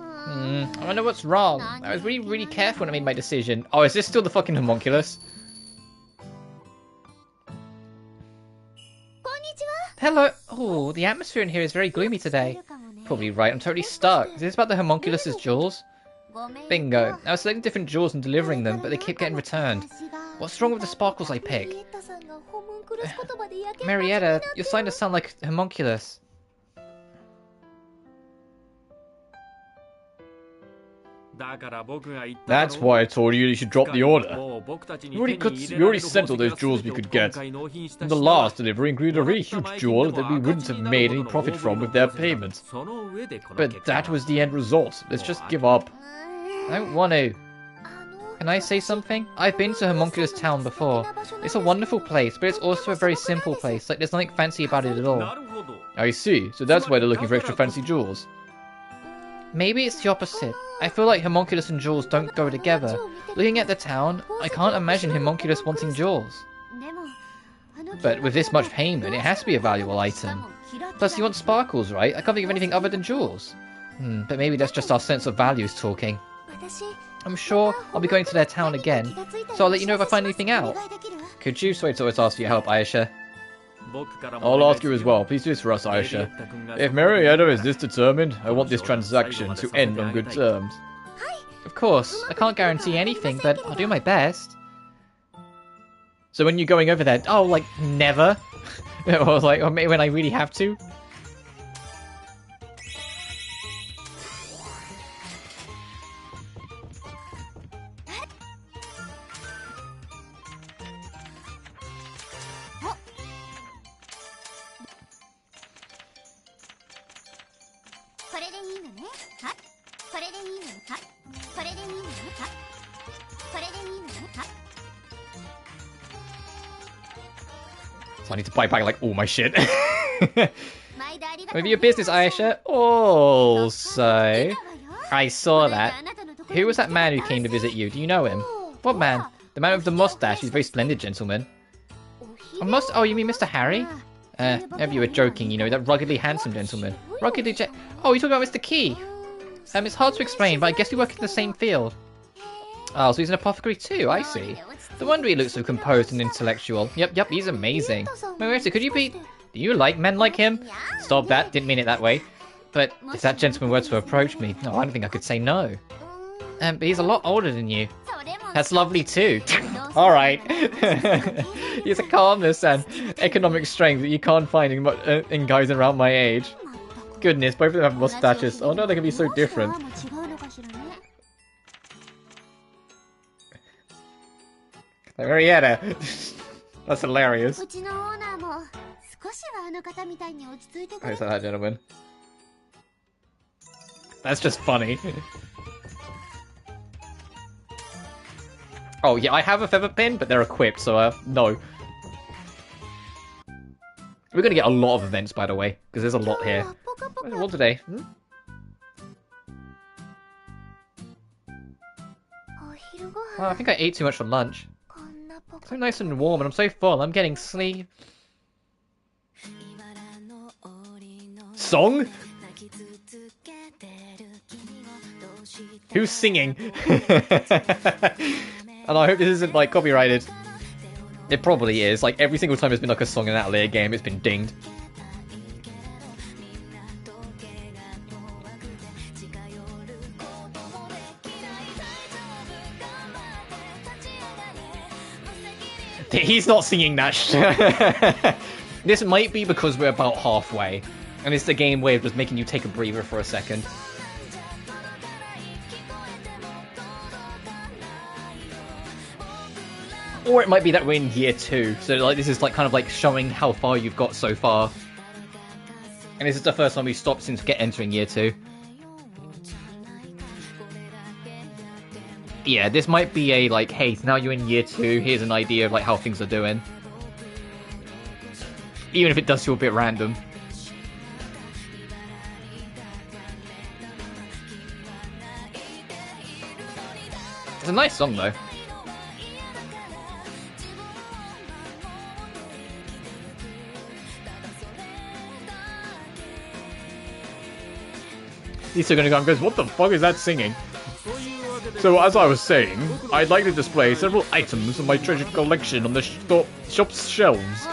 S1: I wonder what's wrong. I was really careful when I made my decision. Oh, is this still the fucking homunculus? Hello. Oh, the atmosphere in here is very gloomy today. Probably right, I'm totally stuck. Is this about the homunculus's jewels? Bingo. I was selecting different jewels and delivering them, but they keep getting returned. What's wrong with the sparkles I pick? Marietta, you're starting to sound like homunculus. That's why I told you should drop the order. We already sent all those jewels we could get. And the last delivery included a really huge jewel that we wouldn't have made any profit from with their payments. But that was the end result. Let's just give up. I don't want to. Can I say something? I've been to Homunculus Town before. It's a wonderful place, but it's also a very simple place. Like, there's nothing fancy about it at all. I see. So that's why they're looking for extra fancy jewels. Maybe it's the opposite. I feel like Homunculus and jewels don't go together. Looking at the town, I can't imagine Homunculus wanting jewels. But with this much payment, it has to be a valuable item. Plus, you want sparkles, right? I can't think of anything other than jewels. But maybe that's just our sense of values talking. I'm sure I'll be going to their town again, so I'll let you know if I find anything out. Could you? Sorry to always ask for your help, Ayesha. I'll ask you as well. Please do this for us, Ayesha. If Marietta is this determined, I want this transaction to end on good terms. Of course, I can't guarantee anything, but I'll do my best. So when you're going over there, oh, like, never? Or like, or maybe when I really have to? So I need to buy back, like, all my shit. Maybe your business, Ayesha. Also, I saw that. Who was that man who came to visit you? Do you know him? What man? The man with the mustache. He's a very splendid gentleman. Oh, you mean Mr. Harry? Maybe you were joking, you know, that ruggedly handsome gentleman. Oh, you're talking about Mr. Key. It's hard to explain, but I guess we work in the same field. Oh, so he's an apothecary too, I see. No wonder he looks so composed and intellectual. Yep, he's amazing. Marissa, could you be... Do you like men like him? Stop that, didn't mean it that way. But if that gentleman were to approach me, no, I don't think I could say no. But he's a lot older than you. That's lovely too. Alright. He has a calmness and economic strength that you can't find in guys around my age. Goodness, both of them have mustaches. Oh no, they can be so different. Marietta. That's hilarious. Who's that gentleman? That's just funny. Oh yeah, I have a feather pen, but they're equipped, so no. We're gonna get a lot of events, by the way, because there's a lot here. What today? Oh, I think I ate too much for lunch. So nice and warm, and I'm so full. I'm getting sleep. Song? Who's singing? And I hope this isn't like copyrighted. It probably is. Like every single time there's been like a song in that Atelier game, it's been dinged. He's not singing that shit. This might be because we're about halfway, and it's the game way of just making you take a breather for a second. Or it might be that we're in year 2, so like this is like kind of like showing how far you've got so far. And this is the first time we've stopped since entering year 2. Yeah, this might be a like, hey, now you're in year 2, here's an idea of like how things are doing. Even if it does feel a bit random. It's a nice song though. He's gonna go and goes, what the fuck is that singing? So as I was saying, I'd like to display several items of my treasured collection on the shop's shelves.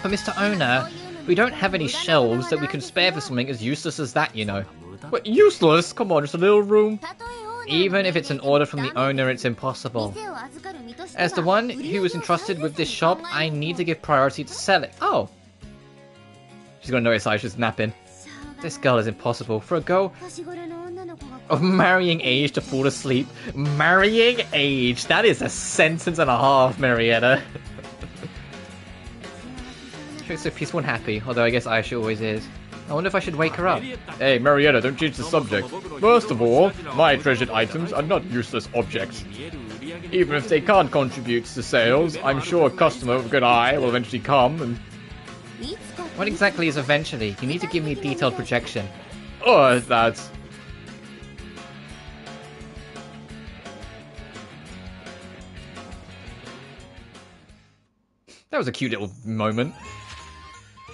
S1: But Mr. Owner, we don't have any shelves that we can spare for something as useless as that, you know. What, useless? Come on, just a little room. Even if it's an order from the owner, it's impossible. As the one who was entrusted with this shop, I need to give priority to sell it. Oh. She's gonna notice Aisha's napping. This girl is impossible. For a girl Of marrying age to fall asleep. Marrying age. That is a sentence and a half, Marietta. She looks so peaceful and happy, although I guess Ayesha always is. I wonder if I should wake her up. Hey, Marietta, don't change the subject. First of all, my treasured items are not useless objects. Even if they can't contribute to sales, I'm sure a customer with a good eye will eventually come and... What exactly is eventually? You need to give me a detailed projection. Oh, that's... That was a cute little moment.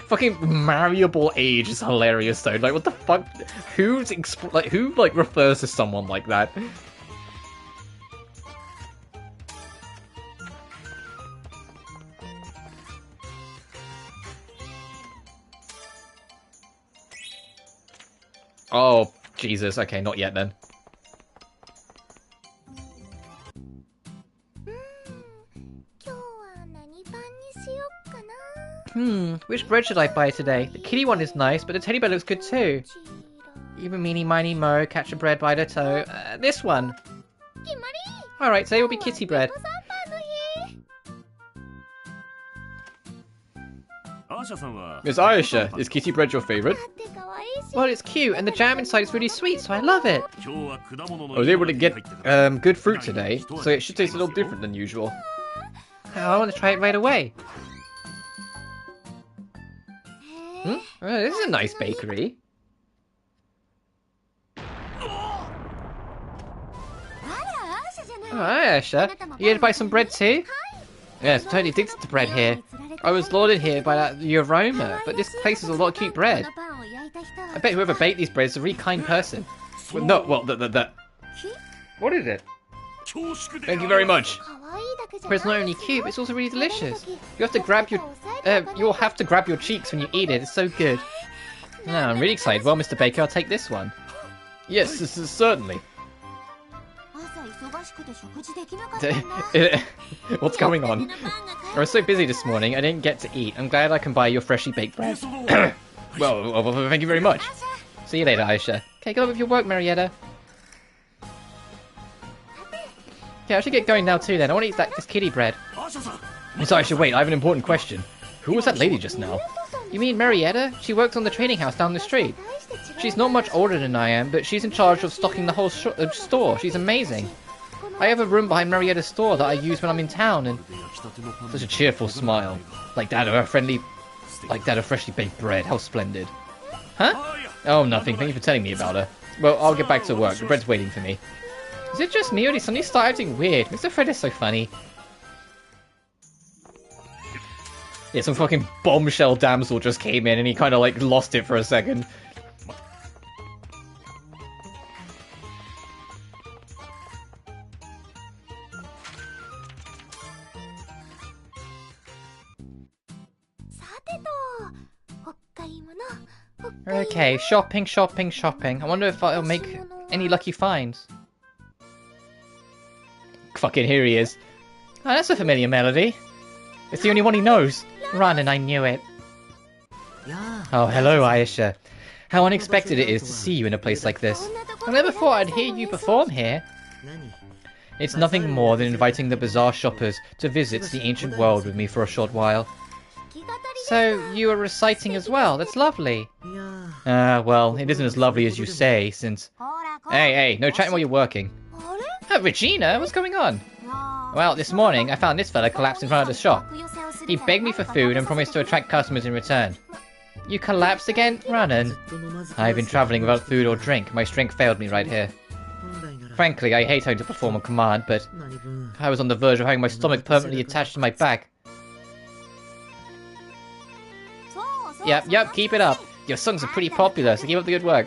S1: Fucking marryable age is hilarious though. Like, what the fuck? Who refers to someone like that? Oh, Jesus. Okay, not yet then. Which bread should I buy today? The kitty one is nice, but the teddy bear looks good too. Even meeny miny mo, catch a bread by the toe. This one. Alright, today will be kitty bread. Miss Ayesha, is kitty bread your favorite? Well, it's cute, and the jam inside is really sweet, so I love it. I was able to get good fruit today, so it should taste a little different than usual. I want to try it right away. Oh, this is a nice bakery. Oh, Ayesha, you here to buy some bread too? Yes, I'm totally addicted to bread here. I was lauded here by the aroma, but this place has a lot of cute bread. I bet whoever baked these breads is a really kind person. Well, no, well, What is it? Thank you very much. Bread's not only cute, it's also really delicious. You'll have to grab your cheeks when you eat it. It's so good. No, I'm really excited. Well, Mr. Baker, I'll take this one. Yes, this is certainly. What's going on? I was so busy this morning, I didn't get to eat. I'm glad I can buy your freshly baked bread. well, thank you very much. See you later, Ayesha. Okay, go on with your work, Marietta. Okay, I should get going now too then. I want to eat this kitty bread. So I should wait, I have an important question. Who was that lady just now? You mean Marietta? She works on the trading house down the street. She's not much older than I am, but she's in charge of stocking the whole store. She's amazing. I have a room behind Marietta's store that I use when I'm in town, and such a cheerful smile. Like that of freshly baked bread. How splendid. Huh? Oh, nothing. Thank you for telling me about her. Well, I'll get back to work. The bread's waiting for me. Is it just me or did he suddenly start acting weird? Mr. Fred is so funny. Yeah, some fucking bombshell damsel just came in and he kind of like lost it for a second. Okay, shopping. I wonder if I'll make any lucky finds. Fucking here he is. Oh, that's a familiar melody. It's the only one he knows. Run, and I knew it. Oh, hello, Ayesha. How unexpected it is to see you in a place like this. I never thought I'd hear you perform here. It's nothing more than inviting the bazaar shoppers to visit the ancient world with me for a short while. So, you are reciting as well. That's lovely. Well, it isn't as lovely as you say, since... Hey, no chatting while you're working. Regina, what's going on? Well, this morning, I found this fella collapsed in front of the shop. He begged me for food and promised to attract customers in return. You collapsed again? Running. I've been travelling without food or drink. My strength failed me right here. Frankly, I hate having to perform on command, but I was on the verge of having my stomach permanently attached to my back. Yep, keep it up. Your songs are pretty popular, so keep up the good work.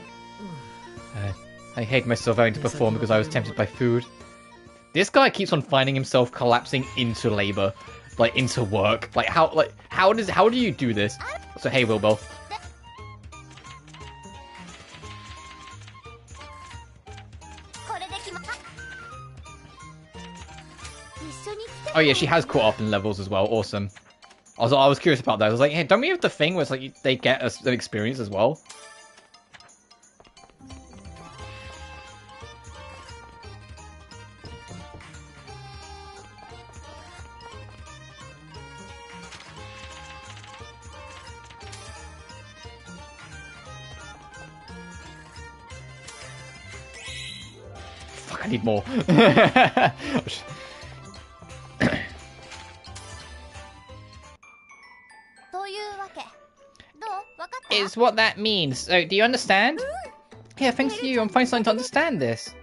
S1: I hate myself having to perform because I was tempted by food. This guy keeps on finding himself collapsing into labor, like into work. How do you do this? So hey, Wilbo. Oh yeah, she has caught up in levels as well. Awesome. I was curious about that. I was like, hey, don't we have the thing where it's like they get an experience as well? Fuck, I need more. Is what that means. So, do you understand? Yeah, thanks to you, I'm finally starting to understand this.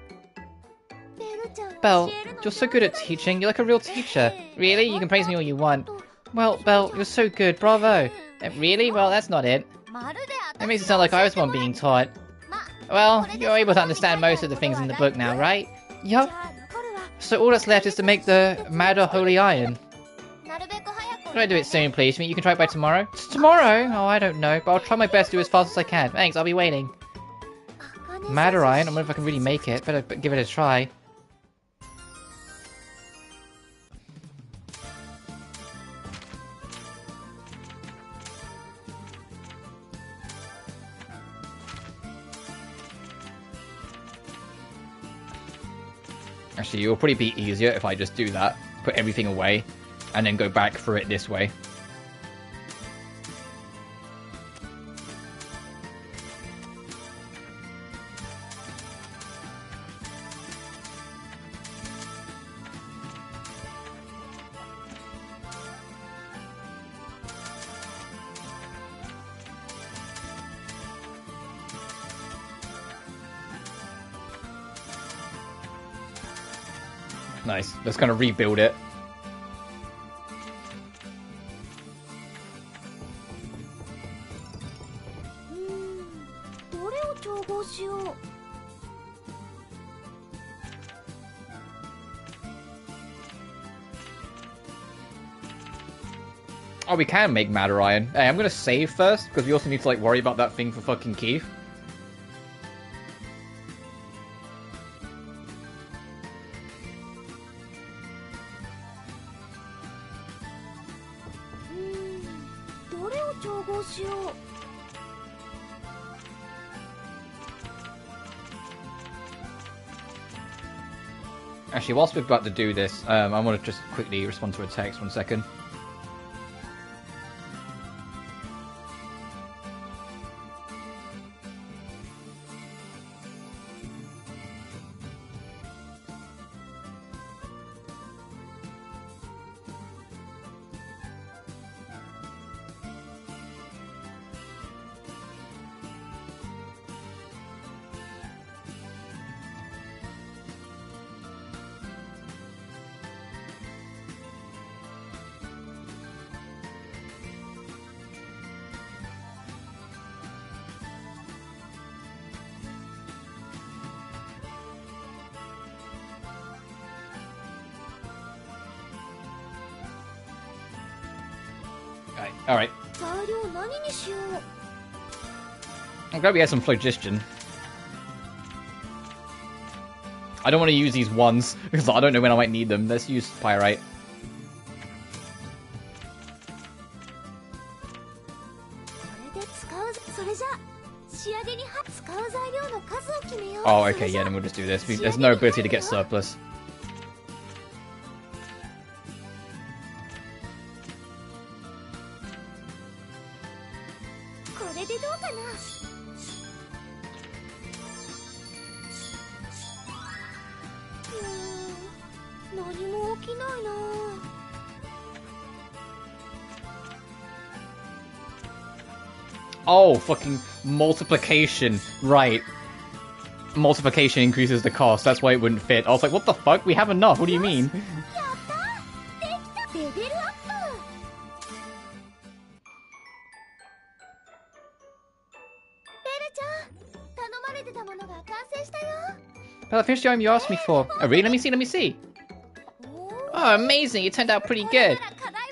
S1: Belle, you're so good at teaching. You're like a real teacher. Really? You can praise me all you want. Well, Belle, you're so good. Bravo. Really? Well, that's not it. It makes it sound like I was the one being taught. Well, you're able to understand most of the things in the book now, right? Yup. So all that's left is to make the Madder Holy Iron. Can I do it soon, please? You can try it by tomorrow? Tomorrow? Oh, I don't know, but I'll try my best to do it as fast as I can. Thanks, I'll be waiting. Madder Iron? I don't know if I can really make it. Better give it a try. Actually, it will probably be easier if I just do that. Put everything away, and then go back for it this way. Nice. Let's kind of rebuild it. Oh, we can make Madder Iron. Hey, I'm gonna save first, because we also need to, like, worry about that thing for fucking Keith. Actually, whilst we're about to do this, I want to just quickly respond to a text. 1 second. Alright. I'm glad we had some phlogiston. I don't want to use these ones, because I don't know when I might need them. Let's use pyrite. Oh, okay, yeah, then we'll just do this. There's no ability to get surplus. Oh, fucking multiplication. Right. Multiplication increases the cost. That's why it wouldn't fit. I was like, what the fuck? We have enough. What do you mean? Well, I finished the item you asked me for. Oh, really? Let me see. Oh, amazing. It turned out pretty good.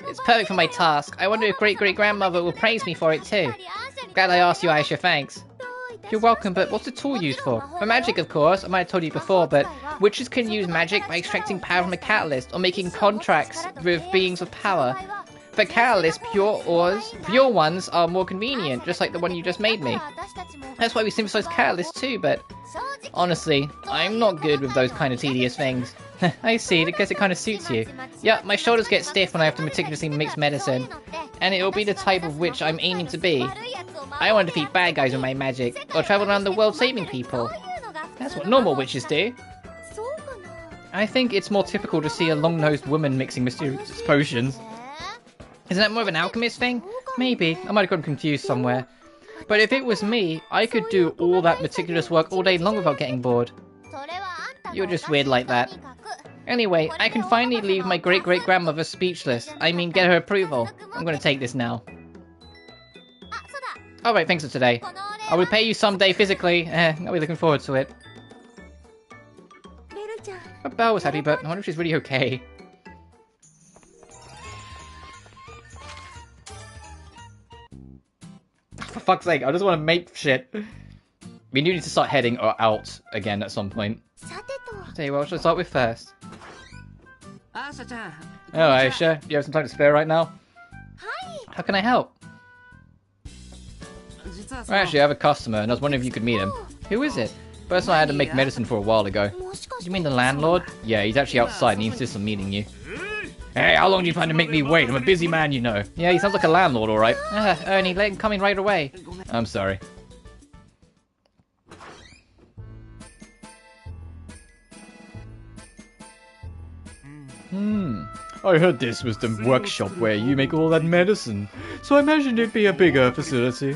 S1: It's perfect for my task. I wonder if great-great-grandmother will praise me for it too. Glad I asked you, Ayesha, thanks. You're welcome, but what's the tool used for? For magic, of course. I might have told you before, but witches can use magic by extracting power from a catalyst or making contracts with beings of power. For catalysts, pure ones are more convenient, just like the one you just made me. That's why we synthesize catalysts too, but honestly, I'm not good with those kind of tedious things. I see, I guess it kind of suits you. Yeah, my shoulders get stiff when I have to meticulously mix medicine, and it'll be the type of witch I'm aiming to be. I want to defeat bad guys with my magic, or travel around the world saving people. That's what normal witches do. I think it's more typical to see a long-nosed woman mixing mysterious potions. Isn't that more of an alchemist thing? Maybe. I might have gotten confused somewhere. But if it was me, I could do all that meticulous work all day long without getting bored. You're just weird like that. Anyway, I can finally leave my great-great-grandmother speechless. I mean, get her approval. I'm gonna take this now. Alright, thanks for today. I'll repay you someday physically. I'll be looking forward to it. Belle was happy, but I wonder if she's really okay. For fuck's sake, I just want to make shit. We do need to start heading out again at some point. I'll tell you what should I start with first? Oh, Ayesha, do you have some time to spare right now? How can I help? Well, actually, I have a customer, and I was wondering if you could meet him. Who is it? Person I had to make medicine for a while ago. You mean the landlord? Yeah, he's actually outside and he insists on meeting you. Hey, how long do you plan to make me wait? I'm a busy man, you know. Yeah, he sounds like a landlord, alright. Ernie, let him come in right away. I'm sorry. I heard this was the workshop where you make all that medicine, so I imagined it'd be a bigger facility.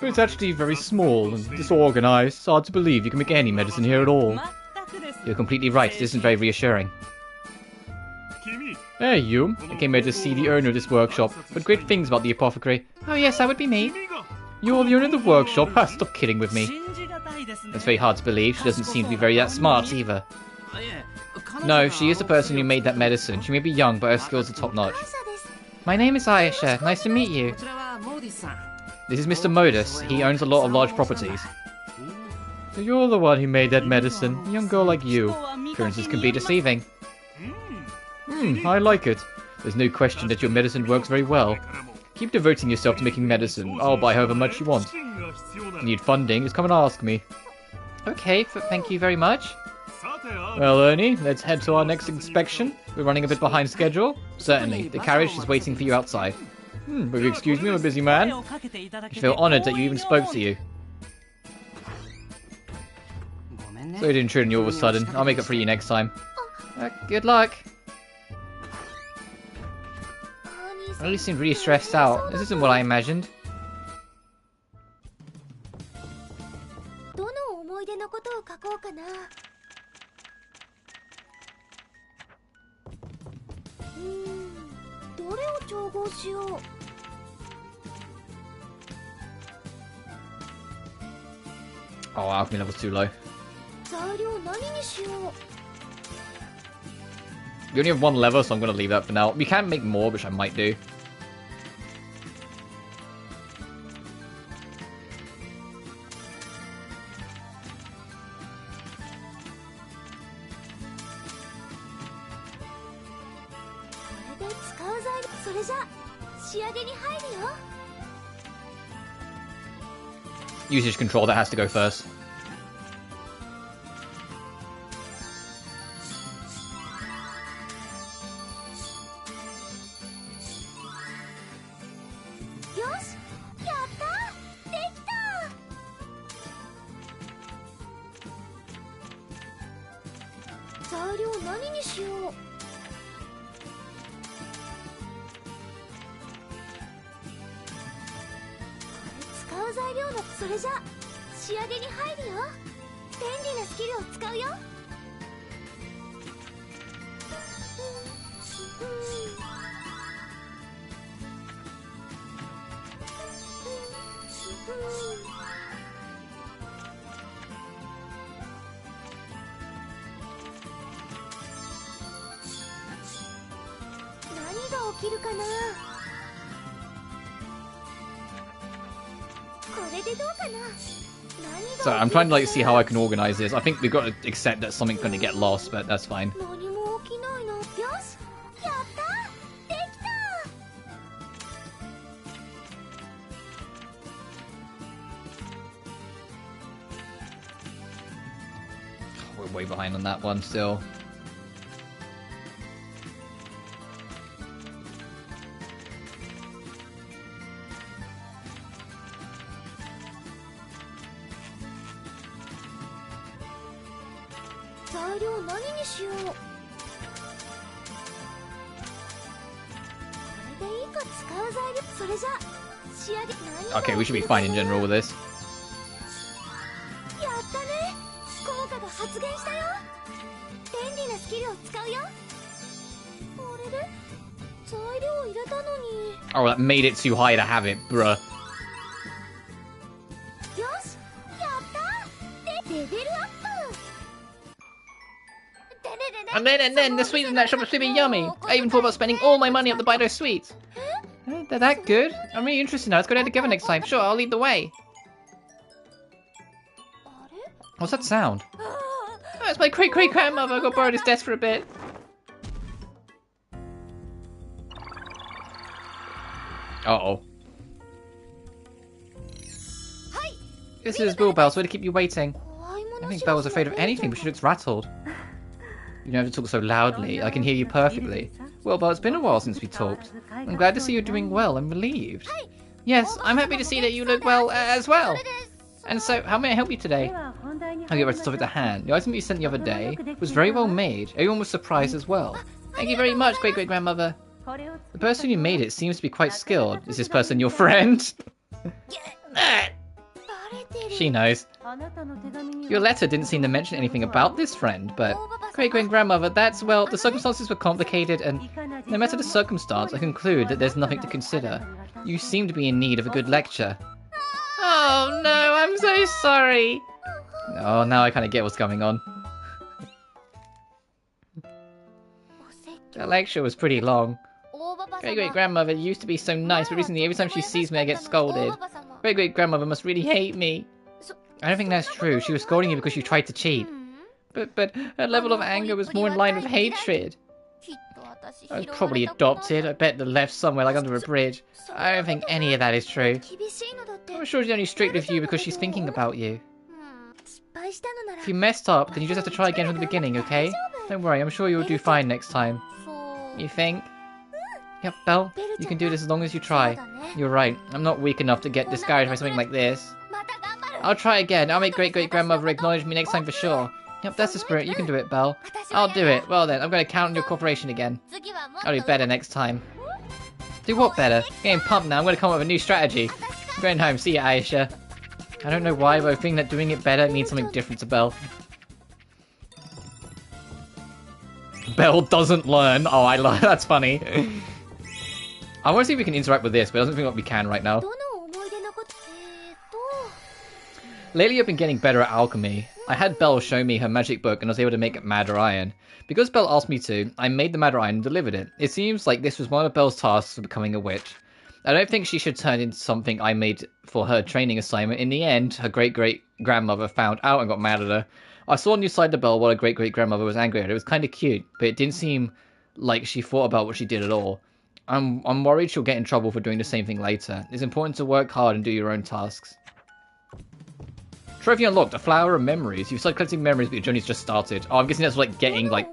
S1: But it's actually very small and disorganized. It's hard to believe you can make any medicine here at all. You're completely right. This isn't very reassuring. Hey, you. I came here to see the owner of this workshop. But great things about the apothecary. Oh yes, that would be me. You're the owner of the workshop? Ha, stop kidding with me. That's very hard to believe. She doesn't seem to be very that smart either. No, she is the person who made that medicine. She may be young, but her skills are top-notch. My name is Ayesha. Nice to meet you. This is Mr. Modus. He owns a lot of large properties. So you're the one who made that medicine. A young girl like you. Appearances can be deceiving. I like it. There's no question that your medicine works very well. Keep devoting yourself to making medicine. I'll buy however much you want. Need funding? Just come and ask me. Okay, thank you very much. Well, Ernie, let's head to our next inspection. We're running a bit behind schedule. Certainly. The carriage is waiting for you outside. Will you excuse me? I'm a busy man. I feel honoured that you even spoke to you. So I didn't intrude on you all of a sudden. I'll make it for you next time. Good luck. I really seemed really stressed out. This isn't what I imagined. Oh, alchemy level's too low. We only have one level, so I'm going to leave that for now. We can make more, which I might do. Usage control, that has to go first. So I'm trying to like see how I can organize this. I think we've got to accept that something's going to get lost, but that's fine. We're way behind on that one still. Okay, we should be fine in general with this. Oh, that made it too high to have it, bruh. And then, the sweets in that shop are super yummy. I even thought about spending all my money up to buy those sweets. They're that good? I'm really interested now. Let's go there together next time. Sure, I'll lead the way. What's that sound? Oh, it's my great-great-grandmother. I got borrow this desk for a bit. Uh-oh. This is Bill Bell, so to keep you waiting. I think Belle was afraid of anything, but she looks rattled. You don't have to talk so loudly. I can hear you perfectly. Well, Belle, it's been a while since we talked. I'm glad to see you're doing well. I'm relieved. Yes, I'm happy to see that you look well as well. And so, how may I help you today? I'll get right to topic at hand. The item you sent the other day was very well made. Everyone was surprised as well. Thank you very much, great-great-grandmother. The person who made it seems to be quite skilled. Is this person your friend? She knows. Your letter didn't seem to mention anything about this friend, but great-great-grandmother, that's, well, the circumstances were complicated, and no matter the circumstance, I conclude that there's nothing to consider. You seem to be in need of a good lecture. Oh no, I'm so sorry. Oh, now I kind of get what's going on. The lecture was pretty long. Great-great-grandmother used to be so nice, but recently every time she sees me I get scolded. Great-great-grandmother must really hate me. I don't think that's true. She was scolding you because you tried to cheat. But her level of anger was more in line with hatred. I was probably adopted. I bet they're left somewhere like under a bridge. I don't think any of that is true. I'm sure she's only strict with you because she's thinking about you. If you messed up, then you just have to try again from the beginning, okay? Don't worry, I'm sure you'll do fine next time. You think? Yep, Belle, you can do this as long as you try. You're right, I'm not weak enough to get discouraged by something like this. I'll try again. I'll make great-great-grandmother acknowledge me next time for sure. Yep, that's the spirit. You can do it, Belle. I'll do it. Well then, I'm going to count on your cooperation again. I'll do better next time. Do what better? Getting pumped now. I'm going to come up with a new strategy. I'm going home. See ya, Ayesha. I don't know why, but I think that doing it better means something different to Belle. Belle doesn't learn. Oh, I love that's funny. I want to see if we can interact with this, but it doesn't feel like we can right now. Lately I've been getting better at alchemy. I had Belle show me her magic book and I was able to make madder iron. Because Belle asked me to, I made the madder iron and delivered it. It seems like this was one of Belle's tasks of becoming a witch. I don't think she should turn into something I made for her training assignment. In the end, her great-great-grandmother found out and got mad at her. I saw on the side of Belle while her great-great-grandmother was angry at her. It was kind of cute, but it didn't seem like she thought about what she did at all. I'm worried she'll get in trouble for doing the same thing later. It's important to work hard and do your own tasks. Trophy unlocked, a flower of memories. You've started collecting memories, but your journey's just started. Oh, I'm guessing that's like getting like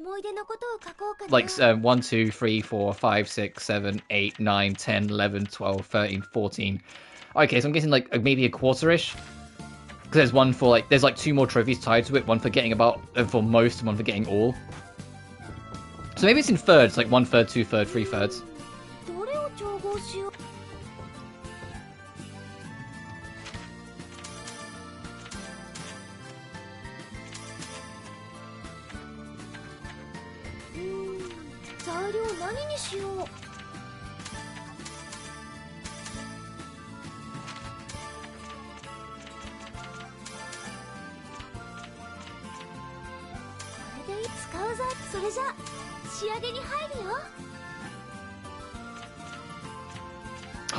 S1: 1, 2, 3, 4, 5, 6, 7, 8, 9, 10, 11, 12, 13, 14. Okay, so I'm guessing like maybe a quarter-ish. Because there's one for like, there's like 2 more trophies tied to it. One for getting about, for most, and one for getting all. So maybe it's in thirds, like 1/3, 2/3, 3/3.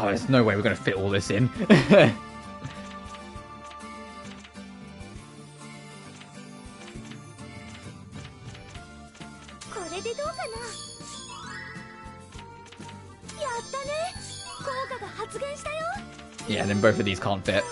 S1: Oh, there's no way we're going to fit all this in. Yeah, and then both of these can't fit.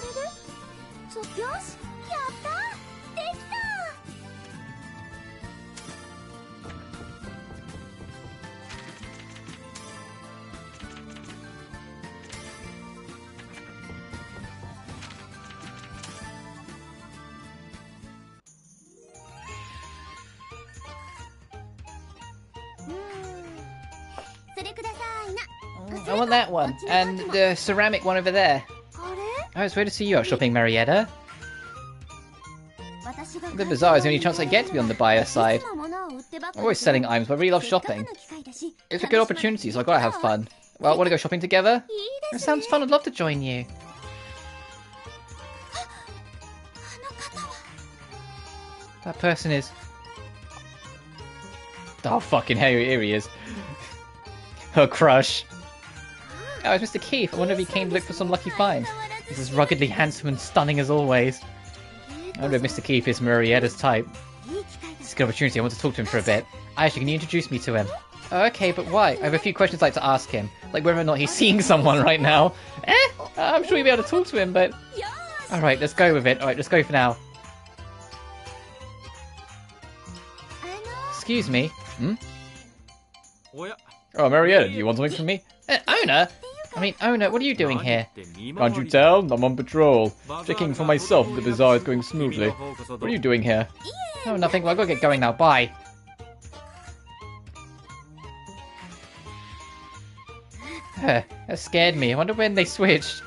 S1: I want that one. And the ceramic one over there. Oh, it's weird to see you out shopping, Marietta. The bazaar is the only chance I get to be on the buyer side. I'm always selling items, but I really love shopping. It's a good opportunity, so I gotta have fun. Well, want to go shopping together? That sounds fun, I'd love to join you. That person is... Oh, fucking hell, here he is. Her crush. Oh, it's Mr. Keith. I wonder if he came to look for some lucky find. He's as ruggedly handsome and stunning as always. I wonder if Mr. Keith is Marietta's type. It's a good opportunity. I want to talk to him for a bit. Ayesha, can you introduce me to him? Oh, okay, but why? I have a few questions I'd like to ask him. Like whether or not he's seeing someone right now. I'm sure you'll be able to talk to him, but... Alright, let's go with it. Alright, let's go for now. Excuse me. Hmm? Oh, Marietta, do you want something from me? Owner? I mean, owner, what are you doing here? Can't you tell? I'm on patrol. Checking for myself if the bazaar is going smoothly. What are you doing here? Oh, nothing. Well, I've got to get going now. Bye. That scared me. I wonder when they switched.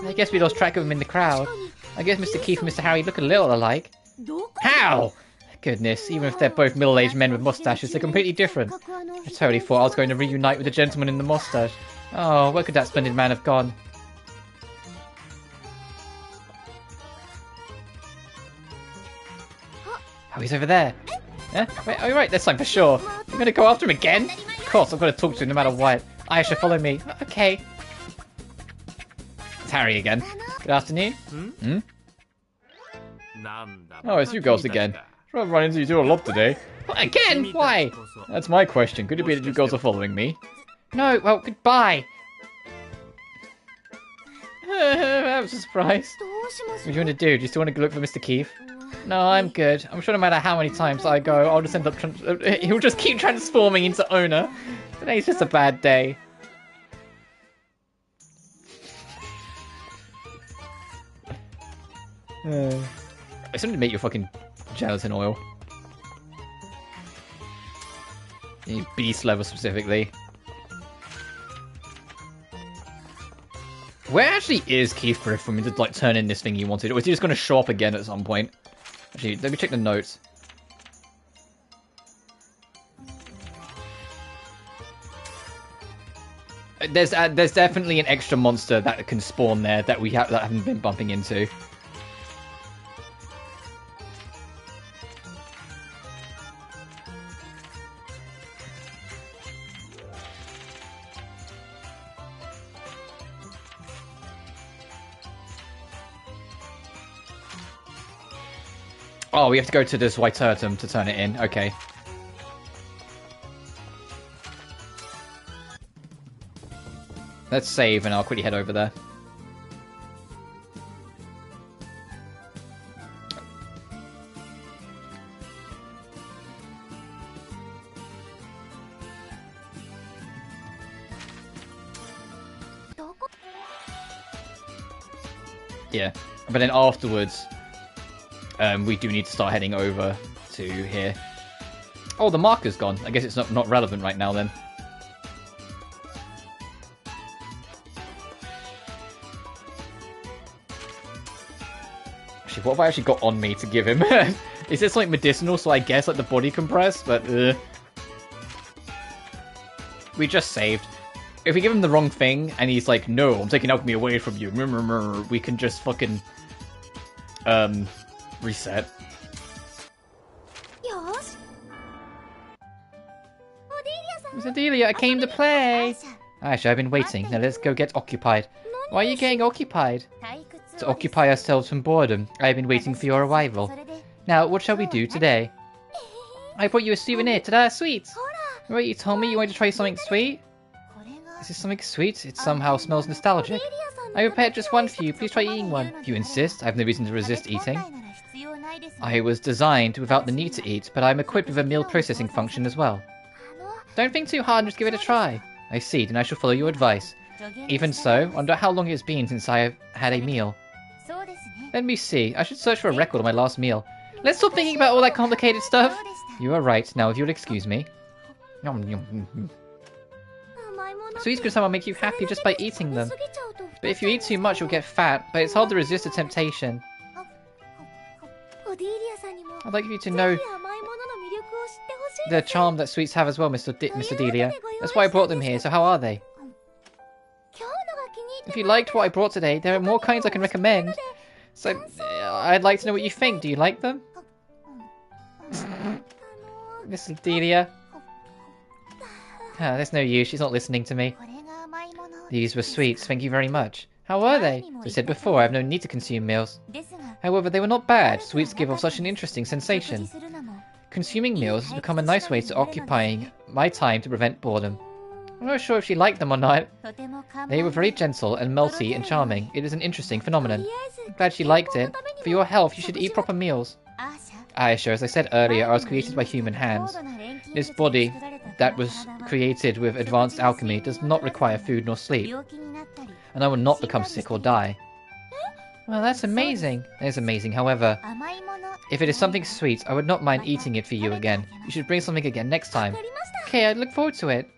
S1: I guess we lost track of him in the crowd. I guess Mr. Keith and Mr. Harry look a little alike. How? Goodness, even if they're both middle-aged men with mustaches, they're completely different. I totally thought I was going to reunite with the gentleman in the mustache. Oh, where could that splendid man have gone? Oh, he's over there. Wait, oh, you're right, this time for sure. You're going to go after him again? Of course, I've got to talk to him no matter what. Ayesha, follow me. Okay. It's Harry again. Good afternoon. Hmm? Oh, it's you girls again. I've run into you two a lot today. What, again? Why? That's my question. Could it be that you girls are following me? No, well, goodbye. That was a surprise. What do you want to do? Do you still want to look for Mr. Keith? No, I'm good. I'm sure no matter how many times I go, I'll just end up... he'll just keep transforming into owner. Today's just a bad day. I still need to make your fucking gelatin oil. You need beast level specifically. Where actually is Keith Griff for me to like turn in this thing you wanted? Or is he just going to show up again at some point? Actually, let me check the notes. There's definitely an extra monster that can spawn there that we that haven't been bumping into. Oh, we have to go to this white turtle to turn it in. Okay. Let's save and I'll quickly head over there. Yeah, but then afterwards... we do need to start heading over to here. Oh, the marker's gone. I guess it's not relevant right now then. Actually, what have I actually got on me to give him? Is this like medicinal? So I guess like the body compress, but we just saved. If we give him the wrong thing and he's like, no, I'm taking alchemy away from you, we can just fucking reset. Miss Adelia, I came to play! Ayesha, I've been waiting. Now let's go get occupied. Why are you getting occupied? To occupy ourselves from boredom. I've been waiting for your arrival. Now, what shall we do today? I brought you a souvenir. Ta-da, sweet! Right, you told me you wanted to try something sweet? Is this something sweet? It somehow smells nostalgic. I prepared just one for you. Please try eating one. If you insist, I have no reason to resist eating. I was designed without the need to eat, but I'm equipped with a meal processing function as well. Don't think too hard and just give it a try. I see, then I shall follow your advice. Even so, I wonder how long it's been since I have had a meal. Let me see. I should search for a record of my last meal. Let's stop thinking about all that complicated stuff. You are right. Now, if you'll excuse me. Sweets could somehow make you happy just by eating them. But if you eat too much, you'll get fat, but it's hard to resist the temptation. I'd like you to know the charm that sweets have as well, Mr. Delia. That's why I brought them here, so how are they? If you liked what I brought today, there are more kinds I can recommend. So, I'd like to know what you think. Do you like them? Mr. Delia? There's no use, she's not listening to me. These were sweets, thank you very much. How were they? As I said before, I have no need to consume meals. However, they were not bad. Sweets give off such an interesting sensation. Consuming meals has become a nice way to occupying my time to prevent boredom. I'm not sure if she liked them or not. They were very gentle and melty and charming. It is an interesting phenomenon. I'm glad she liked it. For your health, you should eat proper meals. Ayesha, as I said earlier, I was created by human hands. This body that was created with advanced alchemy does not require food nor sleep. And I will not become sick or die. Well, that's amazing. That is amazing, however. If it is something sweet, I would not mind eating it for you again. You should bring something again next time. Okay, I look forward to it.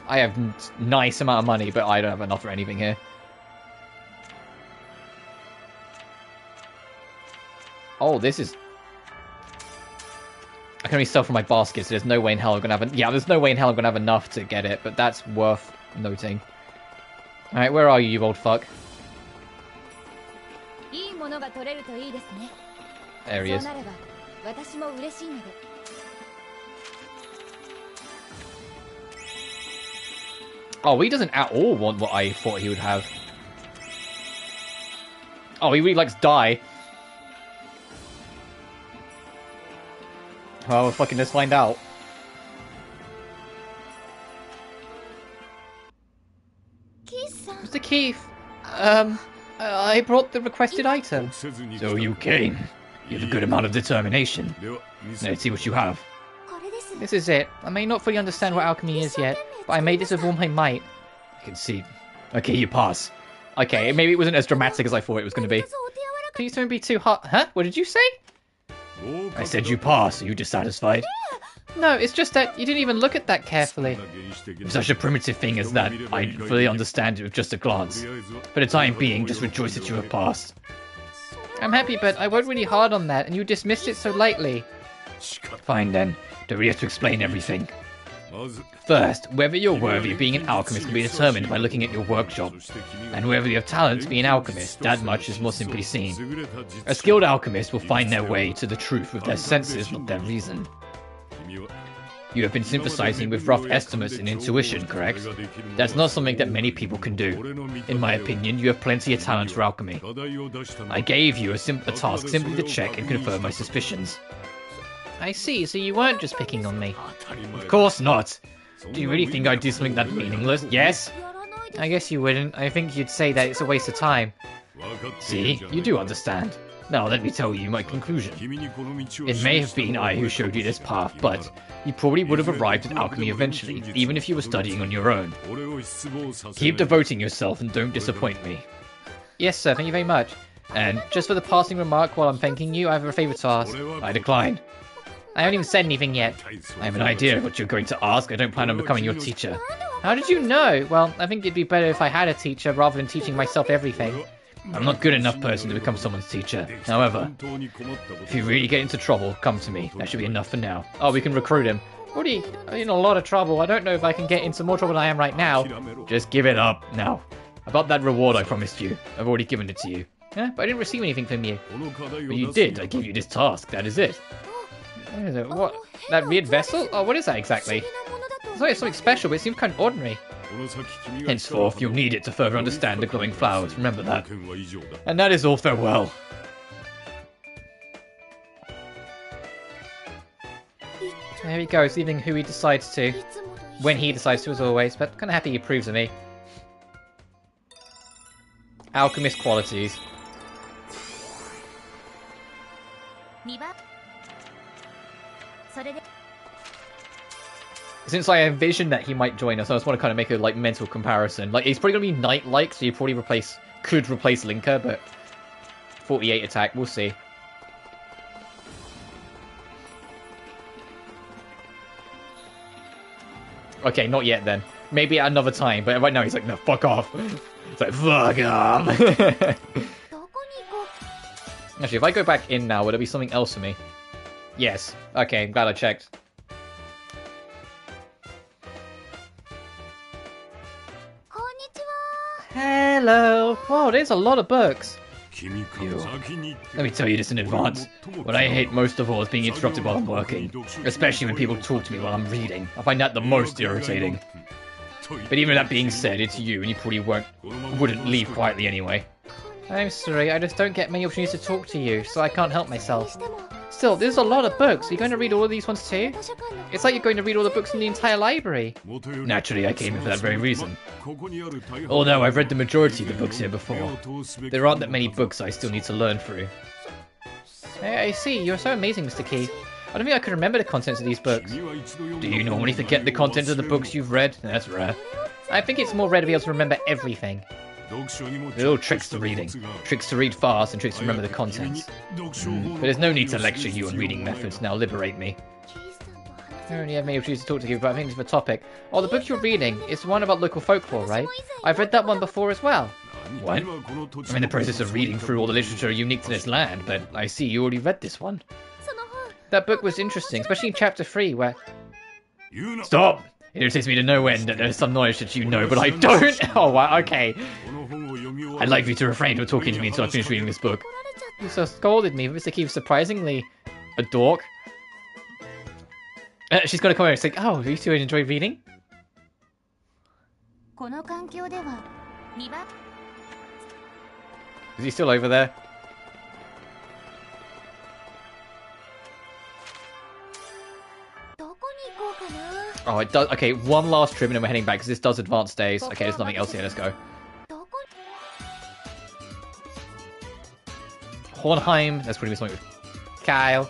S1: I have a nice amount of money, but I don't have enough for anything here. Oh, this is... I can only sell from my basket, so there's no way in hell I'm gonna have... Yeah, there's no way in hell I'm gonna have enough to get it, but that's worth noting. Alright, where are you, you old fuck? There he is. Oh, he doesn't at all want what I thought he would have. Oh, he really likes dye. Well, fucking let's find out. Mr. Keith, I brought the requested item. So you came. You have a good amount of determination. Let's see what you have. This is it. I may not fully understand what alchemy is yet, but I made this with all my might. I can see. Okay, you pass. Okay, maybe it wasn't as dramatic as I thought it was going to be. Please don't be too hot. Huh? What did you say? I said you pass. Are you dissatisfied? No, it's just that you didn't even look at that carefully. Such a primitive thing as that, I fully understand it with just a glance. For the time being, just rejoice that you have passed. I'm happy, but I worked really hard on that, and you dismissed it so lightly. Fine then. Don't really have to explain everything. First, whether you're worthy of being an alchemist can be determined by looking at your workshop. And whether you have talent to be an alchemist, that much is more simply seen. A skilled alchemist will find their way to the truth with their senses, not their reason. You have been synthesizing with rough estimates and intuition, correct? That's not something that many people can do. In my opinion, you have plenty of talent for alchemy. I gave you a task simply to check and confirm my suspicions. I see, so you weren't just picking on me. Of course not! Do you really think I'd do something that meaningless? Yes? I guess you wouldn't. I think you'd say that it's a waste of time. See? You do understand. Now let me tell you my conclusion. It may have been I who showed you this path, but you probably would have arrived at alchemy eventually, even if you were studying on your own. Keep devoting yourself and don't disappoint me. Yes, sir, thank you very much. And just for the passing remark while I'm thanking you, I have a favour to ask. I decline. I haven't even said anything yet. I have an idea of what you're going to ask. I don't plan on becoming your teacher. How did you know? Well, I think it'd be better if I had a teacher rather than teaching myself everything. I'm not good enough person to become someone's teacher. However, if you really get into trouble, come to me. That should be enough for now. Oh, we can recruit him. Already in a lot of trouble. I don't know if I can get into more trouble than I am right now. Just give it up now. About that reward I promised you. I've already given it to you. Yeah, but I didn't receive anything from you. But you did. I gave you this task. That is it. What is it? What? That weird vessel? Oh, what is that exactly? It's like something special, but it seems kind of ordinary. Henceforth, you'll need it to further understand the glowing flowers. Remember that. And that is all farewell. There he goes, leaving who he decides to. When he decides to, as always. But kind of happy he approves of me. Alchemist qualities. Since I envisioned that he might join us, I just want to kind of make a like mental comparison. Like he's probably gonna be knight-like, so you probably could replace Linker, but 48 attack, we'll see. Okay, not yet then. Maybe at another time, but right now he's like, no, fuck off. It's like, fuck off. Actually, if I go back in now, would there be something else for me? Yes. Okay, I'm glad I checked. Hello. Wow, there's a lot of books. Let me tell you this in advance. What I hate most of all is being interrupted while I'm working. Especially when people talk to me while I'm reading. I find that the most irritating. But even that being said, it's you, and you probably wouldn't leave quietly anyway. I'm sorry, I just don't get many opportunities to talk to you, so I can't help myself. Still, there's a lot of books. Are you going to read all of these ones too? It's like you're going to read all the books in the entire library. Naturally, I came here for that very reason. Although I've read the majority of the books here before. There aren't that many books I still need to learn through. Hey, I see. You're so amazing, Mr. Key. I don't think I can remember the contents of these books. Do you normally forget the contents of the books you've read? That's rare. I think it's more rare to be able to remember everything. There are all tricks to reading. Tricks to read fast and tricks to remember the contents. But there's no need to lecture you on reading methods. Now liberate me. I only have many opportunities to talk to you about things of a topic. Oh, the book you're reading is the one about local folklore, right? I've read that one before as well. What? I'm in the process of reading through all the literature unique to this land, but I see you already read this one. That book was interesting, especially in chapter 3 where... Stop! It irritates me to no end that there's some knowledge that you know, but I don't! Oh, wow, okay. I'd like you to refrain from talking to me until I finish reading this book. You so scolded me, Mr. Keefe surprisingly a dork. She's gonna come over and say, oh, you two enjoy reading? Is he still over there? Oh, it does. Okay, one last trip and then we're heading back because this does advance days. Okay, there's nothing else here. Let's go. Hornheim. That's pretty much something with Kyle.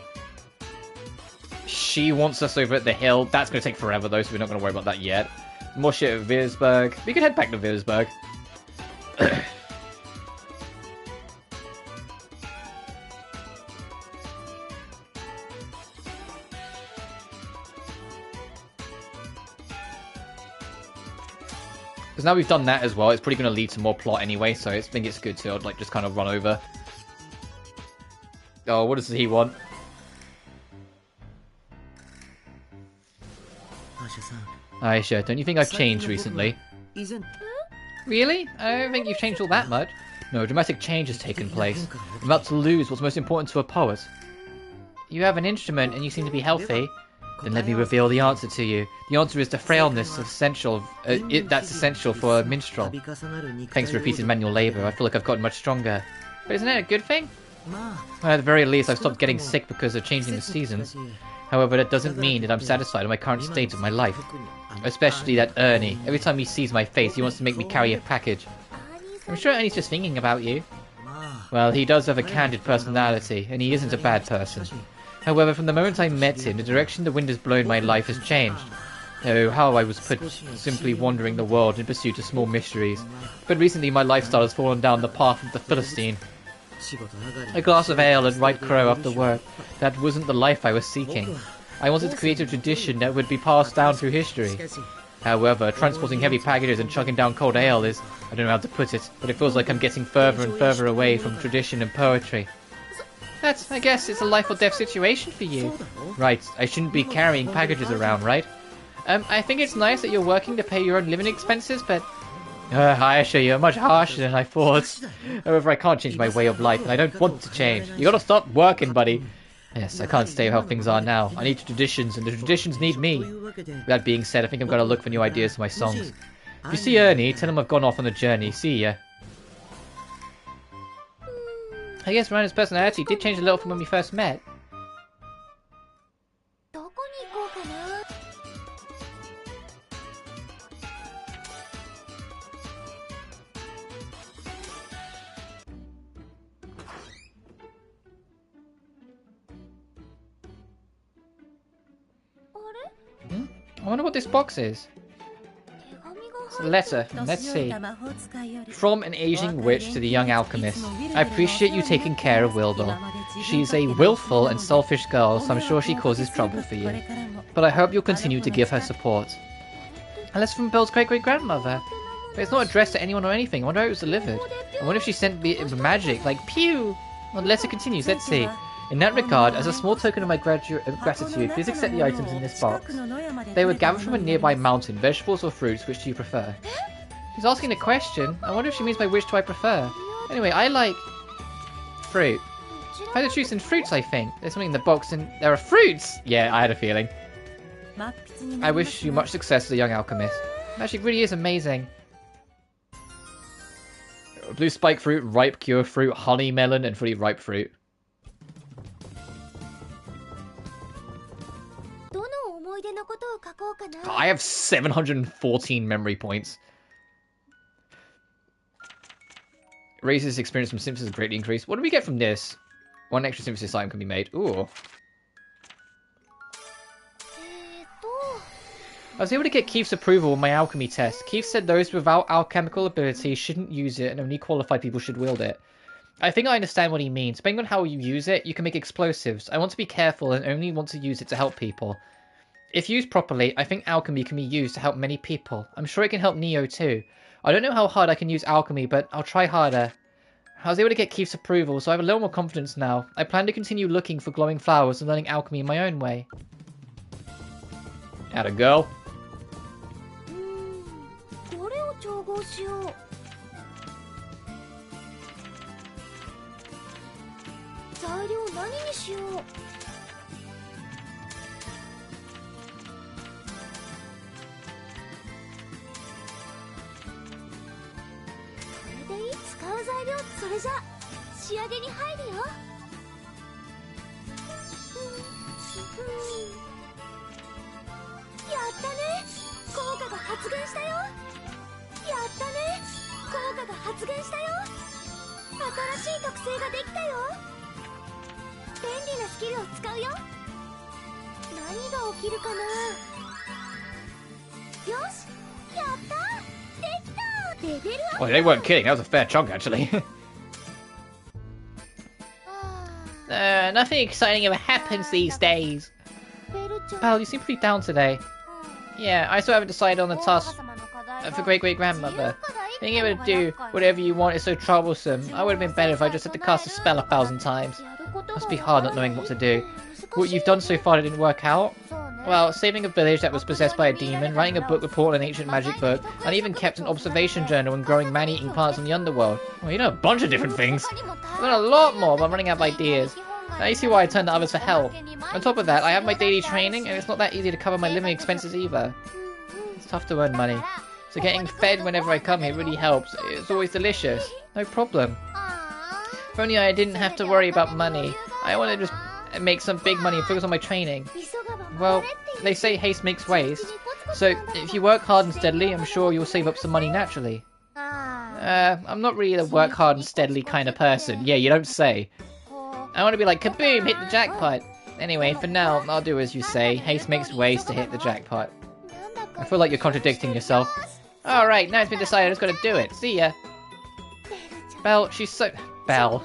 S1: She wants us over at the hill. That's going to take forever though, so we're not going to worry about that yet. More shit at Virsburg. We could head back to Virsburg. Because now we've done that as well, it's probably going to lead to more plot anyway, so I think it's good to like just kind of run over. Oh, what does he want? Ayesha, don't you think I've changed recently? Really? I don't think you've changed all that much. No, dramatic change has taken place. I'm about to lose what's most important to a poet. You have an instrument and you seem to be healthy. Then let me reveal the answer to you. The answer is the frailness that's essential for a minstrel. Thanks to repeated manual labour, I feel like I've gotten much stronger. But isn't it a good thing? Well, at the very least, I've stopped getting sick because of changing the seasons. However, that doesn't mean that I'm satisfied with my current state of my life. Especially that Ernie. Every time he sees my face, he wants to make me carry a package. I'm sure Ernie's just thinking about you. Well, he does have a candid personality, and he isn't a bad person. However, from the moment I met him, the direction the wind has blown my life has changed. Oh, how I was put simply wandering the world in pursuit of small mysteries. But recently my lifestyle has fallen down the path of the Philistine. A glass of ale and white crow after work. That wasn't the life I was seeking. I wanted to create a tradition that would be passed down through history. However, transporting heavy packages and chugging down cold ale is, I don't know how to put it, but it feels like I'm getting further and further away from tradition and poetry. I guess it's a life or death situation for you. Right, I shouldn't be carrying packages around, right? I think it's nice that you're working to pay your own living expenses, but... Ayesha, you're much harsher than I thought. However, I can't change my way of life, and I don't want to change. You gotta stop working, buddy. Yes, I can't stay how things are now. I need traditions, and the traditions need me. That being said, I think I'm gonna look for new ideas for my songs. If you see Ernie, tell him I've gone off on a journey. See ya. I guess Ryan's personality did change a little from when we first met. I wonder what this box is. It's a letter. Let's see. From an aging witch to the young alchemist. I appreciate you taking care of Wildor. She's a willful and selfish girl, so I'm sure she causes trouble for you. But I hope you'll continue to give her support. Unless from Belle's great-great-grandmother. But it's not addressed to anyone or anything. I wonder how it was delivered. I wonder if she sent it with magic, like pew! Well, the letter continues, let's see. In that regard, as a small token of my gratitude, please accept the items in this box. They were gathered from a nearby mountain. Vegetables or fruits, which do you prefer? She's asking a question. I wonder if she means by which do I prefer. Anyway, I like fruit. If I had to choose some fruits, I think. There's something in the box and there are fruits! Yeah, I had a feeling. I wish you much success as a young alchemist. Magic really is amazing. Blue spike fruit, ripe cure fruit, honey melon, and fully ripe fruit. I have 714 memory points. Raises experience from synthesis greatly increased. What do we get from this? One extra synthesis item can be made. Ooh. I was able to get Keith's approval on my alchemy test. Keith said those without alchemical ability shouldn't use it and only qualified people should wield it. I think I understand what he means. Depending on how you use it, you can make explosives. I want to be careful and only want to use it to help people. If used properly, I think alchemy can be used to help many people. I'm sure it can help Neo too. I don't know how hard I can use alchemy, but I'll try harder. I was able to get Keith's approval, so I have a little more confidence now. I plan to continue looking for glowing flowers and learning alchemy in my own way. Atta girl. Oh, they weren't kidding. That was a fair chunk, actually. Nothing exciting ever happens these days. Pal, you seem pretty down today. Yeah, I still haven't decided on the task for great-great-grandmother. Being able to do whatever you want is so troublesome. I would have been better if I just had to cast a spell 1,000 times. Must be hard not knowing what to do. What you've done so far didn't work out? Well, saving a village that was possessed by a demon, writing a book report on an ancient magic book, and even kept an observation journal and growing man-eating plants in the underworld. Well, you know a bunch of different things. I've done a lot more, but I'm running out of ideas. Now you see why I turn to others for help. On top of that, I have my daily training, and it's not that easy to cover my living expenses either. It's tough to earn money. So getting fed whenever I come here really helps. It's always delicious. No problem. If only I didn't have to worry about money. I want to just make some big money and focus on my training. Well, they say haste makes waste. So if you work hard and steadily, I'm sure you'll save up some money naturally. I'm not really the work hard and steadily kind of person. Yeah, you don't say. I want to be like, kaboom, hit the jackpot. Anyway, for now, I'll do as you say. Haste makes waste to hit the jackpot. I feel like you're contradicting yourself. Alright, now it's been decided, I just gotta do it. See ya. Belle, she's so... Belle.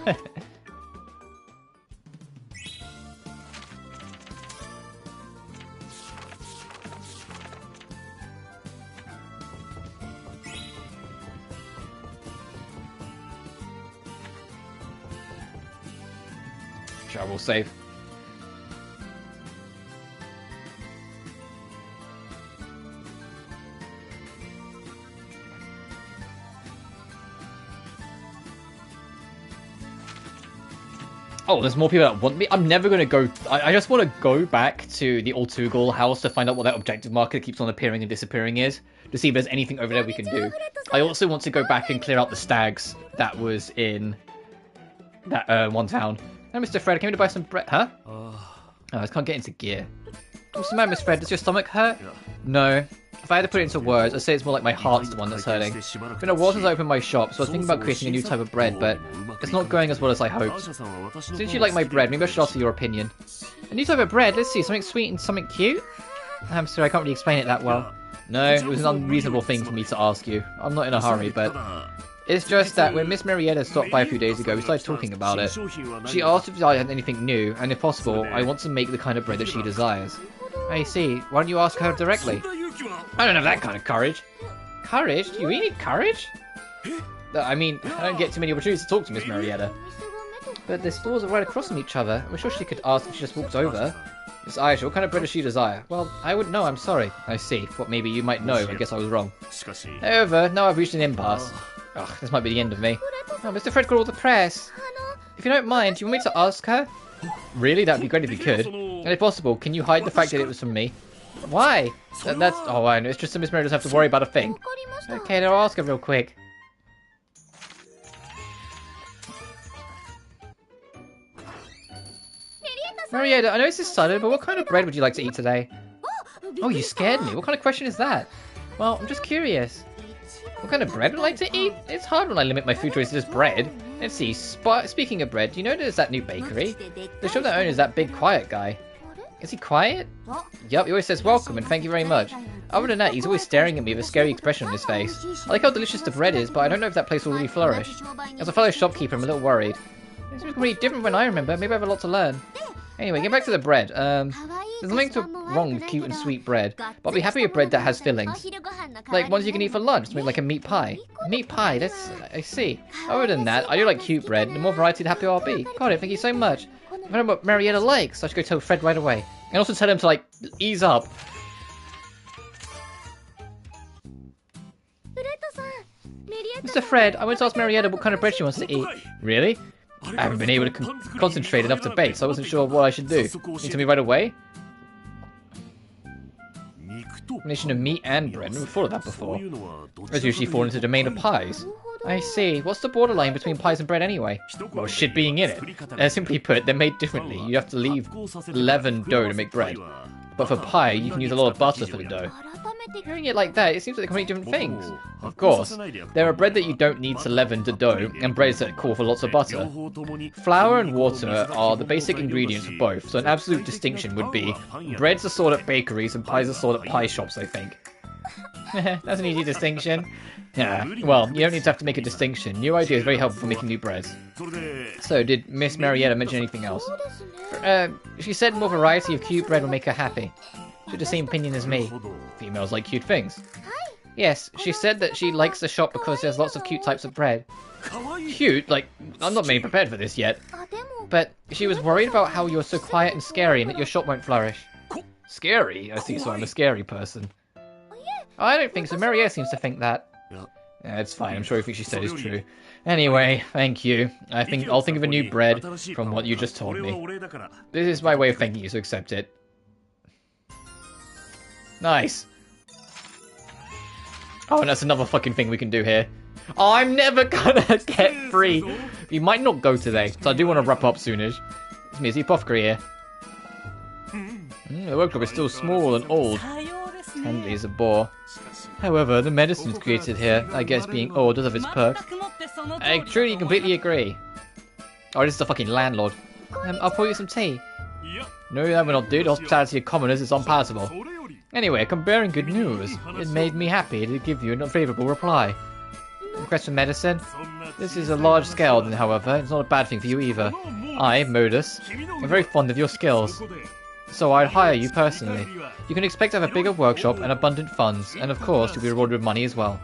S1: Travel safe. Oh, there's more people that want me. I'm never gonna go. I just want to go back to the old Tugal house to find out what that objective marker that keeps on appearing and disappearing is, to see if there's anything over there we can do. I also want to go back and clear out the stags that was in that one town. Hey, Mr. Fred, I came to buy some bread. Huh? Oh, I just can't get into gear. What's the matter, Miss Fred? Does your stomach hurt? No. If I had to put it into words, I'd say it's more like my heart's the one that's hurting. It's been a while since I opened my shop, so I was thinking about creating a new type of bread, but it's not going as well as I hoped. Since you like my bread, maybe I should ask for your opinion. A new type of bread? Let's see, something sweet and something cute? I'm sorry, I can't really explain it that well. No, it was an unreasonable thing for me to ask you. I'm not in a hurry, but... It's just that when Miss Marietta stopped by a few days ago, we started talking about it. She asked if I had anything new, and if possible, I want to make the kind of bread that she desires. I see. Why don't you ask her directly? I don't have that kind of courage. Courage? Do you really need courage? I mean, I don't get too many opportunities to talk to Miss Marietta. But the stores are right across from each other. I'm sure she could ask if she just walked over. Miss Ayesha, what kind of bread does she desire? Well, I wouldn't know, I'm sorry. I see. What maybe you might know. I guess I was wrong. However, now I've reached an impasse. Ugh, this might be the end of me. Oh, Mr. Fred called all the press. If you don't mind, do you want me to ask her? Really? That would be great if you could. And if possible, can you hide the fact that it was from me? Why? That's... Oh, I know. It's just so Miss Mary doesn't have to worry about a thing. Okay, then I'll ask her real quick. Marietta, I know this is sudden, but what kind of bread would you like to eat today? Oh, you scared me. What kind of question is that? Well, I'm just curious. What kind of bread would I like to eat? It's hard when I limit my food choice to just bread. Let's see, speaking of bread, do you know there's that new bakery? The shop that owns is that big quiet guy. Is he quiet? Yup, he always says welcome and thank you very much. Other than that, he's always staring at me with a scary expression on his face. I like how delicious the bread is, but I don't know if that place will really flourish. As a fellow shopkeeper, I'm a little worried. It's completely different when I remember. Maybe I have a lot to learn. Anyway, get back to the bread. There's nothing wrong with cute and sweet bread, but I'll be happy with bread that has fillings. Like ones you can eat for lunch, something like a meat pie. Meat pie, that's... I see. Other than that, I do like cute bread. The more variety, the happier I'll be. Got it, thank you so much. I don't know what Marietta likes, so I should go tell Fred right away. And also tell him to, like, ease up. Mr. Fred, I want to ask Marietta what kind of bread she wants to eat. Really? I haven't been able to concentrate enough to bake, so I wasn't sure what I should do. Can you tell me right away? Combination of meat and bread. I've never thought of that before. Those usually fall into the domain of pies. I see. What's the borderline between pies and bread anyway? Well, shit being in it. Simply put, they're made differently. You have to leave leavened dough to make bread. But for pie, you can use a lot of butter for the dough. Hearing it like that, it seems like they're completely different things. Of course, there are bread that you don't need to leaven to dough, and breads that call for lots of butter. Flour and water are the basic ingredients for both, so an absolute distinction would be breads are sold at bakeries and pies are sold at pie shops, I think. That's an easy distinction. Yeah, well, you don't need to have to make a distinction. New idea is very helpful for making new breads. So, did Miss Marietta mention anything else? She said more variety of cute bread will make her happy. She had the same opinion as me. Females like cute things. Yes, she said that she likes the shop because there's lots of cute types of bread. Cute? Like, I'm not maybe prepared for this yet. But she was worried about how you're so quiet and scary and that your shop won't flourish. Scary? I see, so I'm a scary person. I don't think so. Marietta seems to think that. Yeah, it's fine. I'm sure everything she said is true. Anyway, thank you. I'll think of a new bread from what you just told me. This is my way of thanking you, so accept it. Nice. Oh, and that's another fucking thing we can do here. Oh, I'm never gonna get free. We might not go today, so I do want to wrap up soonish. It's me, it's the apothecary here. The workshop is still small and old. Handy is a bore. However, the medicines created here, I guess being old does have its perks. I truly completely agree. Oh, this is the fucking landlord. I'll pour you some tea. No, that will not do. The hospitality of commoners is unpalatable. Anyway, I'm bearing good news. It made me happy to give you an unfavourable reply. Request for medicine? This is a large scale, however. It's not a bad thing for you either. I, Modus, am very fond of your skills. So I'd hire you personally. You can expect to have a bigger workshop and abundant funds, and of course you'll be rewarded with money as well.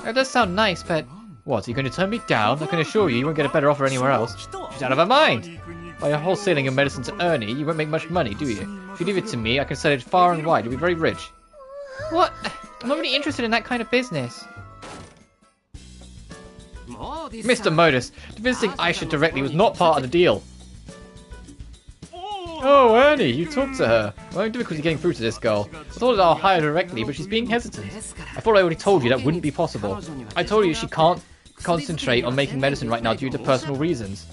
S1: That does sound nice, but... What, are you going to turn me down? I can assure you, you won't get a better offer anywhere else. She's out of her mind! By wholesaling your medicine to Ernie, you won't make much money, do you? If you leave it to me, I can sell it far and wide. You'll be very rich. What? I'm not really interested in that kind of business. Mr. Modus, visiting Ayesha directly was not part of the deal. Oh, Ernie, you talked to her. Well, I'm difficulty getting through to this girl. I thought that I'll hire her directly, but she's being hesitant. I thought I already told you that wouldn't be possible. I told you she can't concentrate on making medicine right now due to personal reasons.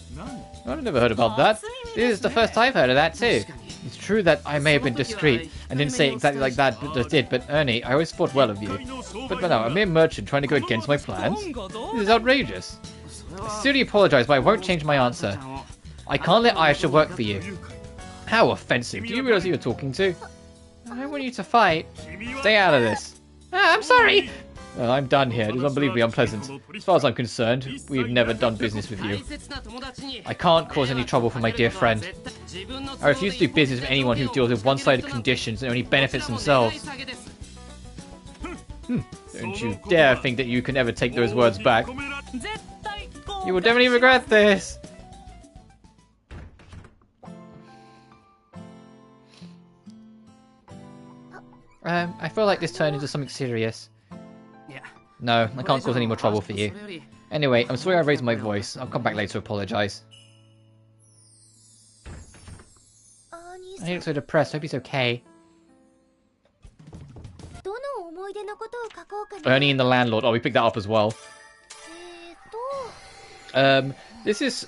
S1: I've never heard about that. This is the first I've heard of that too. It's true that I may have been discreet and didn't say exactly like that, but I did. But Ernie, I always thought well of you. But now, a mere merchant trying to go against my plans? This is outrageous. I sincerely apologize, but I won't change my answer. I can't let Ayesha work for you. How offensive. Do you realize who you're talking to? I don't want you to fight. Stay out of this. Ah, I'm sorry. Well, I'm done here. It is unbelievably unpleasant. As far as I'm concerned, we've never done business with you. I can't cause any trouble for my dear friend. I refuse to do business with anyone who deals with one-sided conditions and only benefits themselves. Don't you dare think that you can ever take those words back. You will definitely regret this. I feel like this turned into something serious. No, I can't cause any more trouble for you. Anyway, I'm sorry I raised my voice. I'll come back later to apologize. He looks so depressed. I hope he's okay. Ernie and the landlord. Oh, we picked that up as well. This is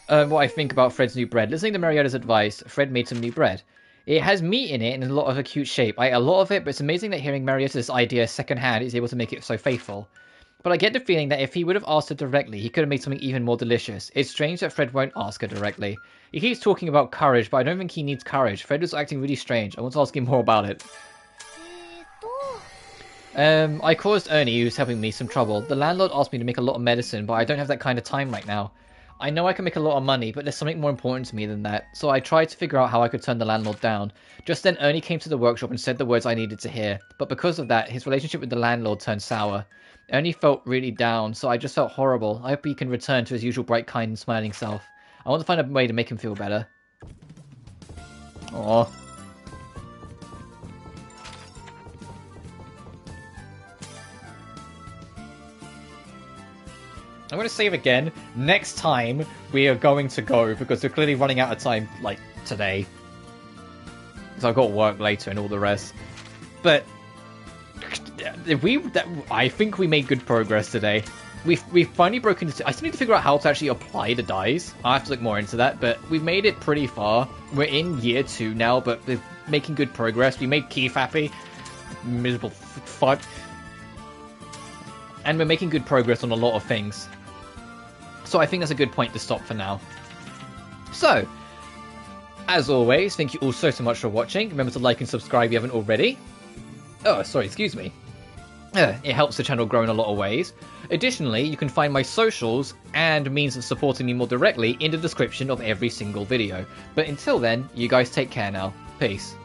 S1: what I think about Fred's new bread. Listening to Mariotta's advice, Fred made some new bread. It has meat in it and a lot of a cute shape. I ate a lot of it, but it's amazing that hearing Mariotta's idea secondhand is able to make it so faithful. But I get the feeling that if he would have asked her directly, he could have made something even more delicious. It's strange that Fred won't ask her directly. He keeps talking about courage, but I don't think he needs courage. Fred was acting really strange. I want to ask him more about it. I caused Ernie, who's helping me, some trouble. The landlord asked me to make a lot of medicine, but I don't have that kind of time right now. I know I can make a lot of money, but there's something more important to me than that, so I tried to figure out how I could turn the landlord down. Just then Ernie came to the workshop and said the words I needed to hear, but because of that, his relationship with the landlord turned sour. Ernie felt really down, so I just felt horrible. I hope he can return to his usual bright, kind, and smiling self. I want to find a way to make him feel better. Aww. I'm going to save again. Next time, we are going to go, because we're clearly running out of time, like, today. So I've got work later and all the rest. But, I think we made good progress today. We've finally broken into... I still need to figure out how to actually apply the dies. I'll have to look more into that, but we've made it pretty far. We're in year 2 now, but we're making good progress. We made Keith happy. Miserable fuck. And we're making good progress on a lot of things. So I think that's a good point to stop for now. So, as always, thank you all so much for watching. Remember to like and subscribe if you haven't already. Oh, sorry, excuse me. It helps the channel grow in a lot of ways. Additionally, you can find my socials and means of supporting me more directly in the description of every single video. But until then, you guys take care now. Peace.